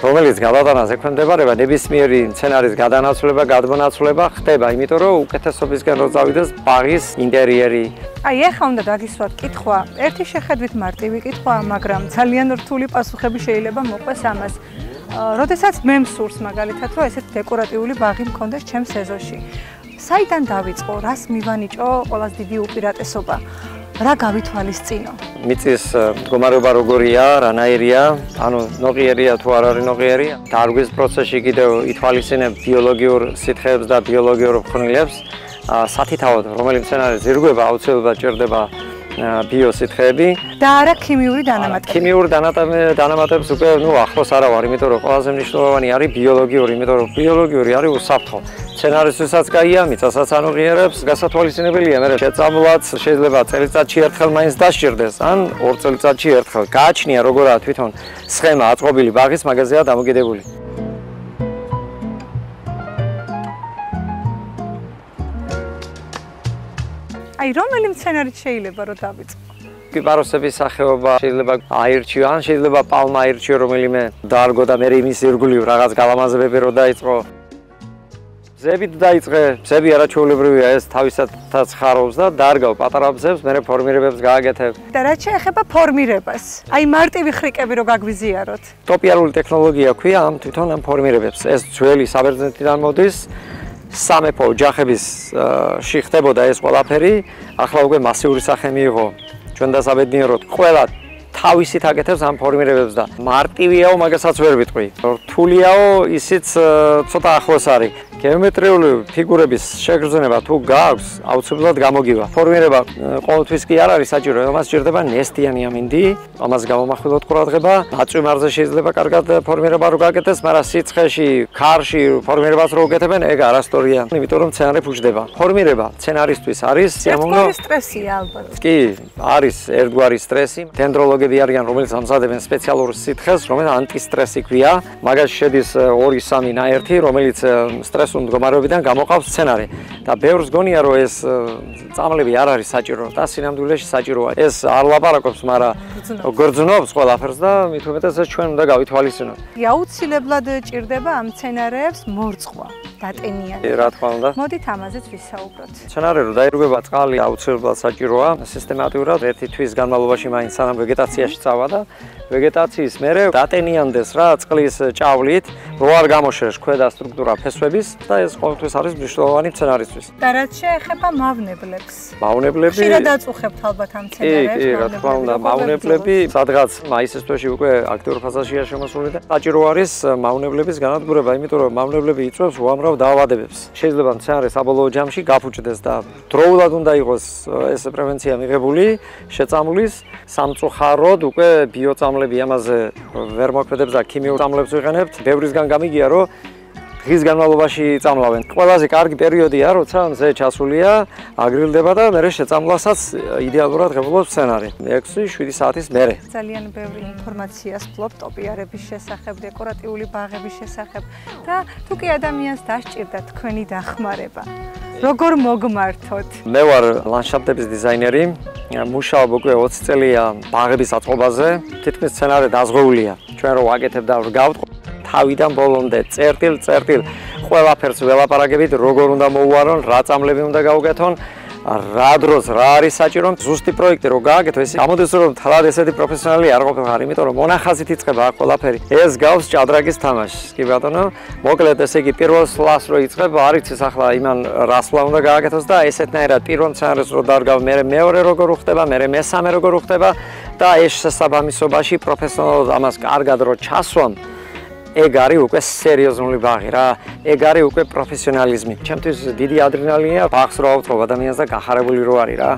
რომელიც გადატანას ექვემდებარება ნებისმიერი მცენარის გადანაცვლება, გადმონაცვლება ხდება, იმიტომ რომ უკეთესობისკენ რო წავიდეს ბაღის ინტერიერი. აი, ეხლა უნდა დაგისვათ კითხვა. ერთი შეხედვით მარტივი კითხვა, მაგრამ ძალიან რთული პასუხები შეიძლება მოყვეს ამას. როდესაც მე მსურს მაგალითად, რომ ესეთ დეკორატიული ბაღი მქონდეს ჩემს ეზოში. საიდან დავიწყო, რას მივანიჭო ყველაზე დიდი უპირატესობა? რა გავითვალისწინო? მიწის მდგომარეობა როგორია, რანაირია, ანუ ნოყიერია თუ არ არის ნოყიერი. დარგვის პროცესში კიდევ ითვალისწინებ ბიოლოგიურ სითხეებს და ბიოლოგიურ ფხვნილებს. სათითაოდ, რომელიც მცენარე ზირგვება, აუცილებლად ჭირდება ბიოსითხეები და არა ქიმიური დანამატები. ქიმიურ დანამატებს უკვე ახლოს არა ვარ, იმიტომ რომ ყველაზე მნიშვნელოვანი არის ბიოლოგიური, იმიტომ რომ ბიოლოგიური არის უსაფრთხო. მცენარისთვისაც კაია, მიწასაც ანუღიერებს, გასათვალისწინებელია, მე შეწამლაც შეიძლება წელიწადში ერთხელ მაინც დასჭირდეს, ან 2 წელიწადში ერთხელ. გააჩნია როგორაა თვითონ სხემა აწყობილი ბაღის მაგაზია დამოკიდებული. აი, რომელი მცენარით შეიძლება რომ დავიწყო? პიპაროსების სახეობა შეიძლება აირჩიო, ან შეიძლება პალმა აირჩიო, რომელიმე დაარგო და მე იმის ირგვლივ რაღაც გალამაზებები რო დაიწყო. მზებით დაიწყე, მზები არაჩვეულებრივია, ეს თავისათაც ხარობს და დაარგავ პატარა მზებს, მე ფორმირებებს გააკეთებ. და რაც შეეხება ფორმირებას, აი მარტივი ხრიკები რო გაგვიზიაროთ. ტოპიარული ტექნოლოგია ქვია ამ თვითონ ამ ფორმირებებს. ეს ძველი საბერძნეთიდან მოდის. სამეფო ოჯახების ხდებოდა ეს ყველაფერი, ახლა უკვე მასიური სახე მიიღო ჩვენ დასაბედნიეროდ. ყველა თავისით აკეთებს ამ ფორმირებებს და მარტივიაო, მაგასაც ვერ ვიტყვი. რთულიაო, ისიც ცოტა ახლოს არის. გეომეტრიული ფიგურების შეგრძნება თუ გააქვს, აუცილებლად გამოგივა. ფორმირება ყოველთვის კი არ არის საჭირო, ამას სჭირდება ნესტიანი ამინდი, ამას გამომახვილოთ ყურადღება. ნაწვიმარზე შეიძლება კარგად ფორმირება რო გააკეთეს, მაგრამ სიცხეში, ქარში ფორმირებას რო უკეთებენ, ეგ არასწორია, იმიტომ რომ მცენარე ფუჭდება. ფორმირება მცენარისთვის არის სიამოვნო სტრესია ალბათ. კი, არის ერთგვარი სტრესი. დენდროლოგები არიან, რომელიც ამზადებენ სპეციალურ სითხეს, რომელიც ანტისტრესი ქვია. მაგაში შედის 2-3 ნაერთი, რომელიც სტრესულ მდგომარეობიდან გამოყავს მცენარე. და ბევრს გონია, რომ ეს წამლები არ არის საჭირო და სინამდვილეში საჭიროა. ეს არ ლაპარაკობს, მაგრამ გრძნობს ყველაფერს და მით უმეტეს ეს ჩვენ უნდა გავითვალისწინოთ. აუცილებლად ჭირდება ამ მცენარეებს მორწყვა, დატენიანი. რა თქმა უნდა. მოდით ამაზეც ვისაუბროთ. მცენარე რო დაირგვება, წყალი აუცილებლად საჭიროა. სისტემატურად ერთი თვის განმავლობაში მაინც სანამ ვეგეტაციაში წავა და ვეგეტაციის მერე დატენიანდეს რა წყლის ჭავლით, რო არ გამოშერს ქვედა სტრუქტურა ფესვების და ეს ყოველთვის არის მნიშვნელოვანი მცენარისთვის. და რაც შეეხება მავნებლებს. მავნებლები ხშირად აწუხებთ ალბათ ამ მცენარეებს. კი, რა თქმა უნდა, მავნებლები სადღაც მაისის თვეში უკვე აქტიურ ფაზაშია შემოსული და საჭირო არის მავნებლების განადგურება, იმიტომ რომ მავნებლები იწვევს უამრავ დაავადებებს. შეიძლება მცენარე საბოლოო ჯამში გაფუჭდეს და დროულად უნდა იყოს ეს პრევენცია მიღებული, შეწამვლის სამწუხაროდ უკვე ბიოწამლები ამაზე ვერ მოქმედებს და ქიმიურ წამლებს ვიყენებთ. ბევრისგან გამიგია, რომ დღის განმავლობაში წამლავენ. ყველაზე კარგი პერიოდია, როცა მზე ჩასულია, აგრილდება და მერე შეწამვლასაც იდეალურად ღებულობს მცენარე. 6-7 საათის მერე. ძალიან ბევრი ინფორმაციას ფლობ ტოპიარების შესახებ, დეკორატიული ბაღების შესახებ და თუ კი ადამიანს დასჭირდა თქვენი დახმარება, როგორ მოგმართოთ? მე ვარ ლანდშაფტების დიზაინერი. მუშაობ უკვე 20 წელია ბაღების აწყობაზე. თითქმის მცენარე დაზღვეულია. ჩვენ რო ვაკეთებ და ვგავთ თავიდან ბოლომდე წერტილ ყველაფერს ველაპარაკებით, როგორ უნდა მოუვარონ, რა წამლები უნდა გაუკეთონ, რა დროს რა არის საჭირო. ზუსტი პროექტი რო გააკეთო, ეს გამოდის რომ თლად ესეთი პროფესიონალი არ ყოფილიყარ, იმიტომ რომ მონახაზით იწყება აქ ყველაფერი. ეს გავს ჭადრაკის თამაშს. კი ბატონო, მოკლედ ესე იგი პირველ სლას რო იწყებ, არ იცის ახლა იმან რა სლა უნდა გააკეთოს და ესეთნაირად პირველ მცენარეს რო დარგავ, მერე მეორე როგორ უხდება, მერე მესამე როგორ უხდება და ეს შესაბამისობაში პროფესიონალურად ამას კარგად რო ჩასვამ. ეგ არის უკვე სერიოზული ბაღი რა, ეგ არის უკვე პროფესიონალიზმი. ჩემთვის დიდი ადრენალინია ბაღს რო ავთხოვ ადამიანს და გახარებული რო არის რა,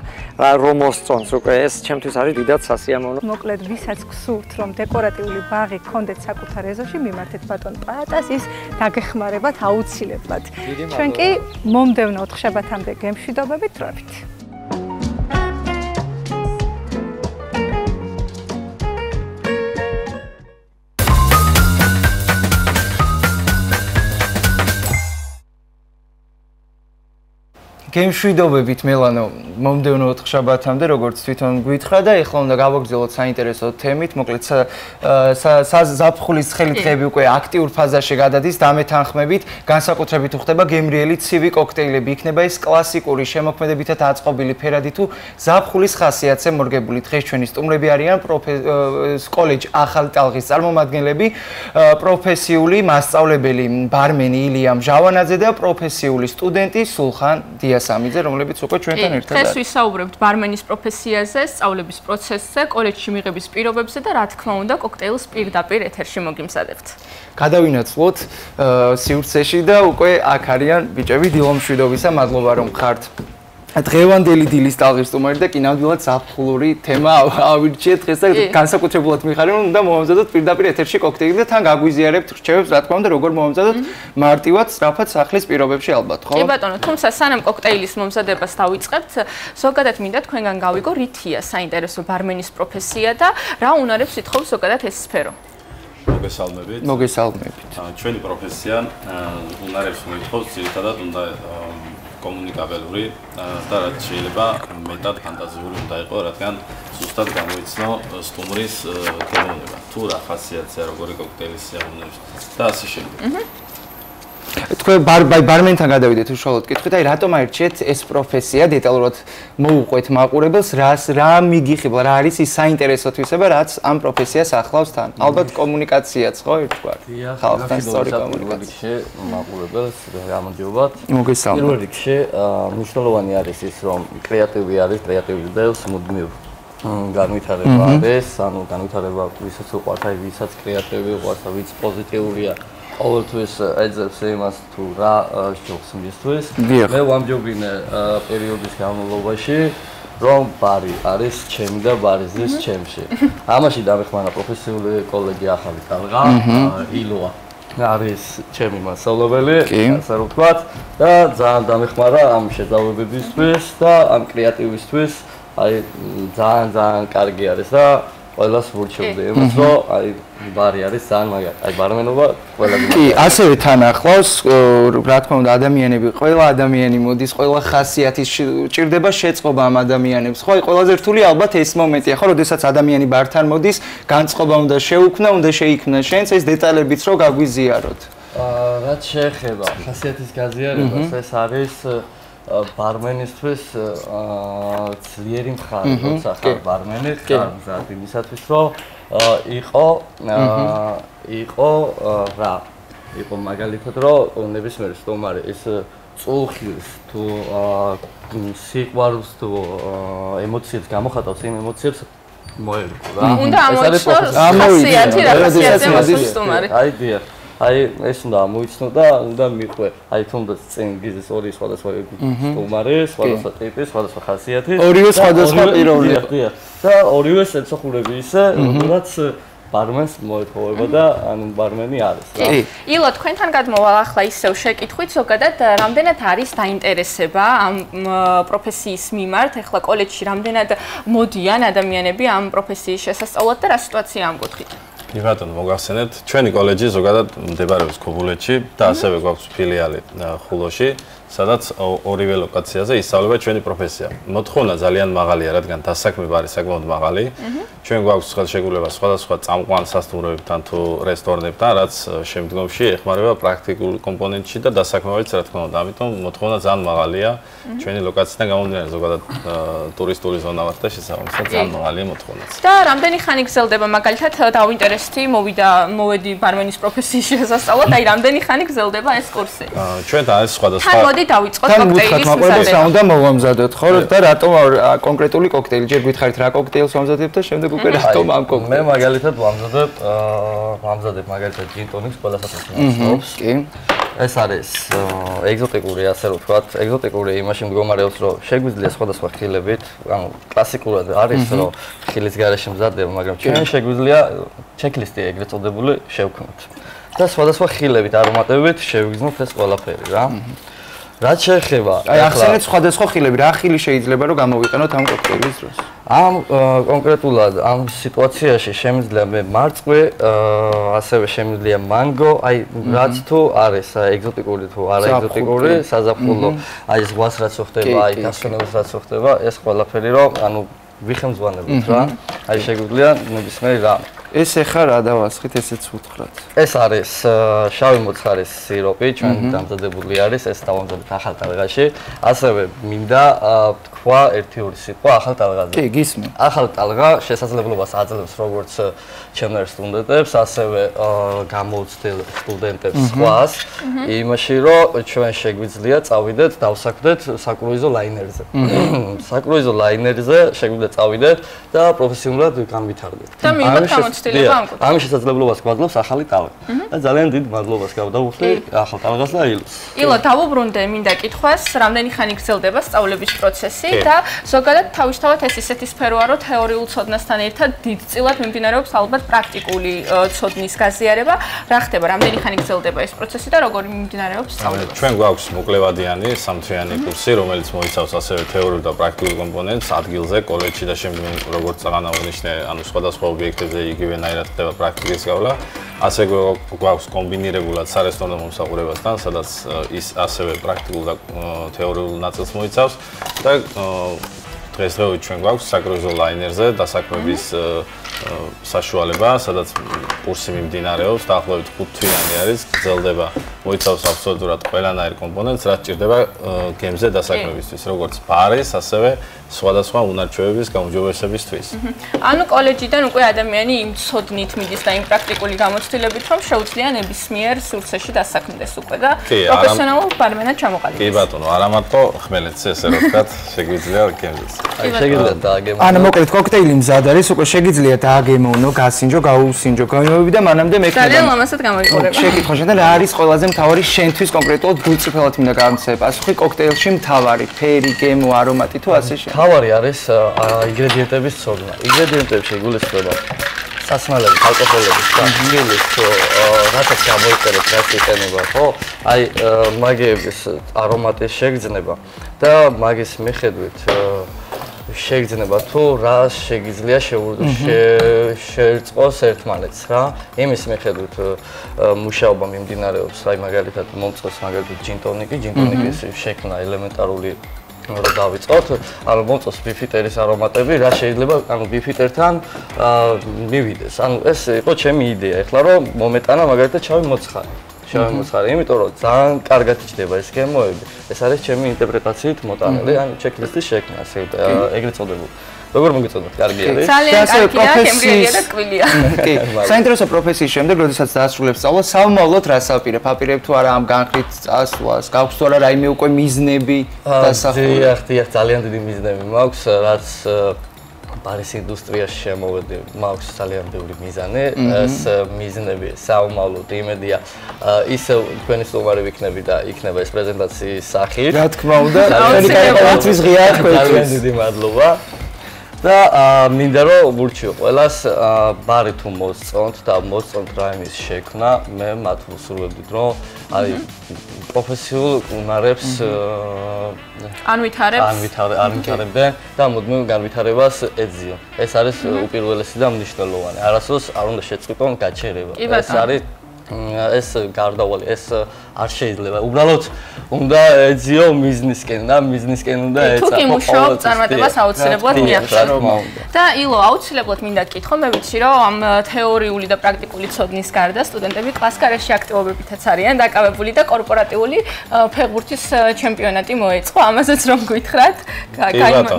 რომ მოსწონს უკვე ეს ჩემთვის არის დიდად სასიამოვნო. მოკლედ ვისაც გსურთ რომ დეკორატიული ბაღი გქონდეთ საკუთარ ეზოში, მიმართეთ ბატონ პატას, ის დაგეხმარებათ აუცილებლად. ჩვენ კი მომდევნო 4 შაბათამდე გემშვიდობებით დროებით. გემშვიდობებით მელანო მომდევნო 4 შაბათამდე როგორც თვითონ გვითხრა და ეხლა უნდა გავაგრძელოთ საინტერესო თემით მოკლედ ზაფხულის ცხელი დღეები უკვე აქტიურ ფაზაში გადადის დამეთანხმებით განსაკუთრებით ხდება გემრიელი ცივი კოქტეილები იქნება ეს კლასიკური შემოქმედებითად აწყობილი ფერადი თუ ზაფხულის ხასიათზე მორგებული დღეს ჩვენი სტუმრები არიან კოლეჯ ახალი ტალღის წარმომადგენლები პროფესიული მასწავლებელი ბარმენი ილიამ ჟავანაძე და პროფესიული სტუდენტი სულხან დიასამიძე რომლებიც უკვე ჩვენთან ერთად არის. დღეს ვისაუბრებთ ბარმენის პროფესიაზე, სწავლების პროცესზე, კოლეჯში მიღების პირობებზე და რა თქმა უნდა კოქტეილს პირდაპირ ეთერში მოგიმზადებთ. გადავინაცვლოთ სივრცეში და უკვე აქ არიან ბიჭები დილომშვიდობისა, მადლობა რომ ხართ. დღევანდელი დილის ტალღის სტუმარი და კი ნამდვილად ზაფხულური თემა ავირჩიეთ დღეს და განსაკუთრებულად მიხარია რომ უნდა მომამზადოთ პირდაპირ ეთერში კოქტეილი და თან გაგვიზიარებთ რჩევებს რა თქმა უნდა როგორ მომამზადოთ მარტივად სწრაფად სახლის პირობებში ალბათ ხო? კი ბატონო, თუმცა სანამ კოქტეილის მომზადებას დავიწყებთ, ზოგადად მინდა თქვენგან გავიგო რითია საინტერესო ბარმენის პროფესია და რა უნარებს ითხოვს ზოგადად ეს სფერო. მოგესალმებით. მოგესალმებით. ჩვენი პროფესია უნარებს მოითხოვს ძირითადად უნდა კომუნიკაბელური და რაც შეიძლება მეტად ფანტაზიური უნდა იყოს, რადგან ზუსტად გამოიცნო სტუმრის გემოვნება. თუ რა ხასიათია, როგორი კოქტეილის სიამოვნებს და ასე შემდეგ. თქვენ ბარმენთან გადავიდეთ უშუალოდ კითხვით, აი რატომ აირჩიეთ ეს პროფესია, დეტალურად მოუყვეთ მაყურებელს, რა მიგიხიბლა, რა არის ის საინტერესო თვისება, რაც ამ პროფესიას ახლავს თან. ალბათ კომუნიკაციაც ხო ერთგვარ. ხალხთან სწორი კომუნიკაცია. მაყურებელს გამარჯობათ. მოგესალმებით. პირველ რიგში მნიშვნელოვანი არის ის, რომ კრეატივი არის, კრეატივი დევს მუდმივ განვითარება არის, ანუ განვითარება ვისაც უყვართ, აი ვისაც კრეატივი უყვართ, ვიც პოზიტიურია. ყოველთვის ეძებს იმას თუ რა შეხს მისთვის. მე ვამჯობინე პერიოდის განმავლობაში რომ ბარი არის ჩემი და ბარი ზის ჩემში. ამაში დამეხმარა პროფესიული კოლეჯი ახალი ტალღა, ილოა. არის ჩემი მასწავლებელი, ასე რომ ვთქვათ და ძალიან დამეხმარა ამ შეძლებებისთვის და ამ კრეატივისთვის. აი ძალიან კარგი არის და ყველას ვურჩევდი იმას, რომ აი ბარი არის ძალიან მაგარი. აი ბარმენობა ყველას. კი, ასევე თან ახლავს, რა თქმა უნდა, ადამიანები, ყველა ადამიანი მოდის, ყველა ხასიათის ჭირდება შეწყობა ამ ადამიანებს. ხო, აი ყველაზე რთული ალბათ ეს მომენტია, ხო, როდესაც ადამიანი ბართან მოდის, განწყობა უნდა შეუქმნა, უნდა შეიქმნა შენც ეს დეტალებიც რო გაგვიზიაროთ. რაც შეეხება ხასიათის გაზიარებას, ეს არის ბარმენისთვის ძლიერი მხარე, როცა ხარ ბარმენი, ხარ მზად იმისათვის, რომ იყო მაგალითად, რომ ნებისმიერ სტუმარი ის წულხილს თუ სიყვარულს თუ ემოციებს გამოხატავს, იმ ემოციებს მოერგო რა. უნდა ამოიცნოს ხასიათი, რა ხასიათზე მოდის სტუმარი. აი დიახ. აი ეს უნდა მოიცნო და უნდა მიყვე. აი თუნდაც წინ გიზის ორი სხვადასხვა სტუმარი, სხვადასხვა ტიპის, სხვადასხვა ხასიათის. ორივე სხვადასხვა პიროვნება. და ორივე შემსახურები ისე, რაც ბარმენს მოეთხოვება და ანუ ბარმენი არის. კი. ილო თქვენთან გადმოვალ ახლა ისევ შეკითხვით, ზოგადად რამდენად არის დაინტერესება ამ პროფესიის მიმართ, ახლა კოლეჯში რამდენად მოდიან ადამიანები ამ პროფესიის შესასწავლად და რა სიტუაცია ამ კუთხით? კი ბატონო, მოგახსენებთ, ჩვენი კოლეჯი ზოგადად მდებარეობს ქობულეთში და ასევე გვაქვს ფილიალი ხულოში, სადაც ორივე ლოკაციაზე ისწავლება ჩვენი პროფესია. მოთხოვნა ძალიან მაღალია, რადგან დასაქმება არის საკმაოდ მაღალი. ჩვენ გვაქვს ხელშეკრულება სხვადასხვა წამყვან სასტუმროებთან თუ რესტორნებთან, რაც შემდგომში ეხმარება პრაქტიკულ კომპონენტში და დასაქმებაც რა თქმა უნდა. ამიტომ მოთხოვნა ძალიან მაღალია. ჩვენი ლოკაციიდან გამომდინარე ზოგადად ტურისტული ზონა ვართ და შესაბამისად ძალიან მაღალია მოთხოვნაც. და რამდენი ხანი გრძელდება მაგალითად დავინტერესდი, მოვედი ბარმენის პროფესიის შესასწავლად, აი რამდენი ხანი გრძელდება ეს კურსი? ჩვენთან არის სხვადასხვა დავიწყოთ კოქტეილის მზადება. თან უნდა მოვამზადოთ, ხო და რატომ კონკრეტული კოქტეილი? ჯერ გითხარით რა კოქტეილს ვამზადებთ და შემდეგ უკვე რატომ ამ კოქტეილს? მე მაგალითად ვამზადებ მაგალითად ჯინ-ტონიკს ყველა საფასურს. კი. ეს არის ეგზოტიკური, ასე რომ ვთქვათ, ეგზოტიკური იმაში მდგომარეობს, რომ შეგვიძლია სხვადასხვა ხილებით, ანუ კლასიკურად არის, რომ ხილის გარეშე მზადდება, მაგრამ ჩვენ შეგვიძლია ჩეკლისტი ეგრეთ წოდებული შევქმნათ. და სხვადასხვა ხილებით, არომატებით შევიგზნოთ ეს ყველაფერი რა. რაც შეეხება აი ახსენეთ სხვადასხვა ხილები, რა ხილი შეიძლება რომ გამოვიყენოთ ამ კოქტეილის დროს? ამ კონკრეტულად ამ სიტუაციაში შემიძლია მე მარწყვი, ასევე შემიძლია მანგო, აი რაც თუ არის ეგზოტიკური თუ არა ეგზოტიკური, საზაფხულო, აი ზღვას რაც ხდება, აი დასვენებას რაც ხდება, ეს ყველაფერი რომ ანუ ვიხელმძღვანებთ რა. აი შეგვიძლია ნებისმიერი რამე. ეს ეხა რა დავასხით, ესეც უთხრათ. ეს არის შავი მოცხარის სიროპი, ჩვენ დამზადებული არის, ეს დავამზადეთ ახალ ტალღაში. ასევე მინდა თქვა ერთი-ორი სიტყვა ახალ ტალღაზე. კი, გისმენ. ახალ ტალღა შესაძლებლობას აძლევს როგორც ჩემნაირ სტუდენტებს, ასევე გამოუცდილ სტუდენტებს სხვას, იმაში, რომ ჩვენ შეგვიძლია წავიდეთ, დავსაქმდეთ საკრუიზო ლაინერზე. საკრუიზო ლაინერზე შეგვიძლია წავიდეთ და პროფესიონალურად განვითარდეთ. და მიიღოთ გამოცდილება ამ კუთხით. ამის შესაძლებლობას გვაძლევს ახალი ტალღა. და ძალიან დიდ მადლობას გავდაუხდი ახალ ტალღას და ილოს. ილო, დავუბრუნდე მინდა კითხვას, რამდენი ხანი გრძელდება სწავლების პროცესი და ზოგადად თავისთავად ეს ისეთი სფეროა, რომ თეორიულ ცოდნასთან ერთად დიდწილად მიმდინარეობს ალბათ პრაქტიკული ცოდნის გაზიარება. რა ხდება, რამდენი ხანი გრძელდება ეს პროცესი და როგორი მიმდინარეობს სწავლება? ჩვენ გვაქვს მოკლევადიანი სამთვიანი კურსი, რომელიც მოიცავს ასევე თეორიულ და პრაქტიკულ კომპონენტს ადგილზე, კოლეჯში და შემდეგ როგორც წაღანა აღნიშნე, ანუ სხვადასხვა ობიექტებზე იგივენაირად ხდება პრაქტიკის გავლა. ასე გვაქვს კომბინირებულად სარესტორანო მომსახურებასთან, სადაც ის ასევე პრაქტიკულ და თეორიულ ნაწილს მოიცავს და დღესდღეობით ჩვენ გვაქვს საკრუიზო ლაინერზე დასაქმების საშუალება, სადაც კურსი მიმდინარეობს, დაახლოებით 5 თვიანი არის, გრძელდება, მოიცავს აბსოლუტურად ყველანაირ კომპონენტს, რაც ჭირდება გემზე დასაქმებისთვის, როგორც ბარის, ასევე სხვადასხვა უნარჩვევების გაუმჯობესებისთვის. ანუ კოლეჯიდან უკვე ადამიანი იმ ცოდნით მიდის და იმ პრაქტიკული გამოცდილებით, რომ შეუძლია ნებისმიერ სურცეში დასაქმდეს უკვე და პროფესიონალურ ბარმენად ჩამოყალიბდეს. კი ბატონო, არა მარტო ხმელეთს ესე რომ ვთქვათ, შეგვიძლია გემზეც. აი შეგიძლიათ დააგემო. ანუ მოკლედ კოქტეილი მზად არის, უკვე შეგიძლია დააგემოვნო, გასინჯო, გაუსინჯო გამოვები და მანამდე მექნება. ძალიან ლამაზად გამოიყურება. შეკითხვა შენ და რა არის ყველაზე მთავარი შენთვის კონკრეტულად გულწრფელად მინდა გამცე პასუხი კოქტეილში მთავარი ფერი, გემო, არომატი თუ ასე შემდეგ. მთავარი არის ინგრედიენტების ცოდნა. ინგრედიენტებში იგულისხმება სასმელები, ალკოჰოლები, ხილის, რასაც გამოიყენებთ, რაც იყენება, ხო? აი მაგიების არომატის შეგრძნება და მაგის მიხედვით შეგრძნება თუ რა შეგიძლია შეერწყოს ერთმანეთს რა. იმის მიხედვით მუშაობა მიმდინარეობს, აი მაგალითად მომწონს მაგალითად ჯინტონიკის შექმნა ელემენტარული რომ დავიწყოთ, ანუ მომწონს ბიფიტერის არომატები, რა შეიძლება ანუ ბიფიტერთან მივიდეს. ანუ ეს იყო ჩემი იდეა. ეხლა რომ მომეტანა მაგალითად შავი მოცხარი. შავი მოცხარი, იმიტომ რომ ძალიან კარგად იჭდება ეს გემოები. ეს არის ჩემი ინტერპრეტაციით მოტანილი, ანუ ჩეკლისტის შექმნა, ასე ეგრეთ წოდებული. როგორ მოგიწოდოთ? კარგი არის. ძალიან კარგია, გემრიელია და ტკბილია. კი. საინტერესო პროფესიის შემდეგ, როდესაც დაასრულებს სწავლა, საომავლოდ რას აპირებ? აპირებ თუ არა ამ განხრით წასვლას? გაქვს თუ არა რაიმე უკვე მიზნები დასახული? დიახ, ძალიან დიდი მიზნები მაქვს, რაც ბარის ინდუსტრიაში შემოვედი, მაქვს ძალიან ბევრი მიზანი. ეს მიზნები საომავლოდ იმედია ისევ თქვენი სტუმარი ვიქნები და იქნება ეს პრეზენტაციის სახით. რა თქმა უნდა, ყველაფრის ღია თქვენ. ძალიან დიდი მადლობა. და მინდა რომ ვურჩიო ყველას ბარი თუ მოსწონთ და მოსწონთ რაიმის შექმნა, მე მათ ვუსურვებდით რომ აი პროფესიულ უნარებს ანვითარებდნენ და მუდმივ განვითარებას ეძიო. ეს არის უპირველესი და მნიშვნელოვანი. არასდროს არ უნდა შეწყვიტონ გაჩერება. ეს არის ეს გარდავალი, ეს არ შეიძლება. უბრალოდ უნდა ეძიო მიზნისკენ და მიზნისკენ უნდა ეწა. თუ კი მუშაობ წარმატებას აუცილებლად მიაღწევ. და ილო, აუცილებლად მინდა გკითხო, მე ვიცი რომ ამ თეორიული და პრაქტიკული ცოდნის გარდა სტუდენტები კლასკარეში აქტივობებითაც არიან დაკავებული და კორპორატიული ფეხბურთის ჩემპიონატი მოეწყო. ამაზეც რომ გითხრათ,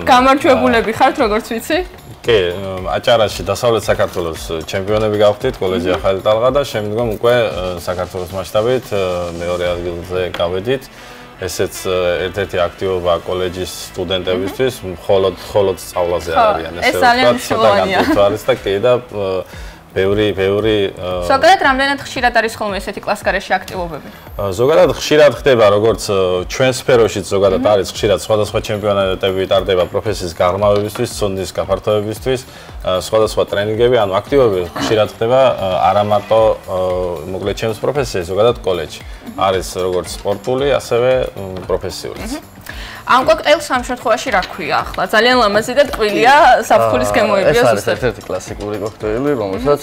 გამარჯვებულები ხართ, როგორც ვიცი? კი, აჭარაში დასავლეთ საქართველოს ჩემპიონები გავხდით, კოლეჯი ახალი ტალღა და შემდგომ უკვე საქართველოს მასშტაბით მეორე ადგილზე გავედით. ესეც ერთ-ერთი აქტივობა კოლეჯის სტუდენტებისთვის, მხოლოდ სწავლაზე არიან, ეს ძალიან მნიშვნელოვანია. და კი და ბევრი ზოგადად რამდენად ხშირად არის ხოლმე ესეთი კლასგარეში აქტივობები? ზოგადად ხშირად ხდება, როგორც ჩვენ სფეროშიც ზოგადად არის ხშირად სხვადასხვა ჩემპიონატები ტარდება პროფესიის გაღრმავებისთვის, ცოდნის გაფართოებისთვის, სხვადასხვა ტრენინგები, ანუ აქტივობები ხშირად ხდება არა მარტო მოკლედ ჩემს პროფესიაში, ზოგადად კოლეჯში. არის როგორც სპორტული, ასევე პროფესიულიც. ამ კოქტეილს ამ შემთხვევაში რა ქვია ახლა? ძალიან ლამაზი და ტკბილია საფხულის გემოებია ზუსტად. ეს არის ზუსტად. ერთ-ერთი კლასიკური კოქტეილი, რომელსაც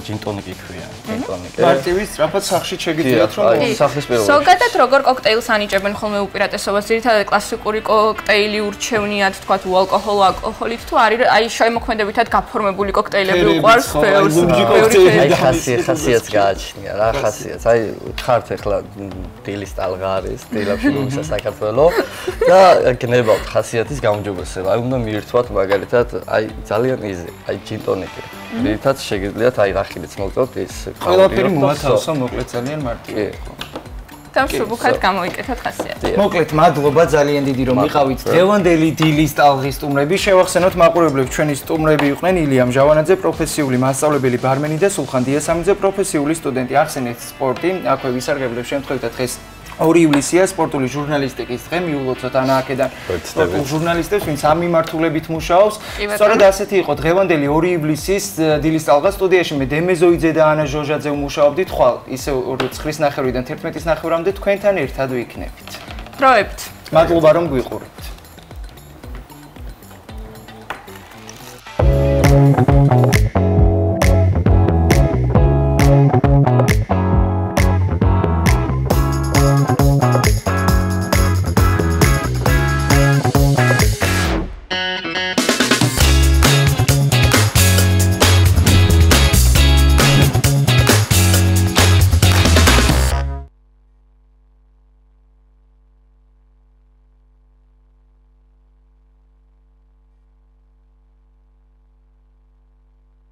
ჯინტონიკი ქვია. ჯინტონიკი. მარტივი სწრაფად სახში შეგიძლიათ რომ სახის პირველი. ზოგადად როგორ კოქტეილს ანიჭებენ ხოლმე უპირატესობას? ძირითადად კლასიკური კოქტეილი ურჩევნიათ, თქვათ, უალკოჰოლო, ალკოჰოლით თუ არის აი შემოქმედებითად გაფორმებული კოქტეილები უყვარს ბევრს. აი ხასიათს გააჩნია, რა ხასიათს? აი ხართ ახლა დილის ტალღა არის, დილებში მომისა საქართველო და გნებავთ ხასიათის გაუმჯობესება. აი უნდა მიირთვათ მაგალითად, აი ძალიან იზი, აი ჯინტონიკი. რითაც შეგიძლიათ აი რახილიც მოგწოთ ის ყველაფერი მოათავსო მოკლედ ძალიან მარტივი. დამსუბუქად გამოიკეთოთ ხასიათი. მოკლედ მადლობა ძალიან დიდი რომ იყავით დღევანდელი დილის ტალღის სტუმრები. შევახსენოთ მაყურებლებს, ჩვენი სტუმრები იყვნენ ილია მჟავანაძე, პროფესიული მასწავლებელი ბარმენი და სულხან დიასამიძე, პროფესიული სტუდენტი. ახსენეთ სპორტი, აქვე ვისარგებლებ შემთხვევით დღეს 2 ივლისია სპორტული ჟურნალისტიკის დღე, მიულოცოთ ანა აქედან სპორტულ ჟურნალისტებს, ვინც ამ მიმართულებით მუშაობს. სწორედ ასეთი იყო დღევანდელი 2 ივლისის დილის ტალღა. სტუდიაში მე დემეზოიძე და ანა ჟოჟაძე ვმუშაობდით. ხვალ ისე 9:30-დან 11:30-მდე თქვენთან ერთად ვიქნებით. დროებით. მადლობა რომ გვიყურებთ.